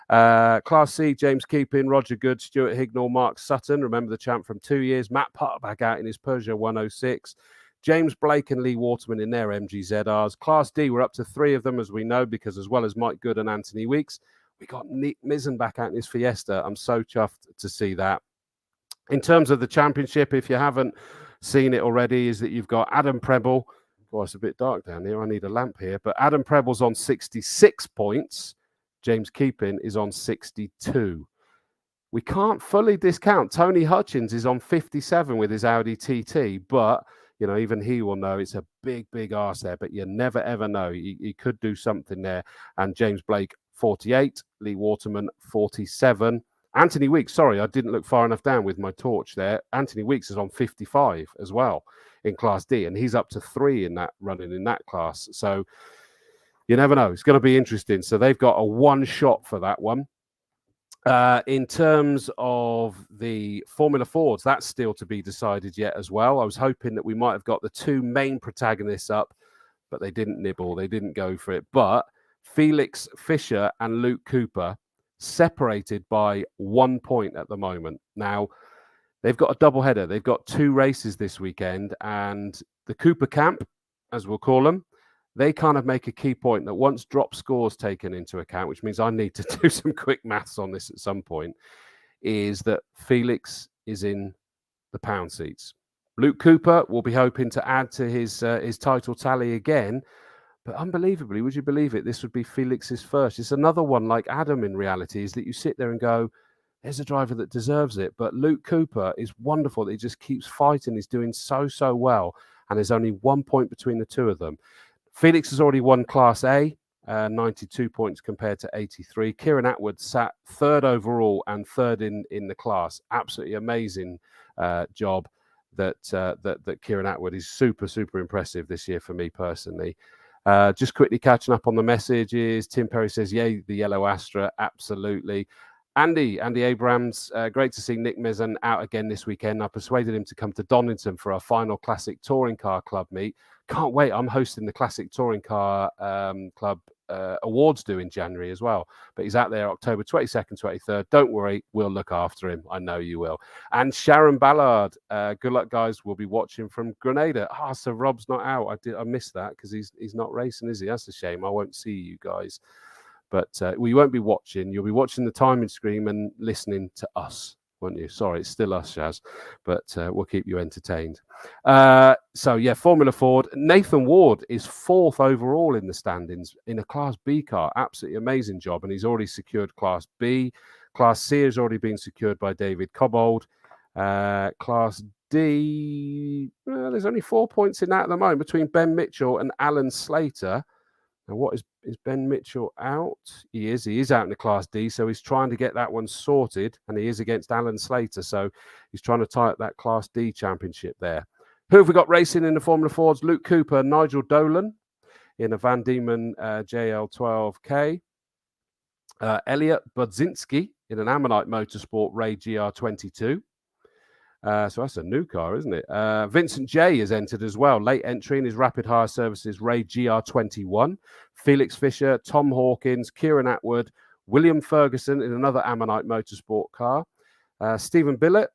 Class C, James Keeping, Roger Good, Stuart Hignall, Mark Sutton. Remember the champ from 2 years. Matt Potter back out in his Peugeot 106. James Blake and Lee Waterman in their MG ZRs. Class D, we're up to 3 of them, as we know, because as well as Mike Good and Anthony Weeks, we got Nick Mizzen back out in his Fiesta. I'm so chuffed to see that. In terms of the championship, if you haven't seen it already, is that you've got Adam Preble. Boy, it's a bit dark down here. I need a lamp here. But Adam Preble's on 66 points. James Keeping is on 62. We can't fully discount. Tony Hutchins is on 57 with his Audi TT. But, you know, even he will know it's a big, big arse there. But you never, ever know. He could do something there. And James Blake, 48. Lee Waterman, 47. Anthony Weeks, sorry, I didn't look far enough down with my torch there. Anthony Weeks is on 55 as well in Class D, and he's up to 3 in that running in that class. So you never know. It's going to be interesting. So they've got a one shot for that one. In terms of the Formula Fords, that's still to be decided yet as well. I was hoping that we might have got the 2 main protagonists up, but they didn't nibble. They didn't go for it. But Felix Fisher and Luke Cooper separated by 1 point at the moment. Now, they've got a double header. They've got 2 races this weekend, and the Cooper camp, as we'll call them, they kind of make a key point that once drop scores taken into account, which means I need to do some quick maths on this at some point, is that Felix is in the pound seats. Luke Cooper will be hoping to add to his title tally again. But unbelievably, would you believe it? This would be Felix's first. It's another one like Adam in reality, is that you sit there and go, there's a driver that deserves it. But Luke Cooper is wonderful. He just keeps fighting. He's doing so well. And there's only 1 point between the 2 of them. Felix has already won Class A, 92 points compared to 83. Kieran Atwood sat 3rd overall and 3rd in the class. Absolutely amazing job that Kieran Atwood is super impressive this year for me personally. Just quickly catching up on the messages. Tim Perry says, yay, the yellow Astra. Absolutely. Andy Abrams, great to see Nick Mizzen out again this weekend. I persuaded him to come to Donington for our final Classic Touring Car Club meet. Can't wait. I'm hosting the Classic Touring Car Club awards due in January as well. But he's out there October 22nd, 23rd. Don't worry, we'll look after him. I know you will. And Sharon Ballard, good luck, guys. We'll be watching from Grenada. So Rob's not out. I missed that because he's not racing, is he? That's a shame. I won't see you guys. But well, you won't be watching. You'll be watching the timing screen and listening to us, won't you? Sorry, it's still us, Shaz. But we'll keep you entertained. So, yeah, Formula Ford. Nathan Ward is 4th overall in the standings in a Class B car. Absolutely amazing job. And he's already secured Class B. Class C has already been secured by David Cobbold. Class D, there's only 4 points in that at the moment between Ben Mitchell and Alan Slater. Now, what is Ben Mitchell out? He is out in the Class D, so he's trying to get that one sorted, and he is against Alan Slater, so he's trying to tie up that Class D championship there. Who have we got racing in the Formula Fords? Luke Cooper, Nigel Dolan in a Van Diemen JL12K. Elliot Budzinski in an Ammonite Motorsport Ray GR22. So that's a new car, isn't it? Vincent J has entered as well. Late entry in his Rapid Hire Services Ray GR21. Felix Fisher, Tom Hawkins, Kieran Atwood, William Ferguson in another Ammonite Motorsport car. Stephen Billett.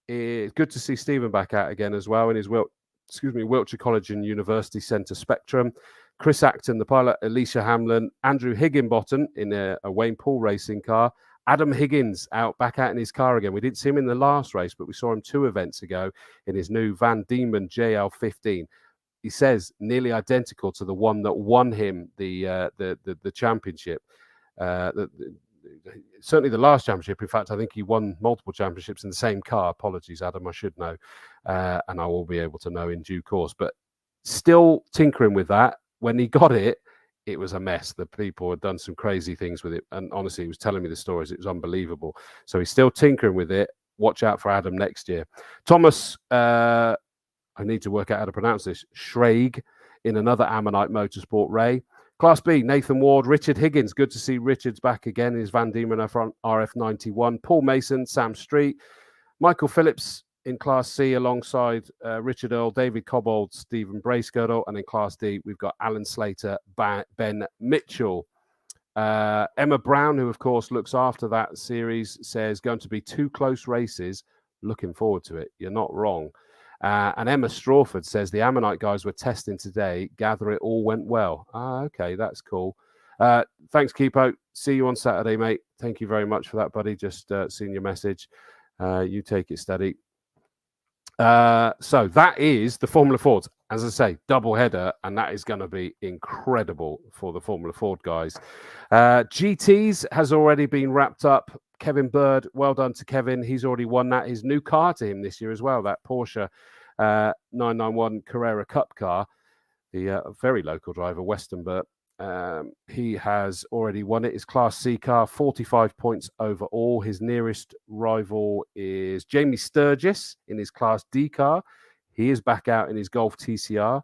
It's good to see Stephen back out again as well in his Wiltshire College and University Centre Spectrum. Chris Acton, the pilot, Alicia Hamlin, Andrew Higginbottom in a Wayne Paul racing car. Adam Higgins back out in his car again. We didn't see him in the last race, but we saw him 2 events ago in his new Van Diemen JL15. He says nearly identical to the one that won him the championship. Certainly the last championship. In fact, I think he won multiple championships in the same car. Apologies, Adam, I should know. And I will be able to know in due course. But still tinkering with that. When he got it, it was a mess. The people had done some crazy things with it. And honestly, he was telling me the stories. It was unbelievable. So he's still tinkering with it. Watch out for Adam next year. Thomas, I need to work out how to pronounce this, Schraeg in another Ammonite Motorsport Ray. Class B, Nathan Ward, Richard Higgins. Good to see Richard's back again. His Van Diemen RF91. Paul Mason, Sam Street. Michael Phillips in Class C alongside Richard Earl, David Cobbold, Stephen Bracegirdle. And in Class D, we've got Alan Slater, Ben Mitchell. Emma Brown, who of course looks after that series, says going to be 2 close races. Looking forward to it. You're not wrong. And Emma Strawford says the Ammonite guys were testing today. Gather it all went well. Okay, that's cool. Thanks, Keepo. See you on Saturday, mate. Thank you very much for that, buddy. Just seeing your message. You take it steady. So that is the Formula Fords. As I say, double header, and that is going to be incredible for the Formula Ford guys. GTs has already been wrapped up. Kevin Bird, well done to Kevin. He's already won that. His new car to him this year as well, that Porsche 991 Carrera Cup car. The very local driver, Westenberg. He has already won it. His Class C car, 45 points overall. His nearest rival is Jamie Sturgis in his Class D car. He is back out in his Golf TCR.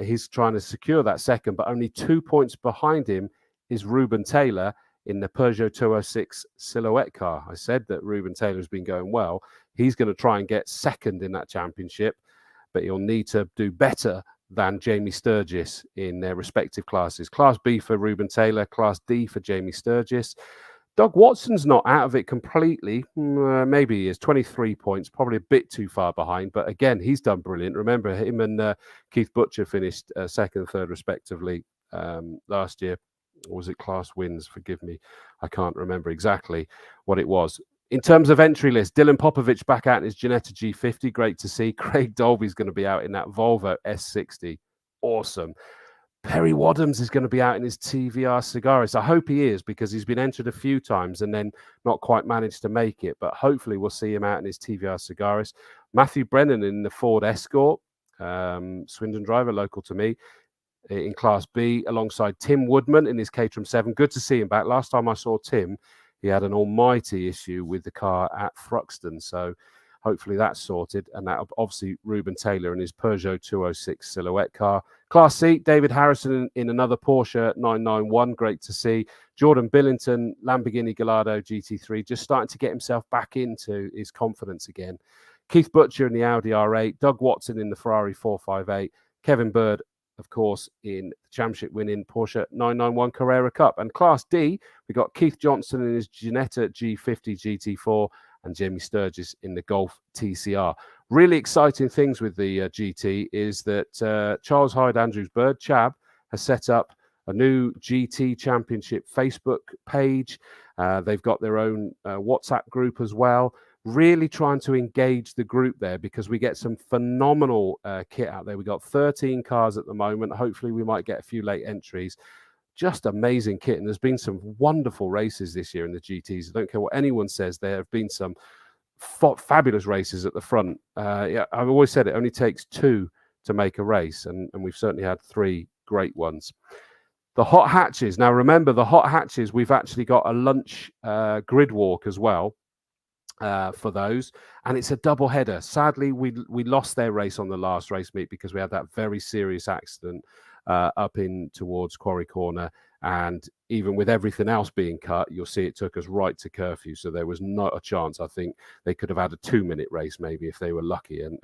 He's trying to secure that second, but only 2 points behind him is Ruben Taylor in the Peugeot 206 Silhouette car. I said that Ruben Taylor's been going well. He's going to try and get second in that championship, but he'll need to do better than Jamie Sturgis in their respective classes. Class B for Ruben Taylor, Class D for Jamie Sturgis. Doug Watson's not out of it completely. Maybe he is. 23 points, probably a bit too far behind. But again, he's done brilliant. Remember, him and Keith Butcher finished second and third respectively last year. Or was it class wins? Forgive me. I can't remember exactly what it was. In terms of entry list, Dylan Popovich back out in his Ginetta G50. Great to see. Craig Dolby's going to be out in that Volvo S60. Awesome. Perry Wadhams is going to be out in his TVR Cigaris. I hope he is, because he's been entered a few times and then not quite managed to make it. But hopefully we'll see him out in his TVR Cigaris. Matthew Brennan in the Ford Escort. Swindon driver, local to me, in Class B, alongside Tim Woodman in his Caterham 7. Good to see him back. Last time I saw Tim, he had an almighty issue with the car at Thruxton. So hopefully that's sorted. And that obviously Ruben Taylor in his Peugeot 206 Silhouette car. Class C, David Harrison in another Porsche 991. Great to see. Jordan Billington, Lamborghini Gallardo GT3, just starting to get himself back into his confidence again. Keith Butcher in the Audi R8. Doug Watson in the Ferrari 458. Kevin Bird, of course, in the championship winning Porsche 991 Carrera Cup. And Class D, we got Keith Johnson in his Ginetta G50 GT4 and Jamie Sturgis in the Golf TCR. Really exciting things with the GT is that Charles Hyde Andrews Bird, Chab, has set up a new GT Championship Facebook page. They've got their own WhatsApp group as well. Really trying to engage the group there, because we get some phenomenal kit out there. We got 13 cars at the moment. Hopefully we might get a few late entries. Just amazing kit. And there's been some wonderful races this year in the GTs. I don't care what anyone says. There have been some fabulous races at the front. Yeah, I've always said it only takes 2 to make a race. And we've certainly had 3 great ones. The hot hatches. Now, remember, the hot hatches, we've actually got a lunch grid walk as well. For those, and it's a double header. Sadly, we lost their race on the last race meet because we had that very serious accident up in towards Quarry Corner. And even with everything else being cut, you'll see it took us right to curfew. So there was not a chance. I think they could have had a 2-minute race maybe if they were lucky. And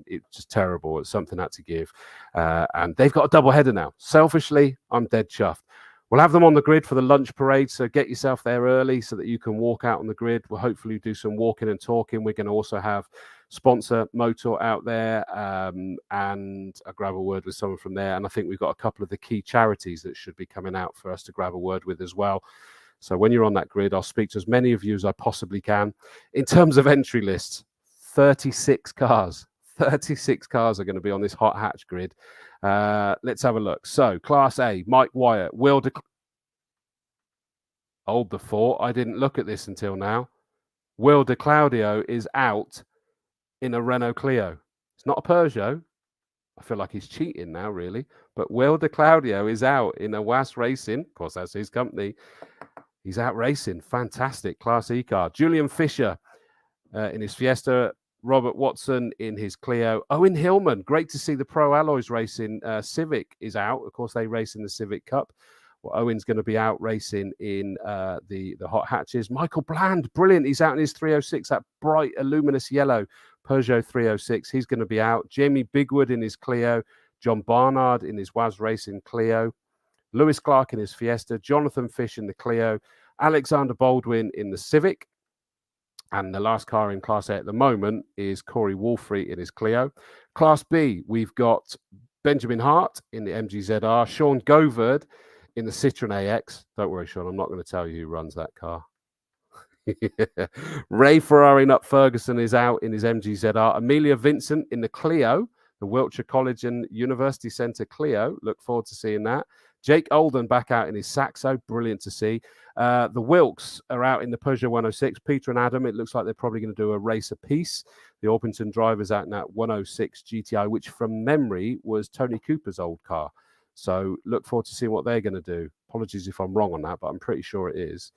it's just terrible. It's something had to give. And they've got a double header now. Selfishly, I'm dead chuffed. We'll have them on the grid for the lunch parade, so get yourself there early so that you can walk out on the grid. We'll hopefully do some walking and talking. We're going to also have sponsor Motor out there, and I'll grab a word with someone from there. And I think we've got a couple of the key charities that should be coming out for us to grab a word with as well. So when you're on that grid, I'll speak to as many of you as I possibly can. In terms of entry lists, 36 cars. 36 cars are going to be on this hot hatch grid. Let's have a look. So Class A, Mike Wyatt, hold the fort. I didn't look at this until now. Will De Claudio is out in a Renault Clio. It's not a Peugeot. I feel like he's cheating now, really. But Will De Claudio is out in a WAS Racing. Of course, that's his company. He's out racing. Fantastic Class E car. Julian Fisher in his Fiesta. Robert Watson in his Clio. Owen Hillman, great to see the Pro Alloys Racing Civic is out. Of course, they race in the Civic Cup. Well, Owen's going to be out racing in the hot hatches. Michael Bland, brilliant. He's out in his 306, that bright, luminous yellow Peugeot 306. He's going to be out. Jamie Bigwood in his Clio. John Barnard in his WAS Racing Clio. Lewis Clark in his Fiesta. Jonathan Fish in the Clio. Alexander Baldwin in the Civic. And the last car in Class A at the moment is Corey Wolfrey in his Clio. Class B, we've got Benjamin Hart in the MGZR, Sean Goverd in the Citroen AX. Don't worry, Sean, I'm not going to tell you who runs that car. Ray Ferrari Nut Ferguson is out in his MGZR. Amelia Vincent in the Clio, the Wiltshire College and University Centre Clio. Look forward to seeing that. Jake Olden back out in his Saxo. Brilliant to see. The Wilks are out in the Peugeot 106. Peter and Adam, it looks like they're probably going to do a race apiece. The Orpington drivers out in that 106 GTI, which from memory was Tony Cooper's old car. So look forward to seeing what they're going to do. Apologies if I'm wrong on that, but I'm pretty sure it is.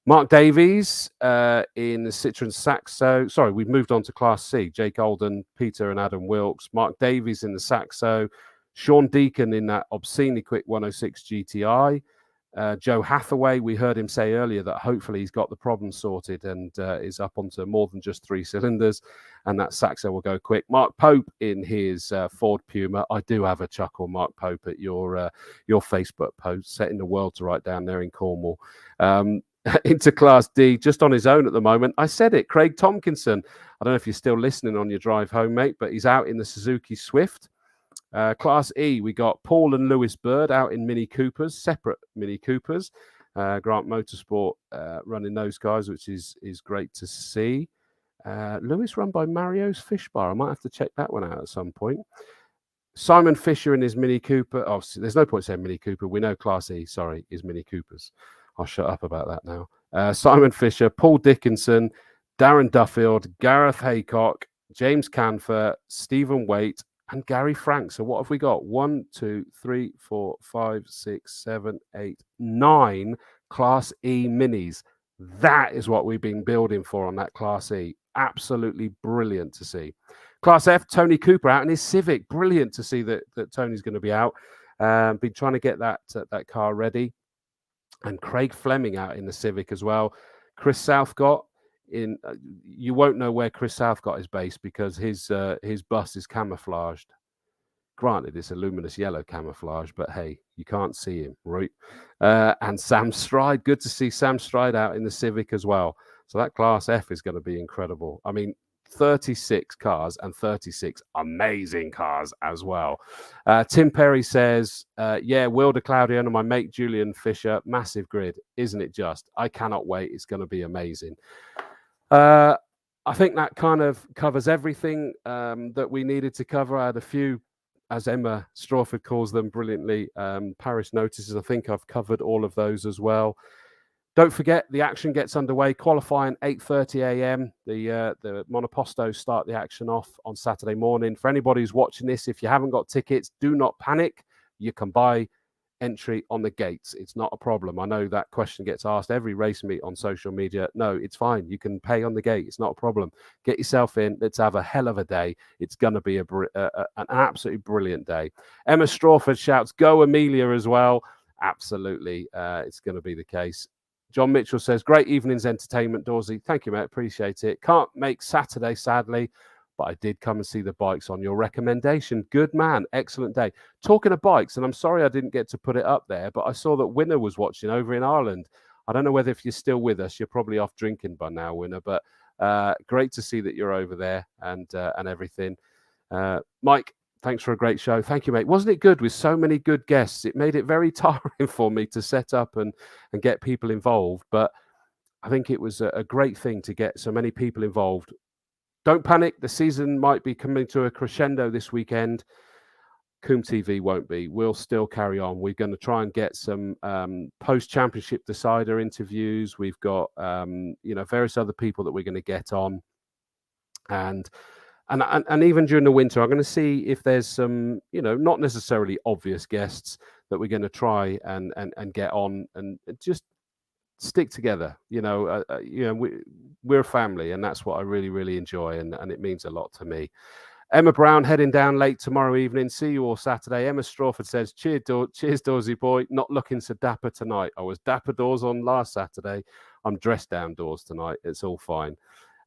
Mark Davies in the Citroen Saxo. Sorry, we've moved on to Class C. Jake Olden, Peter and Adam Wilkes. Mark Davies in the Saxo. Sean Deacon in that obscenely quick 106 GTI. Joe Hathaway, we heard him say earlier that hopefully he's got the problem sorted and is up onto more than just 3 cylinders, and that Saxo will go quick. Mark Pope in his Ford Puma. I do have a chuckle, Mark Pope, at your Facebook post, setting the world to right down there in Cornwall. Into Class D, just on his own at the moment. I said it, Craig Tompkinson. I don't know if you're still listening on your drive home, mate, but he's out in the Suzuki Swift. Class E, we got Paul and Lewis Bird out in Mini Coopers, separate Mini Coopers. Grant Motorsport running those guys, which is great to see. Lewis run by Mario's Fish Bar. I might have to check that one out at some point. Simon Fisher in his Mini Cooper. Oh, there's no point saying Mini Cooper. We know Class E, sorry, is Mini Coopers. I'll shut up about that now. Simon Fisher, Paul Dickinson, Darren Duffield, Gareth Haycock, James Canfer, Stephen Waite, and Gary Frank. So what have we got? 1, 2, 3, 4, 5, 6, 7, 8, 9 Class E minis. That is what we've been building for on that Class E. Absolutely brilliant to see. Class F, Tony Cooper out in his Civic. Brilliant to see that Tony's going to be out. Been trying to get that car ready. And Craig Fleming out in the Civic as well. Chris Southcott in. You won't know where Chris Southcott is based because his bus is camouflaged. Granted, it's a luminous yellow camouflage, but hey, you can't see him, right? And Sam Stride. Good to see Sam Stride out in the Civic as well. So that Class F is going to be incredible. I mean, 36 cars and 36 amazing cars as well. Tim Perry says, yeah, Will De Claudio and my mate Julian Fisher, massive grid, isn't it just? I cannot wait. It's going to be amazing. I think that kind of covers everything that we needed to cover. I had a few, as Emma Strawford calls them brilliantly, parish notices. I think I've covered all of those as well. Don't forget, the action gets underway. Qualifying 8:30 a.m. The Monoposto start the action off on Saturday morning. For anybody who's watching this, if you haven't got tickets, do not panic. You can buy entry on the gates. It's not a problem. I know that question gets asked every race meet on social media. No, it's fine. You can pay on the gate. It's not a problem. Get yourself in. Let's have a hell of a day. It's going to be an absolutely brilliant day. Emma Strawford shouts, go Amelia as well. Absolutely. It's going to be the case. John Mitchell says, great evening's entertainment, Dawsey. Thank you, mate. Appreciate it. Can't make Saturday, sadly, but I did come and see the bikes on your recommendation. Good man. Excellent day. Talking of bikes, and I'm sorry I didn't get to put it up there, but I saw that Winner was watching over in Ireland. I don't know whether if you're still with us, you're probably off drinking by now, Winner, but great to see that you're over there and everything. Mike, thanks for a great show. Thank you, mate. Wasn't it good with so many good guests? It made it very tiring for me to set up and get people involved, but I think it was a great thing to get so many people involved. Don't panic. The season might be coming to a crescendo this weekend. Combe TV won't be. We'll still carry on. We're going to try and get some post-championship decider interviews. We've got various other people that we're going to get on, and even during the winter, I'm going to see if there's some not necessarily obvious guests that we're going to try and get on and just stick together. We're a family, and that's what I really, really enjoy, and it means a lot to me. Emma Brown heading down late tomorrow evening. See you all Saturday. Emma Strawford says, cheers, Dawsey boy. Not looking so dapper tonight. I was dapper doors on last Saturday. I'm dressed down doors tonight. It's all fine.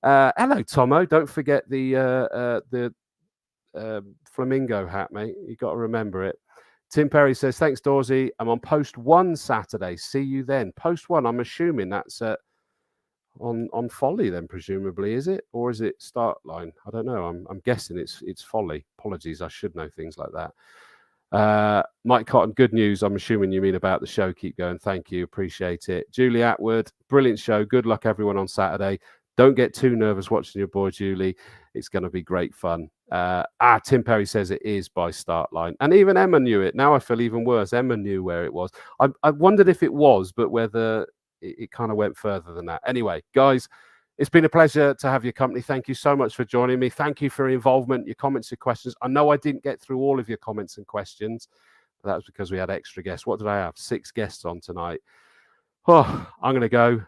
Hello, Tomo. Don't forget the flamingo hat, mate. You got to remember it. Tim Perry says, thanks, Dawsey. I'm on post 1 Saturday. See you then. Post 1, I'm assuming that's on Folly then, presumably, is it? Or is it start line? I don't know. I'm guessing it's Folly. Apologies, I should know things like that. Mike Cotton, good news. I'm assuming you mean about the show. Keep going. Thank you. Appreciate it. Julie Atwood, brilliant show. Good luck, everyone, on Saturday. Don't get too nervous watching your boy, Julie. It's going to be great fun. Tim Perry says it is by start line. And even Emma knew it. Now I feel even worse. Emma knew where it was. I wondered if it was, but whether it kind of went further than that. Anyway, guys, it's been a pleasure to have your company. Thank you so much for joining me. Thank you for your involvement, your comments, your questions. I know I didn't get through all of your comments and questions, but that was because we had extra guests. What did I have? 6 guests on tonight. Oh, I'm going to go.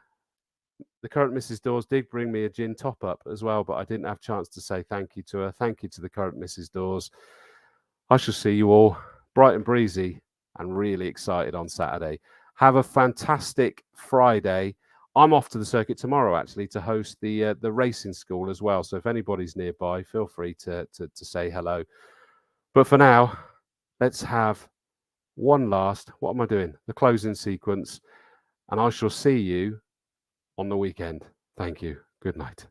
The current Mrs. Dawes did bring me a gin top-up as well, but I didn't have a chance to say thank you to her. Thank you to the current Mrs. Dawes. I shall see you all bright and breezy and really excited on Saturday. Have a fantastic Friday. I'm off to the circuit tomorrow, actually, to host the racing school as well. So if anybody's nearby, feel free to say hello. But for now, let's have one last, what am I doing? The closing sequence. And I shall see you on the weekend. Thank you. Good night.